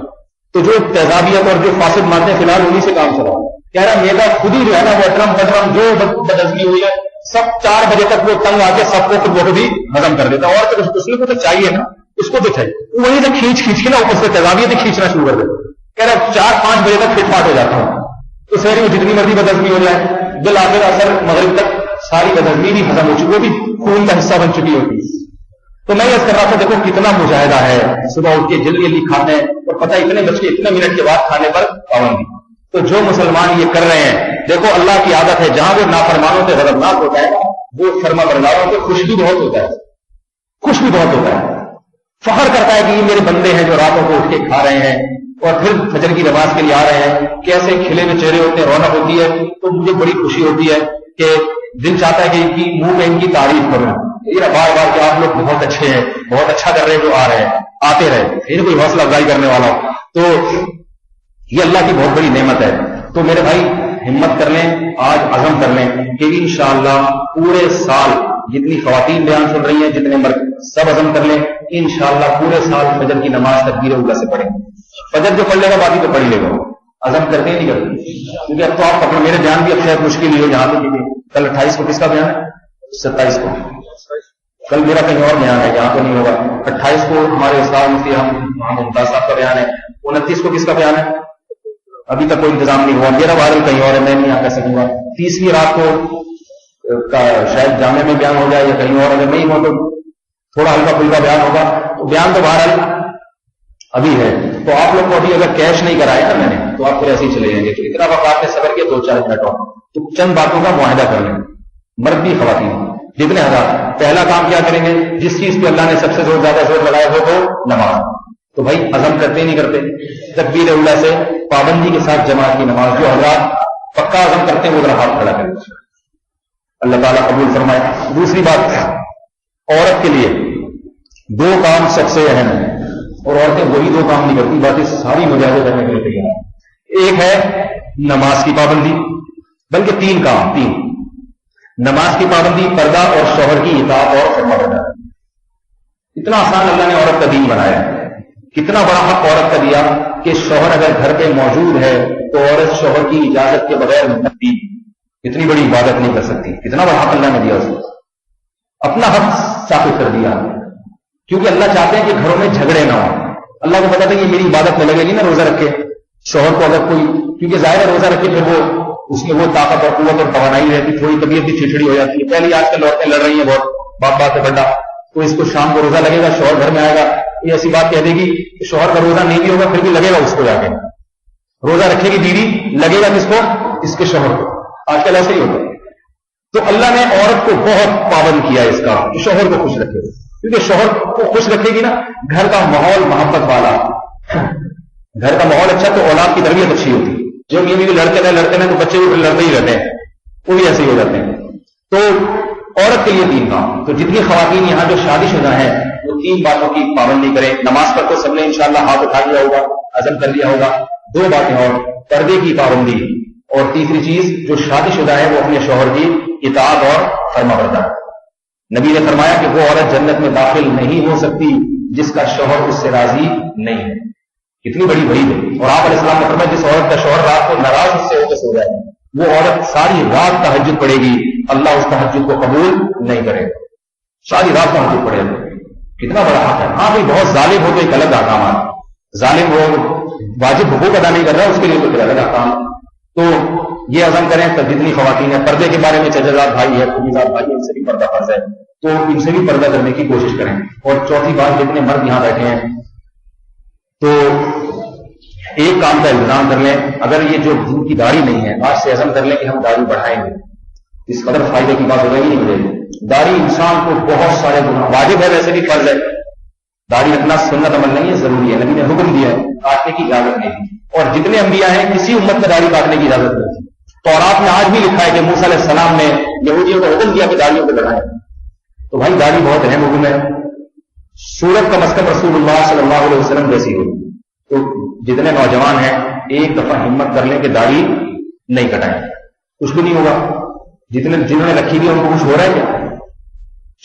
تو جو تیزابیت اور جو فاسد مادے فی الحال انہیں سے کام چلا. کہہ رہا میدا خود ہی جو ہے نا وہ اٹرم بدرم جو بدہضمی ہوئی ہے سب 4 بجے تک وہ تنگ آ کے سب کو خود وہ بھی ہضم کر دیتا. اور تو اس کو تو چاہیے نا, اس کو تو چاہیے, وہیں سے کھینچ کے نا اوپر سے تیزابیت کھینچنا شروع کر دیتا. کہہ رہا 4-5 بجے تک فٹ فاٹ ہو جاتا ہوں. تو شہری میں جتنی مرضی بدہضمی ہو جائے, بالآخر اثر مغرب تک ساری بدہضمی بھی ختم ہو چکی, وہ بھی خون کا حصہ بن چکی ہوتی ہے. تو میں یہ کر رہا تھا, دیکھو کتنا مجاہدہ ہے. صبح اٹھ کے جلدی جلدی کھاتے ہیں اور پتہ اتنے بج کے اتنے منٹ کے بعد کھانے پر پابندی. تو جو مسلمان یہ کر رہے ہیں, دیکھو اللہ کی عادت ہے, جہاں وہ نافرمانوں سے غضبناک ہوتا ہے وہ فرما برداروں سے خوش بھی بہت ہوتا ہے, خوش بھی بہت ہوتا ہے. فخر کرتا ہے کہ یہ میرے بندے ہیں جو راتوں کو اٹھ کے کھا رہے ہیں اور پھر فجر کی نماز کے لیے آ رہے ہیں. کیسے کھلے ہوئے چہرے ہوتے ہیں, رونق ہوتی ہے. تو مجھے بڑی خوشی ہوتی ہے کہ دل چاہتا ہے کہ ان کی منہ میں ان کی تعریف کروں. یہ بار بار کہ آپ لوگ بہت اچھے ہیں, بہت اچھا کر رہے ہیں, جو آ رہے ہیں آتے رہے, پھر کوئی حوصلہ افزائی کرنے والا ہو. تو یہ اللہ کی بہت بڑی نعمت ہے. تو میرے بھائی ہمت کر لیں, آج عزم کر لیں کہ انشاءاللہ پورے سال جتنی خواتین بیان سن رہی ہیں, جتنے مرد, سب عزم کر لیں انشاءاللہ پورے سال فجر کی نماز تکبیر اولیٰ سے پڑھیں. فجر جو پڑھ لے گا باقی تو پڑھ لے گا. عزم کرتے ہی نہیں کرتے, کیونکہ اب تو آپ اپنے میرے بیان بھی اب شاید مشکل ہی ہو. یہاں پہ کل 28 کو کس کا بیان ہے؟ 27 کو. کل میرا کہیں اور بیان ہے, یہاں تو نہیں ہوگا. 28 کو ہمارے استاد مفتی محمد ممتاز صاحب کا بیان ہے. 29 کو کس کا بیان ہے؟ ابھی تک کوئی انتظام نہیں ہوا. میرا وائرل کہیں اور ہے, میں نہیں آ کر سکوں گا. 30ویں رات کو شاید جامع میں بیان ہو جائے یا کہیں اور, اگر نہیں ہو تو تھوڑا ہلکا پھلکا بیان ہوگا. تو بیان تو بہرحال ابھی ہے. تو آپ لوگ کو ابھی اگر کیش نہیں کرایا نا میں نے, تو آپ پھر ایسے ہی چلے جائیں گے. تو اتنا وقت آپ نے صبر کیا 2-4 منٹ اور, تو چند باتوں کا معاہدہ کر لیں, مرد بھی خواتین جتنے حضرات. پہلا کام کیا کریں گے, جس چیز پہ اللہ نے سب سے زیادہ زور لگایا ہو تو نماز. تو بھائی عزم کرتے نہیں کرتے, تکبیر اولیٰ سے پابندی کے ساتھ جماعت کی نماز. جو حضرات پکا عزم کرتے ہیں وہ ذرا ہاتھ کھڑا کریں, اللہ تعالیٰ قبول فرمائے. دوسری بات, عورت کے لیے 2 کام سب سے اہم ہیں, اور عورتیں وہی 2 کام نہیں کرتی, باقی ساری مجاہدے کرنے کے لیے تیار ہیں. ایک ہے نماز کی پابندی, بلکہ 3 کام. 3 نماز کی پابندی, پردہ اور شوہر کی اطاعت اور فرمانبرداری. اتنا آسان اللہ نے عورت کا دین بنایا ہے. کتنا بڑا حق عورت کا دیا کہ شوہر اگر گھر پہ موجود ہے تو عورت شوہر کی اجازت کے بغیر اتنی بڑی عبادت نہیں کر سکتی. کتنا بڑا حق اللہ نے دیا, اس کو اپنا حق ثابت کر دیا. کیونکہ اللہ چاہتے ہیں کہ گھروں میں جھگڑے نہ ہوں. اللہ کو پتا تھا کہ میری عبادت میں لگے گی نا روزہ رکھے. شوہر کو اگر کوئی, کیونکہ ظاہر روزہ رکھے پھر وہ اس میں وہ طاقت اور قوت اور توانائی رہتی, تھوڑی طبیعت بھی چڑچڑی ہو جاتی ہے. پہلے آج کل عورتیں لڑ رہی ہیں بہت, باپ سے بڑا, تو اس کو شام کو روزہ لگے گا, شوہر گھر میں آئے گا, یہ ایسی بات کہہ دے گی کہ شوہر کا روزہ نہیں بھی ہوگا پھر بھی لگے گا اس کو. جا کے روزہ رکھے گی بیوی, لگے گا کس کو؟ اس کے شوہر کو. آج کل ایسے ہی ہوتا ہے. تو اللہ نے عورت کو بہت پابند کیا اس کا, شوہر کو خوش رکھے, کیونکہ شوہر کو خوش رکھے گی نا, گھر کا ماحول محبت والا, گھر کا ماحول اچھا تو اولاد کی تربیت اچھی ہوتی ہے. جو بھی لڑتے رہے تو بچے بھی لڑتے ہی رہتے ہیں, وہ بھی ایسے ہی ہو جاتے ہیں. تو عورت کے لیے 3 کام. تو جتنی خواتین یہاں جو شادی شدہ ہیں وہ 3 باتوں کی پابندی کریں. نماز پر تو سب نے انشاءاللہ ہاتھ اٹھا لیا ہوگا, عزم کر لیا ہوگا. 2 باتیں اور, پردے کی پابندی, اور تیسری چیز جو شادی شدہ ہے وہ اپنے شوہر کی اطاعت اور فرمانبرداری. نبی نے فرمایا کہ وہ عورت جنت میں داخل نہیں ہو سکتی جس کا شوہر اس سے راضی نہیں ہے. کتنی بڑی وعید ہے. اور آپ علیہ السلام نے فرمایا جس عورت کا شوہر رات کو ناراض اس سے ہو کے سو جائے, وہ عورت ساری رات تہجد پڑے گی, اللہ اس تہجد کو قبول نہیں کرے گا. ساری رات تہجد پڑے گا. کتنا بڑا حق ہے. ہاں بھائی بہت ظالم ہو تو ایک الگ احکام ہے, ظالم وہ واجب حقوق ادا نہیں کر رہا, اس کے لیے تو پھر الگ احکام. تو یہ عزم کریں. تو جتنی خواتین ہیں, پردے کے بارے میں چچزاد بھائی ہے, خمیزاد بھائی ہے, ان سے بھی پردہ فرض ہے, تو ان سے بھی پردہ کرنے کی کوشش کریں. اور چوتھی بات, جتنے مرد یہاں بیٹھے ہیں تو ایک کام کا انتظام کر لیں. اگر یہ جو دن کی داڑھی نہیں ہے, آج سے عزم کر لیں کہ ہم داڑھی بڑھائیں گے. اس قدر فائدے کی بات ہو رہی نہیں مجھے. داڑھی انسان کو بہت سارے گناہ، واجب ہے ویسے بھی فرض ہے، داڑھی رکھنا سنت عمل نہیں ہے، ضروری ہے، نبی نے حکم دیا ہے، کاٹنے کی اجازت نہیں ہے، اور جتنے انبیاء ہیں کسی امت میں داڑھی کاٹنے کی اجازت نہیں ہے۔ تورات میں آج بھی لکھا ہے کہ موسیٰ علیہ السلام نے یہودیوں کو حکم دیا کہ داڑھیوں کو بڑھائیں، تو بھائی داڑھی بہت اہم حکم ہے۔ صورت کم از کم رسول اللہ صلی اللہ علیہ وسلم جیسی ہو، تو جتنے نوجوان ہیں ایک دفعہ ہمت کر لیں کہ داڑھی نہیں کٹائیں، کچھ بھی نہیں ہوگا۔ جنہوں نے رکھی بھی ان کو کچھ ہو رہا ہے کیا؟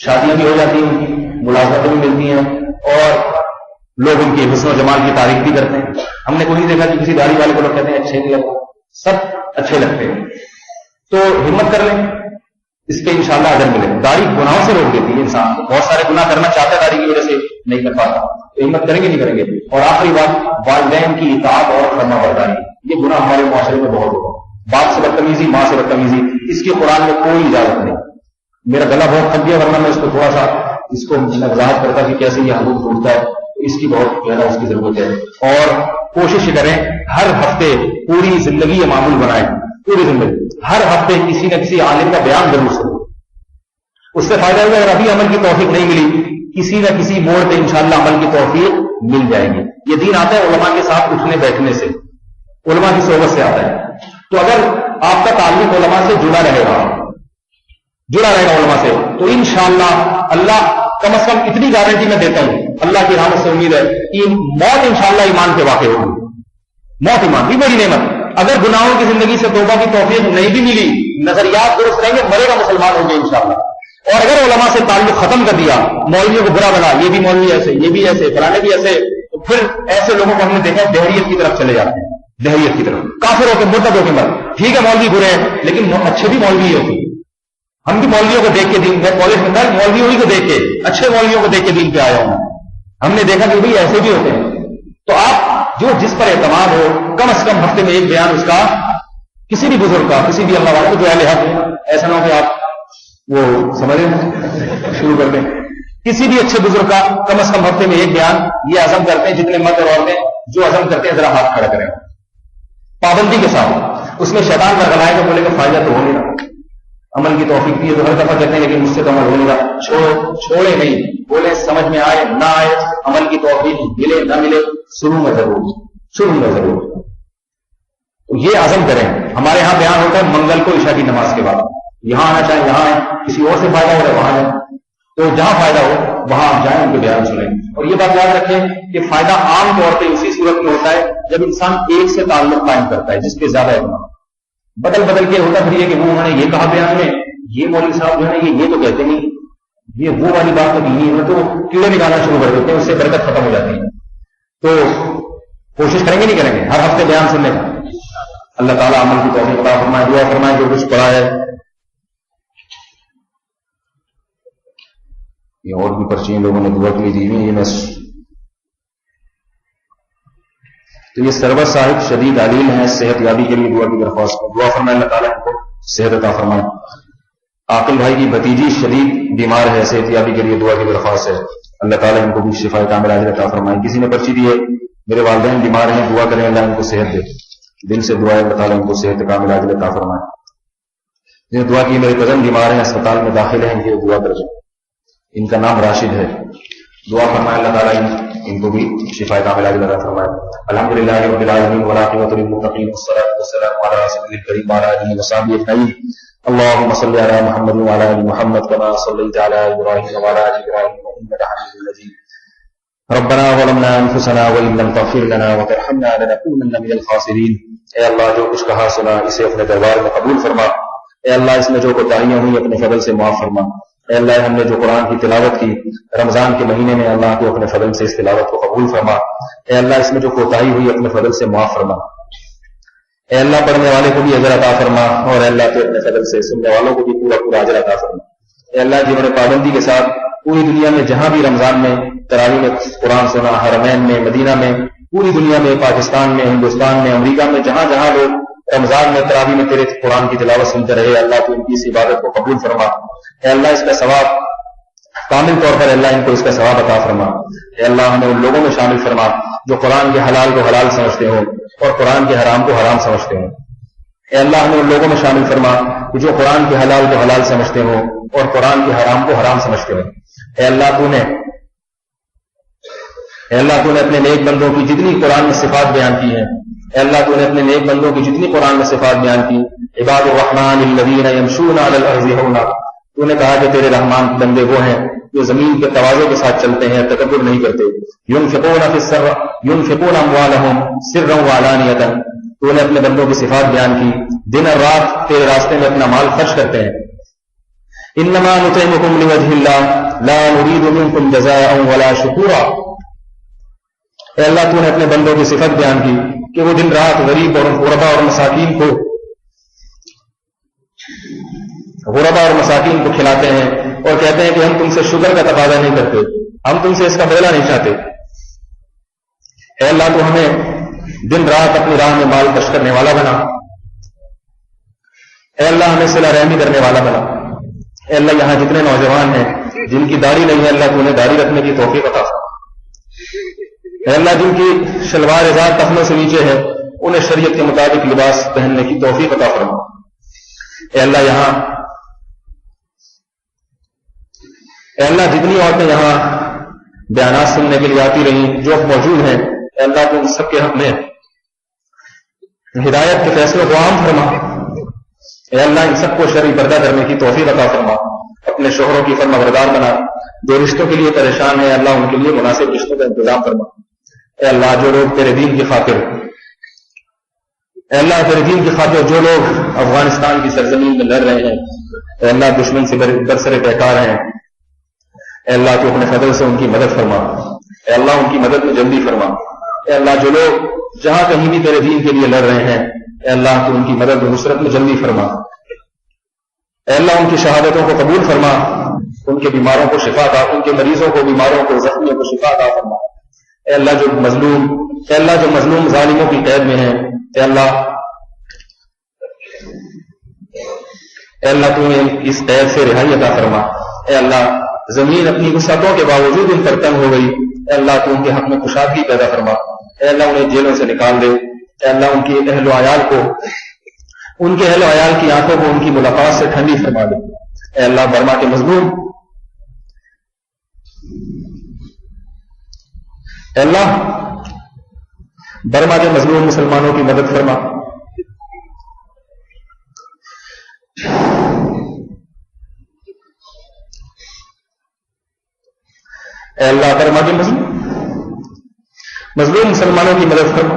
شادیاں بھی ہو جاتی ہیں، ان کی ملازمتیں بھی ملتی ہیں، اور لوگ ان کے حسن و جمال کی تعریف بھی کرتے ہیں۔ ہم نے کوئی نہیں دیکھا کہ کسی داڑھی والے کو لوگ کہتے ہیں اچھے نہیں لگتا، سب اچھے لگتے ہیں۔ تو ہمت کر لیں، اس کے انشاءاللہ اجر ملے۔ داڑھی گناہوں سے روک دیتی ہے انسان کو، بہت سارے گناہ کرنا چاہتا ہے داڑھی کی وجہ سے نہیں کر پاتا، تو ہمت کریں گے نہیں کریں گے۔ اور آخری بات، والدین کی اطاعت اور فرما برداری، یہ گناہ ہمارے معاشرے میں بہت ہوگا۔ باپ سے بدتمیزی، ماں سے بدتمیزی، اس کی قرآن میں کوئی اجازت نہیں۔ میرا گلا بہت تھک گیا، ورنہ میں اس کو تھوڑا سا اس کو وضاحت کرتا کہ کیسے یہ حدود ٹوٹتا ہے، اس کی بہت زیادہ اس کی ضرورت ہے۔ اور کوشش کریں ہر ہفتے پوری زندگی یہ معمول بنائیں، پوری زندگی ہر ہفتے کسی نہ کسی عالم کا بیان ضرور سنیں، اس سے فائدہ ہوگا۔ اگر ابھی عمل کی توفیق نہیں ملی، کسی نہ کسی موڑ پہ انشاءاللہ عمل کی توفیق مل جائے گی۔ یہ دین آتا ہے علماء کے ساتھ اٹھنے بیٹھنے سے، علماء کی صحبت سے آتا ہے۔ تو اگر آپ کا تعلق علماء سے جڑا رہے گا علماء سے، تو انشاءاللہ اللہ کم از کم اتنی گارنٹی میں دیتا ہوں، اللہ کی رحمت سے امید ہے کہ موت انشاءاللہ ایمان کے واقع ہوگی۔ موت ایمان بھی بڑی نعمت۔ اگر گناہوں کی زندگی سے توبہ کی توفیق نہیں بھی ملی، نظریات درست رہیں گے، مرے گا مسلمان ہوں گے انشاءاللہ۔ اور اگر علماء سے تعلق ختم کر دیا، مولویوں کو برا بنا، یہ بھی مولوی ایسے، یہ بھی ایسے، فلانے بھی ایسے، تو پھر ایسے لوگوں کو ہم نے دیکھا دہریت کی طرف چلے جاتے ہیں، دہریت کی طرف، کافر ہو کے مرتد ہو کے مر۔ ٹھیک ہے مولوی برے ہیں، لیکن اچھے بھی مولوی ہوتے ہیں۔ ہم بھی مولویوں کو دیکھ کے دین، میں کالج میں تھا، مولویوں کو دیکھ کے، اچھے مولویوں کو دیکھ کے دین پہ آیا ہوں، ہم نے دیکھا کہ بھائی ایسے بھی ہوتے ہیں۔ تو آپ جو جس پر اعتماد ہو، کم از کم ہفتے میں ایک بیان اس کا، کسی بھی بزرگ کا، کسی بھی اللہ والے کو جو اہل حق ہے، ایسا نہ ہو کہ آپ وہ سمجھ شروع کر دیں، کسی بھی اچھے بزرگ کا کم از کم ہفتے میں ایک بیان، یہ عزم کرتے ہیں جتنے مرد اور عورتیں جو عزم کرتے ہیں ذرا ہاتھ کھڑا کریں پابندی کے ساتھ۔ اس میں شیطان پر گلائے تو بولے کہ فائدہ تو ہو نہیں رہا، عمل کی توفیق دی ہے تو ہر دفعہ کہتے ہیں لیکن مجھ سے تو عمل ہو نہیں رہا۔ چھوڑے نہیں، بولے سمجھ میں آئے نہ آئے، عمل کی توفیق ملے نہ ملے، شروع میں ضرور تو یہ عزم کریں۔ ہمارے ہاں بیان ہوتا ہے منگل کو عشاء کی نماز کے بعد، یہاں آنا چاہیں یہاں آئیں، کسی اور سے فائدہ ہو رہا ہے وہاں جائیں، تو جہاں فائدہ ہو وہاں آپ جائیں، ان کے بیان سنیں۔ اور یہ بات یاد رکھیں کہ فائدہ عام طور پہ اسی صورت میں ہوتا ہے جب انسان ایک سے تعلق قائم کرتا ہے جس پہ زیادہ اعتماد، بدل کے ہوتا پھر یہ کہ وہ انہوں نے یہ کہا بیان میں، یہ مولوی صاحب جو ہے یہ تو کہتے نہیں، یہ وہ والی بات تو نہیں ہے، تو کیڑے نکالنا شروع کر دیتے ہیں، اس سے برکت ختم ہو جاتی ہے۔ تو کوشش کریں گے نہیں کریں گے ہر ہفتے بیان سننے کا۔ اللہ تعالیٰ عمل کی توفیق عطا فرمائے، دعا فرمائے جو کچھ پڑھا ہے۔ یہ اور بھی پرچیاں لوگوں نے دعا کے لیے دی ہوئی، یہ میں تو یہ سرور صاحب شدید علیل ہیں، صحت یابی کے لیے دعا کی درخواست ہے، دعا فرمائے اللہ تعالیٰ ان کو صحت عطا فرمائے۔ عاقل بھائی کی بھتیجی شدید بیمار ہے، صحت یابی کے لیے دعا کی درخواست ہے، اللہ تعالیٰ ان کو بھی شفا کاملہ عاجلہ عطا فرمائے۔ کسی نے پرچی دی ہے میرے والدین بیمار ہیں، دعا کریں اللہ ان کو صحت دے، دل سے دعا ہے اللہ تعالیٰ ان کو صحت کاملہ عاجلہ عطا فرمائے۔ جنہیں دعا کی میرے کزن بیمار ہیں، اسپتال میں داخل ہیں، ان کی دعا کر دیں، ان کا نام راشد ہے، دعا فرمائے اللہ تعالیٰ ان کو بھی شفا کاملہ عاجلہ عطا فرمائے۔ الحمدللہ رب العالمین والعاقبۃ للمتقین والصلاۃ والسلام علی رسول الکریم وعلی آلہ وصحبہ اجمعین۔ اللهم صل على محمد وعلى ال محمد كما صليت على ابراهيم وعلى ال ابراهيم انك حميد مجيد ربنا ظلمنا انفسنا وان لم تغفر لنا وترحمنا لنكونن من الخاسرين۔ اے اللہ جو کچھ کہا سنا اسے اپنے دربار میں قبول فرما، اے اللہ اس میں جو کوتاہیاں ہوئی اپنے فضل سے معاف فرما، اے اللہ ہم نے جو قرآن کی تلاوت کی رمضان کے مہینے میں اللہ کو اپنے فضل سے اس تلاوت کو قبول فرما، اے اللہ اس میں جو کوتاہی ہوئی اپنے فضل سے معاف فرما، اے اللہ پڑھنے والے کو بھی اجر عطا فرما، اور اے اللہ تو اپنے فضل سے سننے والوں کو بھی پورا اجر عطا فرما۔ اے اللہ جنہوں نے پابندی کے ساتھ پوری دنیا میں جہاں بھی رمضان میں تراویح میں قرآن سنا، حرمین میں، مدینہ میں، پوری دنیا میں، پاکستان میں، ہندوستان میں، امریکہ میں، جہاں جہاں لوگ رمضان میں تراویح میں تیرے قرآن کی تلاوت سنتے رہے، اللہ تو ان کی اس عبادت کو قبول فرما، اے اللہ اس کا ثواب کامل طور پر اللہ ان کو اس کا ثواب عطا فرما، اے اللہ ہمیں ان لوگوں میں شامل فرما جو قرآن کے حلال کو حلال سمجھتے ہوں اور قرآن کے حرام کو حرام سمجھتے ہوں، اے اللہ ہمیں ان لوگوں میں شامل فرما کہ جو قرآن کے حلال کو حلال سمجھتے ہوں اور قرآن کے حرام کو حرام سمجھتے ہوں. اے اللہ تو نے اپنے نیک بندوں کی جتنی قرآن میں صفات بیان کی ہیں، اے اللہ تو نے اپنے نیک بندوں کی جتنی قرآن میں صفات بیان کی، عباد الرحمن الذین یمشون علی الارض ہونا، تو نے کہا کہ تیرے رحمان بندے وہ ہیں جو زمین کے تواضع کے ساتھ چلتے ہیں، تکبر نہیں کرتے. ينفقون اموالهم سرا وعلانیۃ، تو نے اپنے بندوں کی صفات بیان کی، دن اور رات تیرے راستے میں اپنا مال خرچ کرتے ہیں. انما نطعمکم لوجه اللہ لا نريد منکم جزاء ولا شکورا. اے اللہ تو نے اپنے بندوں کی صفت بیان کی کہ وہ دن رات غریب اور غربا اور مساکین کو کھلاتے ہیں اور کہتے ہیں کہ ہم تم سے شکر کا تقاضا نہیں کرتے، ہم تم سے اس کا بدلہ نہیں چاہتے. اے اللہ تو ہمیں دن رات اپنی راہ میں مال خرچ کرنے والا بنا. اے اللہ ہمیں صلہ رحمی کرنے والا بنا. اے اللہ یہاں جتنے نوجوان ہیں جن کی داڑھی نہیں ہے، اللہ تو انہیں داڑھی رکھنے کی توفیق عطا فرما. اے اللہ جن کی شلوار ازار ٹخنوں سے نیچے ہے انہیں شریعت کے مطابق لباس پہننے کی توفیق عطا فرما. اے اللہ جتنی عورتیں یہاں بیانات سننے کے لیے آتی رہیں جو اب موجود ہیں، اے اللہ تو ان سب کے حق میں ہدایت کے فیصلوں کو عام فرما. اے اللہ ان سب کو شرعی پردہ کرنے کی توفیق عطا فرما. اپنے شوہروں کی فرما بردار بنا. جو رشتوں کے لیے پریشان ہیں اللہ ان کے لیے مناسب رشتوں کا انتظام فرما. اے اللہ جو لوگ تیرے دین کی خاطر جو لوگ افغانستان کی سرزمین میں لڑ رہے ہیں، اے اللہ دشمن سے برسر پیکار ہیں، اے اللہ تو اپنے فضل سے ان کی مدد فرما. اے اللہ ان کی مدد میں جلدی فرما. اے اللہ جو لوگ جہاں کہیں بھی تیرے دین کے لیے لڑ رہے ہیں، اے اللہ تو ان کی مدد و نصرت میں جلدی فرما. اے اللہ ان کی شہادتوں کو قبول فرما. ان کے بیماروں کو شفا عطا، ان کے مریضوں کو، بیماروں کو، زخمیوں کو شفا عطا فرما. اے اللہ جو مظلوم ظالموں کی قید میں ہیں، اے اللہ تو اس قید سے رہائی عطا فرما. اے اللہ زمین اپنی وسعتوں کے باوجود ان پر تنگ ہو گئی، اے اللہ تو ان کے حق میں کشادگی پیدا فرما. اے اللہ انہیں جیلوں سے نکال دے. اے اللہ ان کے اہل و عیال کی آنکھوں کو ان کی ملاقات سے ٹھنڈی فرما دے. اے اللہ برما کے مظلوم مسلمانوں کی مدد فرما. اے اللہ برما کے مظلوم مسلمانوں کی مدد فرما.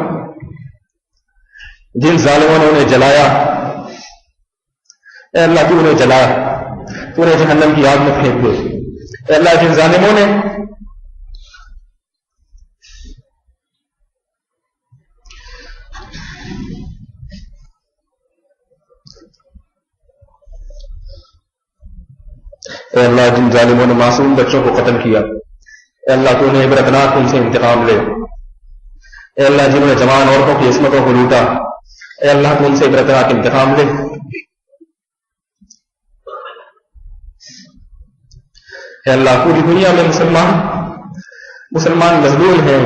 جن ظالموں نے انہیں جلایا، اے اللہ تو انہیں جلا، تو انہیں جہنم کی آگ میں پھینک دے. اے اللہ جن ظالموں نے معصوم بچوں کو قتل کیا، اے اللہ تو انہیں عبرتناک ان سے انتقام لے. اے اللہ جنہوں نے جوان عورتوں کی عصمتوں کو لوٹا، اے اللہ تو ان سے عبرتناک انتقام لے. اے اللہ پوری دنیا میں مسلمان مظلوم ہیں،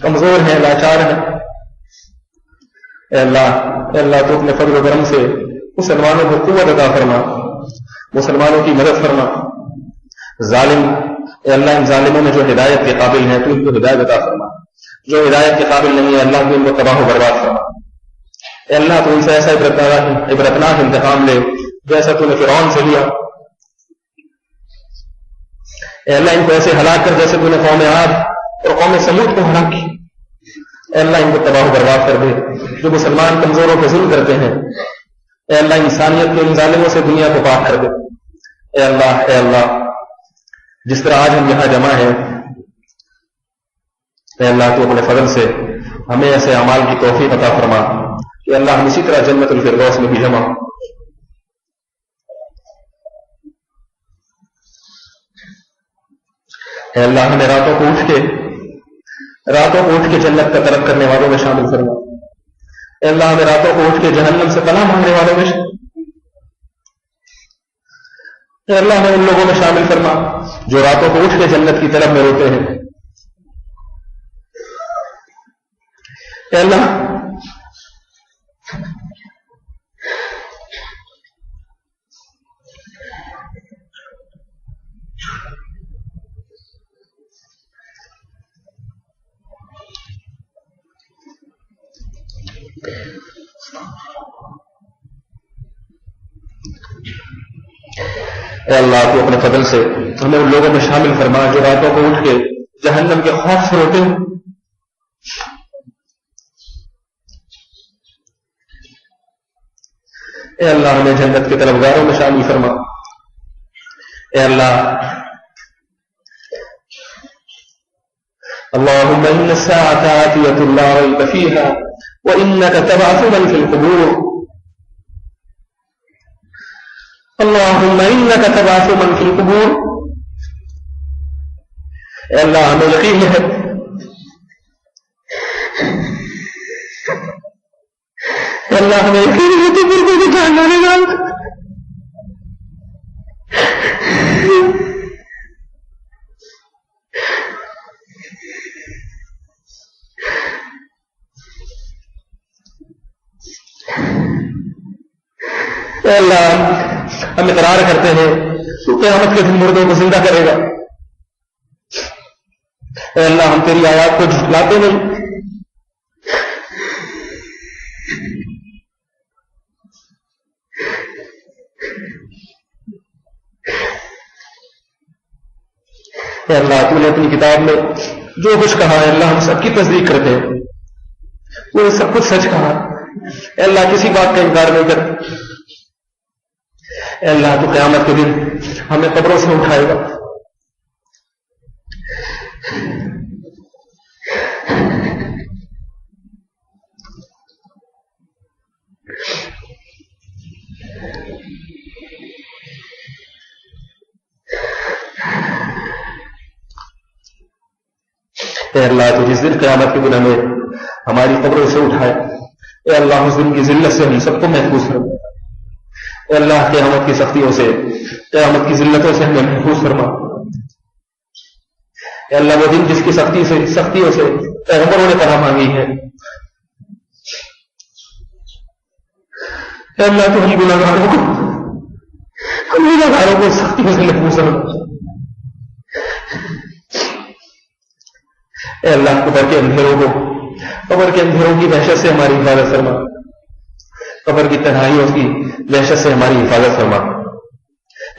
کمزور ہیں، لاچار ہیں. اے اللہ تو اپنے فضل و کرم سے مسلمانوں کو قوت عطا فرما، مسلمانوں کی مدد فرما. اے اللہ ان ظالموں میں جو ہدایت کے قابل ہیں تو ان کو ہدایت عطا فرما، جو ہدایت کے قابل نہیں ہے اللہ تو ان کو تباہ و برباد فرما. اے اللہ تو ان سے ایسا عبرتناک انتقام لے جیسا تو نے فرعون سے لیا. اے اللہ ان کو ایسے ہلاک کر جیسے تو نے قوم عاد اور قوم سمود کو ہلاک کی. اے اللہ ان کو تباہ و برباد کر دے جو مسلمان کمزوروں پہ ظلم کرتے ہیں. اے اللہ انسانیت کے ان ظالموں سے دنیا کو پاک کر دے. اے اللہ جس طرح آج ہم یہاں جمع ہیں، اے اللہ تو اپنے فضل سے ہمیں ایسے اعمال کی توفیق عطا فرما کہ اللہ ہم اسی طرح جنت الفردوس میں بھی جمع. اے اللہ ہمیں راتوں کو اٹھ کے جنت کا طلب کرنے والوں میں شامل فرما. اے اللہ ہمیں راتوں کو اٹھ کے جہنم سے پناہ مانگنے والوں میں اے اللہ ہمیں ان لوگوں میں شامل فرما جو راتوں کو اٹھ کے جنت کی طرف میں روتے ہیں. اے اللہ اے اللہ تو اپنے فضل سے ہمیں ان لوگوں میں شامل فرما جو راتوں کو اٹھ کے جہنم کے خوف سے روتے ہیں. اے اللہ ہمیں جنت کے طلبگاروں میں شامل فرما. اے اللہ اللهم إن الساعة آتية لا ريب فيها وإنك تبعث من في القبور. اللهم إنك تبعث من في القبور. اے اللہ ہمیں یقین ہے اللہ ہمیں یقین ہے تو پھر کوئی دکھانا نہیں گا. اے اللہ ہم اقرار کرتے ہیں تو قیامت کے دن مردوں کو زندہ کرے گا. اے اللہ ہم تیری آیات کو جھٹلاتے نہیں. اے اللہ تو نے اپنی کتاب میں جو کچھ کہا ہے اللہ ہم سب کی تصدیق کرتے ہیں. وہ سب کچھ سچ کہا. اے اللہ کسی بات کا انکار نہیں کرتے. اے اللہ تو قیامت کے دن ہمیں قبروں سے اٹھائے گا. اے اللہ تو جس دن قیامت کے دن ہمیں ہماری قبروں سے اٹھائے اے اللہ اس دن کی ذلت سے ہم سب کو محفوظ فرما. اے اللہ قیامت کی سختیوں سے قیامت کی ذلتوں سے ہمیں محفوظ فرما. اے اللہ وہ دن جس کی سختیوں سے پیغمبروں نے پناہ مانگی ہے. اے اللہ تو ہم گناہگاروں کو سختیوں سے محفوظ فرما. اے اللہ قبر کے اندھیروں کی وحشت سے ہماری حفاظت فرما. قبر کی تنہائیوں کی وحشت سے ہماری حفاظت فرما.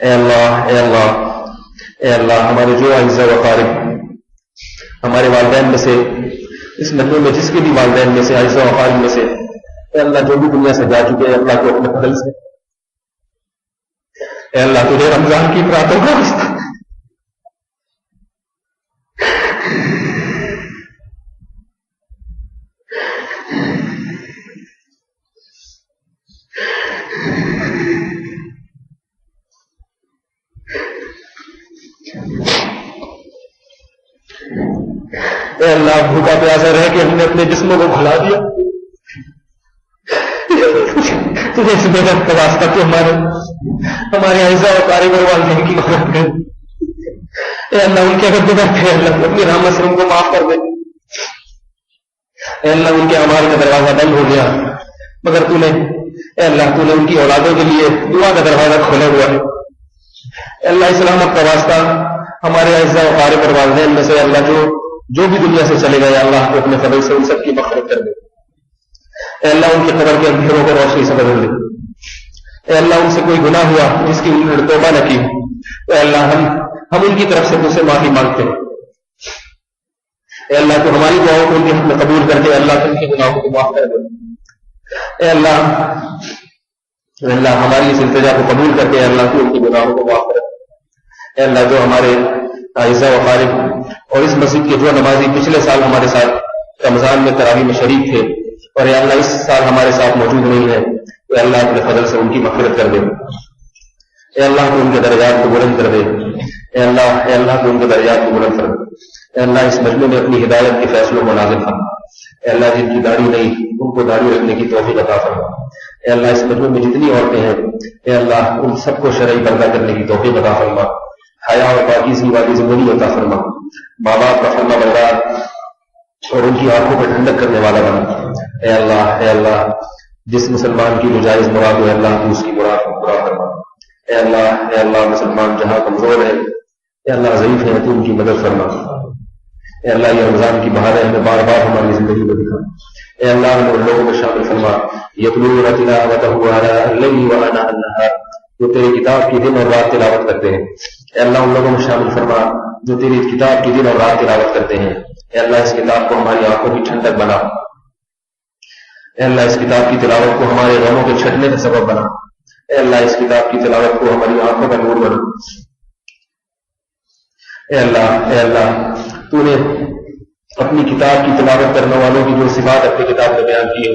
اے اللہ اے اللہ اے اللہ ہمارے جو اعزاء و اقارب ہمارے والدین میں سے اس مہینے میں جس کے بھی والدین میں سے اعزاء و اقارب میں سے اے اللہ جو بھی دنیا سے جا چکے اے اللہ کو اپنے فضل سے اے اللہ تجھے رمضان کی راتوں کا اے اللہ بھوکا پیاسا رہ کے ہم نے اپنے جسموں کو بھلا دیا. تجھے اس محنت کا واسطہ تو ہمارے اعزاء و قارب والدین کی مدد کر. اے اللہ ان کے اگر بدر تھے اللہ اپنی رحمت سے ان کو معاف کر دے. اے اللہ ان کے اعمال کا دروازہ بند ہو گیا مگر تو نے اے اللہ تو نے ان کی اولادوں کے لیے دعا کا دروازہ کھولا ہوا ہے. اے اللہ اسلامت کا واسطہ ہمارے اعزاء و قارب اور والدین میں سے اللہ جو بھی دنیا سے چلے گئے اللہ کو اپنے فضل سے ان سب کی مغفرت کر دے. اے اللہ ان کی قبر کے اندھیروں کو روشنی سے بدل دے. اے اللہ ان سے کوئی گناہ ہوا جس کی انہوں نے توبہ نہ کی تو اے اللہ ہم ان کی طرف سے تجھ سے معافی مانگتے ہیں. اے اللہ تو ہماری دعاؤں کو ان کے حق میں قبول کر دے. اللہ تو ان کے گناہوں کو معاف کر دے. اے اللہ ہماری اس التجا کو قبول کر کے اللہ تو ان کے گناہوں کو معاف کر دے. اے اللہ جو ہمارے اعزاء و قارب اور اس مسجد کے جو نمازی پچھلے سال ہمارے ساتھ رمضان میں تراویح میں شریک تھے اور اے اللہ اس سال ہمارے ساتھ موجود نہیں ہے تو اے اللہ اپنے فضل سے ان کی مغفرت کر دے. اے اللہ تو ان کے درجات کو بلند کر دے. اے اللہ تو ان کے درجات کو بلند کر دے. اے اللہ اس مجمع میں اپنی ہدایت کے فیصلوں کو نازل فرما. اے اللہ جن کی داڑھی نہیں ان کو داڑھی رکھنے کی توفیق عطا فرما. اے اللہ اس مجمع میں جتنی عورتیں ہیں اے اللہ ان سب کو شرعی پردہ کرنے کی توفیق عطا فرما. حیا اور پاکیزگی والی زندگی عطا فرما. ماں باپ کا فرما بردار اور ان کی آنکھوں پر ٹھنڈک کرنے والا بنا. اے اللہ جس مسلمان کی جو جائز مراد ہو اللہ تو اس کی مراد کو پورا فرما. اے اللہ مسلمان جہاں کمزور ہے اے اللہ ضعیف ہے تو ان کی مدد فرما. اے اللہ یہ رمضان کی بہار ہے ہمیں بار بار ہماری زندگی میں دکھا. اے اللہ ہمیں ان لوگوں میں شامل فرما یتلون تلاوتہ آناء اللیل وآناء النہار، جو تیری کتاب کی دن اور رات تلاوت کرتے ہیں. اے اللہ ان لوگوں میں شامل فرما جو تیری کتاب کی دن اور رات تلاوت کرتے ہیں. اے اللہ اس کتاب کو ہماری آنکھوں کی ٹھنڈک بنا. اے اللہ اس کتاب کی تلاوت کو ہمارے غموں کے چھٹنے کا سبب بنا. اے اللہ اس کتاب کی تلاوت کو ہماری آنکھوں کا نور بنا. اے اللہ تو نے اپنی کتاب کی تلاوت کرنے والوں کی جو صفات اپنی کتاب میں بیان کی ہے،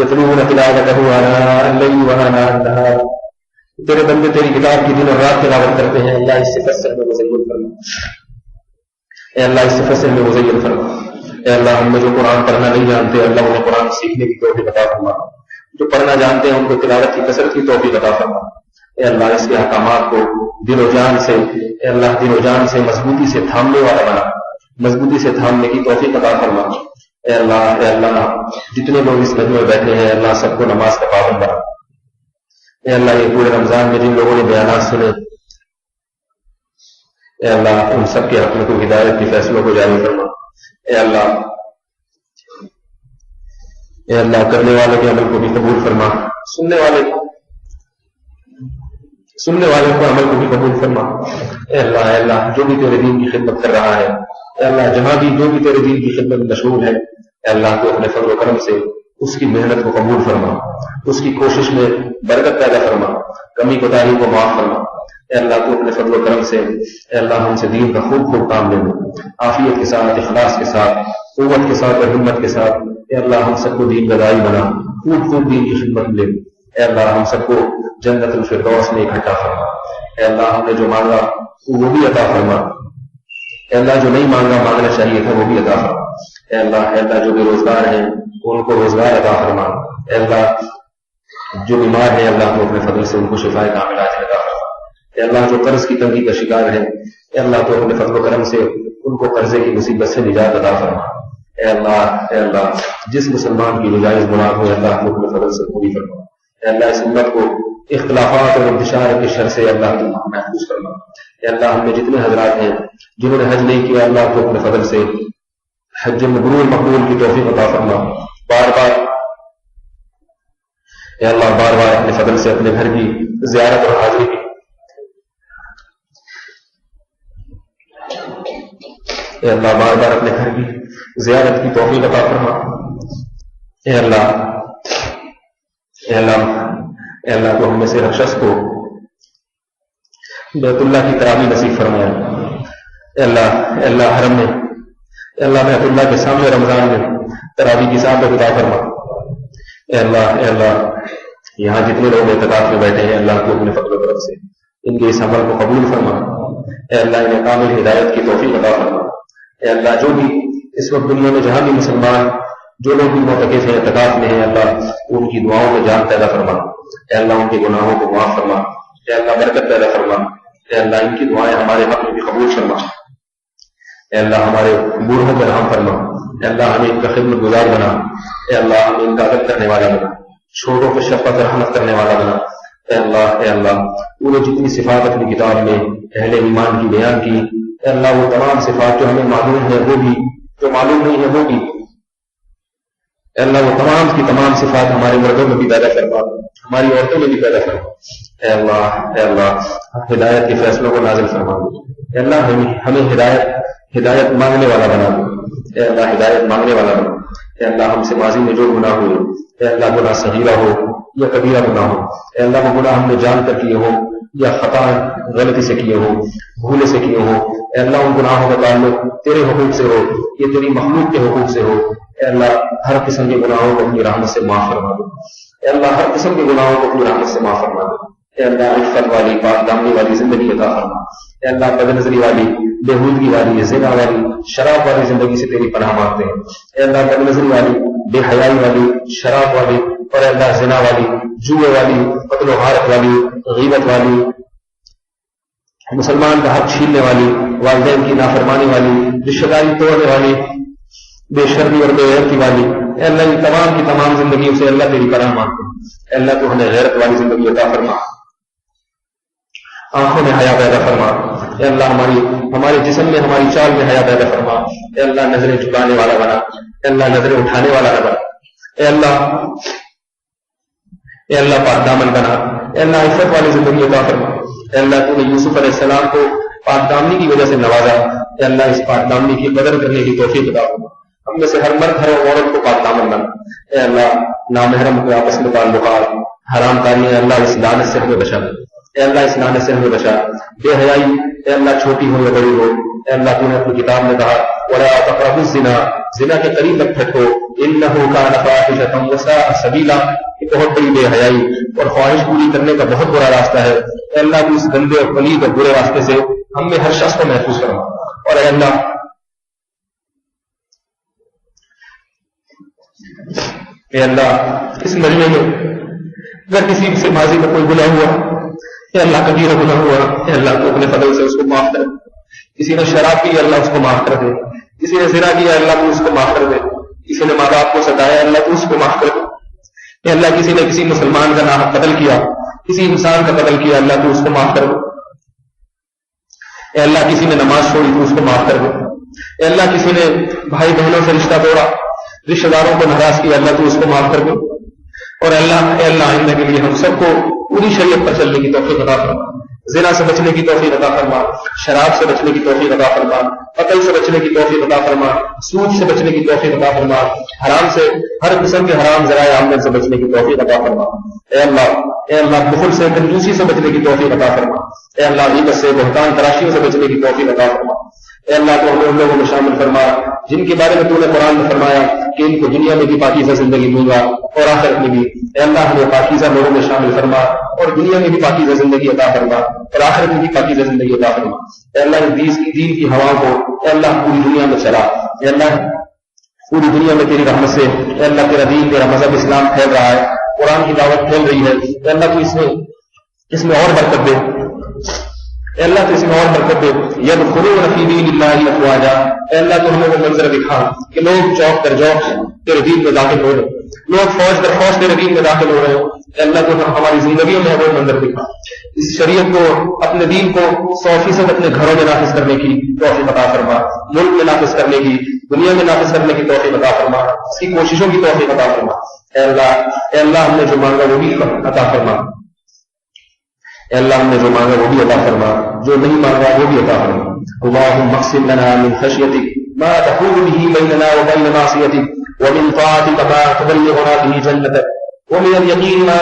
یتلون تلاوتہ آناء اللیل وآناء النہار، تیرے بندے تیری کتاب کی دن اور رات تلاوت کرتے ہیں. اللہ اس صفت سے ہمیں مزین فرما. اے اللہ اس صفت سے ہمیں مزین فرما. اے اللہ ہم میں جو قرآن پڑھنا نہیں جانتے، اللہ انہیں قرآن سیکھنے کی توفیق عطا فرما. جو پڑھنا جانتے ہیں ان کو تلاوت کی کثرت کی توفیق عطا فرما. اے اللہ اس کے احکامات کو دل و جان سے، اے اللہ دل و جان سے مضبوطی سے تھامنے والا بنا، مضبوطی سے تھامنے کی توفیق عطا فرما. اے اللہ جتنے لوگ اس مجمع میں بیٹھے ہیں اللہ سب کو نماز کا پابند بنا. اے اللہ یہ پورے رمضان میں جن لوگوں نے بیانات سنے، اے اللہ ان سب کے حق میں کو ہدایت کے فیصلوں کو جاری فرما. اے اللہ کرنے والے کے عمل کو بھی قبول فرما، سننے والے کو عمل کو بھی قبول فرما. اے اللہ جو بھی تیرے دین کی خدمت کر رہا ہے، اے اللہ جہاں بھی جو بھی تیرے دین کی خدمت مشغول ہے، اے اللہ تو اپنے فضل و کرم سے اس کی محنت کو قبول فرما، اس کی کوشش میں برکت پیدا فرما، کمی کوتاہی کو معاف فرما. اے اللہ تو اپنے فضل و کرم سے اے اللہ ہم سے دین کا خوب کام لے لو، عافیت کے ساتھ، اخلاص کے ساتھ، قوت کے ساتھ اور ہمت کے ساتھ. اے اللہ ہم سب کو دین گدائی بنا، خوب دین کی خدمت لے. اے اللہ ہم سب کو جنت الفردوس میں اکٹھا فرما. اے اللہ ہم نے جو مانگا وہ بھی عطا فرما. اے اللہ جو نہیں مانگنا چاہیے تھا وہ بھی عطا فرما. اے اللہ جو بے روزگار ہیں ان کو روزگار عطا فرما. اے اللہ جو بیمار ہیں اللہ تو اپنے فضل سے ان کو شفاء کاملہ عطا فرما. اے اللہ جو قرض کی تنگی کا شکار ہے، اے اللہ تو اپنے فضل و کرم سے ان کو قرضے کی مصیبت سے نجات عطا فرما. اے اللہ جس مسلمان کی نجائز گناہ ہو اللہ تو اپنے فضل سے پوری فرما. اے اللہ اس امت کو اختلافات اور انتشار کے شر سے اللہ تو محفوظ فرما. اے اللہ ہم میں جتنے حضرات ہیں جنہوں نے حج نہیں کیا اللہ تو اپنے فضل سے حج مبرور مقبول کی توفیق عطا فرما. اے اللہ بار بار اپنے فضل سے اپنے گھر کی زیارت اور حاضری کی اے اللہ بار بار اپنے گھر کی زیارت کی توفیق عطا فرما. اے اللہ تو ہم میں سے ہر شخص کو بیت اللہ کی تراویح نصیب فرمایا. اے اللہ حرم میں اے اللہ بیت اللہ کے سامنے رمضان میں تراویح کی سعادت عطا فرما. اے اللہ یہاں جتنے لوگ اعتکاف میں بیٹھے ہیں اللہ کو اپنے فضل و کرم سے ان کے اس عمل کو قبول فرما. اے اللہ انہیں کامل ہدایت کی توفیق عطا فرما. اے اللہ جو بھی اس وقت دنیا میں جہاں بھی مسلمان جو لوگ بھی معتکف ہیں اعتکاف میں ہیں اللہ ان کی دعاؤں میں جان پیدا فرما. اے اللہ ان کے گناہوں کو معاف فرما. اے اللہ برکت پیدا فرما. اے اللہ ان کی دعائیں ہمارے حق میں بھی قبول فرما. اے اللہ ہمارے بوڑھوں پر رحم فرما. اے اللہ ہمیں ان کا خدمت گزار بنا. اے اللہ ہمیں ان کا عدد کرنے والا بنا، چھوٹوں کو شفقت رحمت کرنے والا بنا. اے اللہ انہیں جتنی صفات اپنی کتاب میں اہل ایمان کی بیان کی، اے اللہ وہ تمام صفات جو ہمیں معلوم ہے وہ بھی، جو معلوم نہیں ہے وہ بھی، اے اللہ وہ تمام کی تمام صفات ہمارے مردوں میں بھی پیدا فرما، ہماری عورتوں میں بھی پیدا فرما. اے اللہ ہدایت کے فیصلوں کو نازل فرما. اے اللہ ہمیں ہدایت مانگنے والا بنا دو. اے اللہ ہدایت مانگنے والا بنا. اے اللہ ہم سے ماضی میں جو گناہ ہوئے، اے اللہ گناہ صغیرہ ہو یا کبیرہ گناہ ہو، اے اللہ وہ گناہ ہم نے جان کر کیے ہو یا خطا غلطی سے کیے ہو، بھولے سے کیے ہو، اے اللہ ان گناہوں کا تعلق تیرے حقوق سے ہو یا تیری مخلوق کے حقوق سے ہو. اے اللہ ہر قسم کے گناہوں کو اپنی رحمت سے معاف فرما دو. اے اللہ ہر قسم کے گناہوں کو اپنی رحمت سے معاف فرما دو. اے اللہ عفت والی پاک دامنی والی زندگی عطا فرما. اے اللہ بد نظری والی، بےہودگی والی، زنا والی، شراب والی زندگی سے تیری پناہ مانگتے ہیں. اے اللہ بد نظری والی، بے حیائی والی، شراب والی، اور اے اللہ زنا والی، جوئے والی، قتل و غارت والی، غیبت والی، مسلمان کا حق چھیننے والی، والدین کی نافرمانی والی، رشتہ داری توڑنے والی، بے شرمی اور بے غیرتی والی، اے اللہ یہ تمام کی تمام زندگیوں سے اللہ تیری پناہ مانگتے ہیں. اے اللہ تو ہمیں غیرت والی زندگی عطا فرما، آنکھوں میں حیا پیدا فرما. اے اللہ ہمارے جسم میں، ہماری چال میں حیا پیدا فرما. اے اللہ نظریں جھکانے والا بنا. اللہ نظر اٹھانے والا نہ بنا، اے اللہ پاک دامن بنا، اے اللہ عفت والی زندگی عطا فرما، اے اللہ تو نے یوسف علیہ السلام کو پاک دامنی کی وجہ سے نوازا، اے اللہ اس پاک دامنی کی قدر کرنے کی توفیق عطا فرما، ہم میں سے ہر مرد ہر عورت کو پاک دامن بنا، اے اللہ نامحرم کو آپس میں تعلقات حرام کاریاں اللہ اس لعنت سے ہمیں بچا، اے اللہ اس لعنت سے ہمیں بچا، بے حیائی اے اللہ چھوٹی ہو یا بڑی ہو، اے اللہ تو نے اپنی کتاب میں کہا وَلَا تَقْرَبُوا الزِّنَا، زنا کے قریب مت پھٹکو، إِنَّهُ كَانَ فَاحِشَةً وَسَاءَ سَبِيلًا، یہ بہت بڑی بے حیائی اور خواہش پوری کرنے کا بہت برا راستہ ہے، اے اللہ تو اس گندے اور پلید اور برے راستے سے ہم میں ہر شخص کو محفوظ کرنا، اور اے اللہ اس مجمع میں اگر کسی سے ماضی میں کوئی گناہ ہوا، اے اللہ کبیرہ گناہ ہوا، اے اللہ تو اپنے فضل سے اس کو معاف کر، کسی نے شراب کی اللہ اس کو معاف کر دے، کسی نے زنا کیا اللہ تو اس کو معاف کر دے، کسی نے ماں باپ کو ستایا اللہ تو اس کو معاف کر دے، اے اللہ کسی نے کسی مسلمان کا نام قتل کیا، کسی انسان کا قتل کیا اللہ تو اس کو معاف کر دے، اے اللہ کسی نے نماز چھوڑی تو اس کو معاف کر دے، اے اللہ کسی نے بھائی بہنوں سے رشتہ توڑا، رشتہ داروں کو ناراض کیا اللہ تو اس کو معاف کر دے، اور اے اللہ آئندہ کے لیے ہم سب کو پوری شریعت پر چلنے کی توفیق عطا فرما، زنا سے بچنے کی توفیق عطا فرما، شراب سے بچنے کی توفیق عطا فرما، قتل سے بچنے کی توفیق عطا فرما، سود سے بچنے کی توفیق عطا فرما، حرام سے ہر قسم کے حرام ذرائع آمدن سے بچنے کی توفیق عطا فرما، اے اللہ بخل سے کنجوسی سے بچنے کی توفیق عطا فرما، اے اللہ غیبت سے بہتان تراشیوں سے بچنے کی توفیق عطا فرما، اے اللہ تو ہمیں ان لوگوں میں شامل فرما جن کے بارے میں تو نے قرآن میں فرمایا کہ ان کو دنیا میں بھی پاکیزہ زندگی دوں گا اور آخرت میں بھی، اے اللہ ہمیں پاکیزہ لوگوں میں شامل فرما اور دنیا میں بھی پاکیزہ زندگی عطا فرما اور آخرت میں بھی پاکیزہ زندگی عطا فرما، اے اللہ دین کی ہوا کو اے اللہ پوری دنیا میں چلا، اے اللہ پوری دنیا میں تیری رحمت سے اے اللہ تیرا دین تیرا مذہب اسلام پھیل رہا ہے، قرآن کی دعوت پھیل رہی ہے، اے اللہ تو اس میں اور برکت دے، اے اللہ تو اس میں اور برکت دے، یدخلون فی دین اللہ افواجا، اے اللہ تو ہمیں وہ منظر دکھا کہ لوگ چوک در چوک تیرے دین میں داخل ہو رہے، لوگ فوج در فوج تیرے دین میں داخل ہو رہے ہو، اے اللہ تو ہماری زندگیوں میں وہ منظر دکھا، اس شریعت کو اپنے دین کو 100% اپنے گھروں میں نافذ کرنے کی توفیق عطا فرما، ملک میں نافذ کرنے کی، دنیا میں نافذ کرنے کی توفیق عطا فرما، اس کی کوششوں کی توفیق عطا فرما، اے اللہ ہم نے جو مانگا وہ بھی عطا فرما، اے اللہ ہم نے جو مانگا وہ بھی عطا فرما، جو نہیں مانگا وہ بھی عطا فرما، اللهم اقسم لنا من خشيتك ما تحول به بيننا وبين معصيتك ومن طاعتك ما تبلغنا به جنتك ومن اليقين ما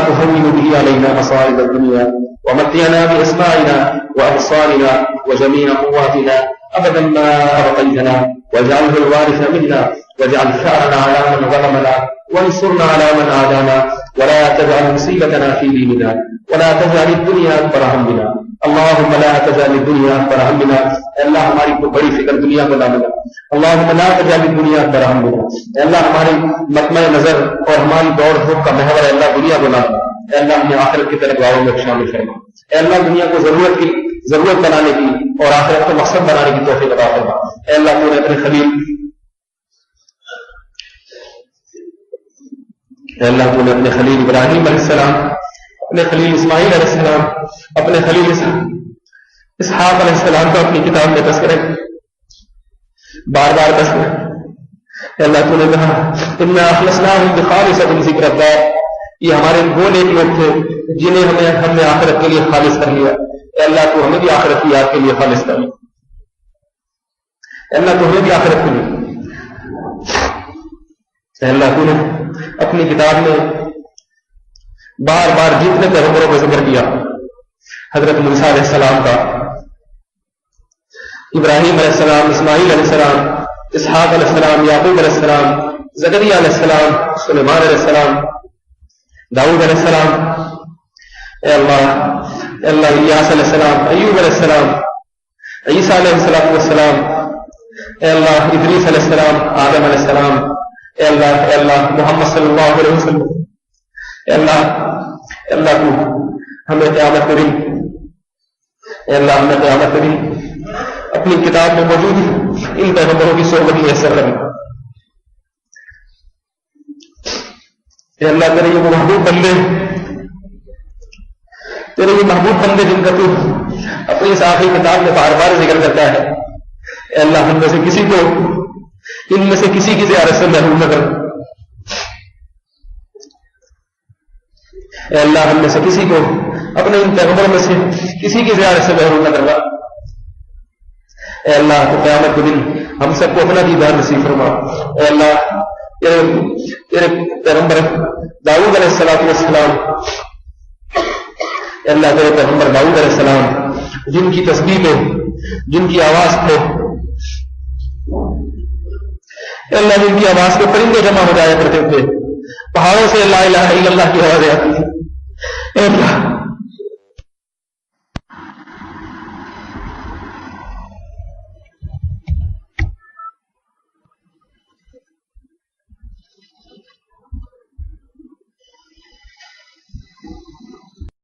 تهون به علينا مصائب الدنيا ومتعنا بأسماعنا وأبصارنا وجميع قواتنا أبدا ما أبقيتنا واجعله الوارث منا واجعل ثأرنا على من ظلمنا وانصرنا على من عادانا ولا تجعل مصيبتنا في ديننا ولا تجعل الدنيا أكبر همنا اللهم لا تجعل الدنيا أكبر همنا، اللہ ہماری کو بڑی فکر دنیا کو نہ ملا، اللهم لا تجعل الدنيا أكبر همنا، اللہ ہماری مطمع نظر اور ہماری دوڑ دھوپ کا محور اللہ دنیا کو نہ ملا، اللہ ہمیں آخرت کی طرف دعاؤں میں شامل فرما، اللہ دنیا کو ضرورت بنانے کی اور آخرت کو مقصد بنانے کی توفیق عطا فرما، اللہ تو نے اپنے خلیل اللہ تو نے اپنے خلیل ابراہیم علیہ السلام، اپنے خلیل اسماعیل علیہ السلام، اپنے خلیل اسحاق علیہ السلام کو اپنی کتاب میں تذکرہ بار بار تذکرہ، اللہ تو نے کہا انا اخلصناہم بخالصۃ ذکر اللہ، یہ ہمارے وہ نیک لوگ تھے جنہیں ہم نے آخرت کے لیے خالص کر لیا، اے اللہ تو ہمیں بھی آخرت کی یاد کے لیے خالص کر لیا، اللہ تو ہمیں بھی آخرت کے لیے، اللہ تو نے اپنی کتاب میں بار بار جتنے پیغمبروں کا ذکر کیا، حضرت موسیٰ علیہ السلام کا، ابراہیم علیہ السلام، اسماعیل علیہ السلام، اسحاق علیہ السلام، یعقوب علیہ السلام، زکریا علیہ السلام، سلیمان علیہ السلام، داؤد علیہ السلام، اے اللہ الیاس علیہ السلام، ایوب علیہ السلام، عیسیٰ علیہ السلام، اے اللہ ادریس علیہ السلام، آدم علیہ السلام، اے اللہ محمد صلی اللہ علیہ وسلم، اے اللہ تو ہمیں قیامت کریں، اے اللہ ہمیں قیامت کریں اپنی کتاب میں موجود ان پیغمبروں کی صحبت میسر کریں، اے اللہ تیرے یہ محبوب بندے جن کا تو اپنی اس آخری کتاب میں بار بار ذکر کرتا ہے، اے اللہ ہم میں سے کسی کو ان میں سے کسی کی زیارت سے محروم نہ کر. اے اللہ ہم میں سے کسی کو اپنے ان پیغمبروں میں سے کسی کی زیارت سے محروم نہ کروا. اے اللہ تو قیامت کے دن ہم سب کو اپنا دیدار نصیب فرما. اے اللہ تیرے پیغمبر داؤد علیہ السلام، اے اللہ تیرے پیغمبر داؤد علیہ السلام جن کی تسبیح میں، جن کی آواز پہ، اے اللہ جن کی آواز پہ پرندے جمع ہو جایا کرتے تھے، پہاڑوں سے لا الہ الا اللہ کی آوازیں آتی تھی. اے اللہ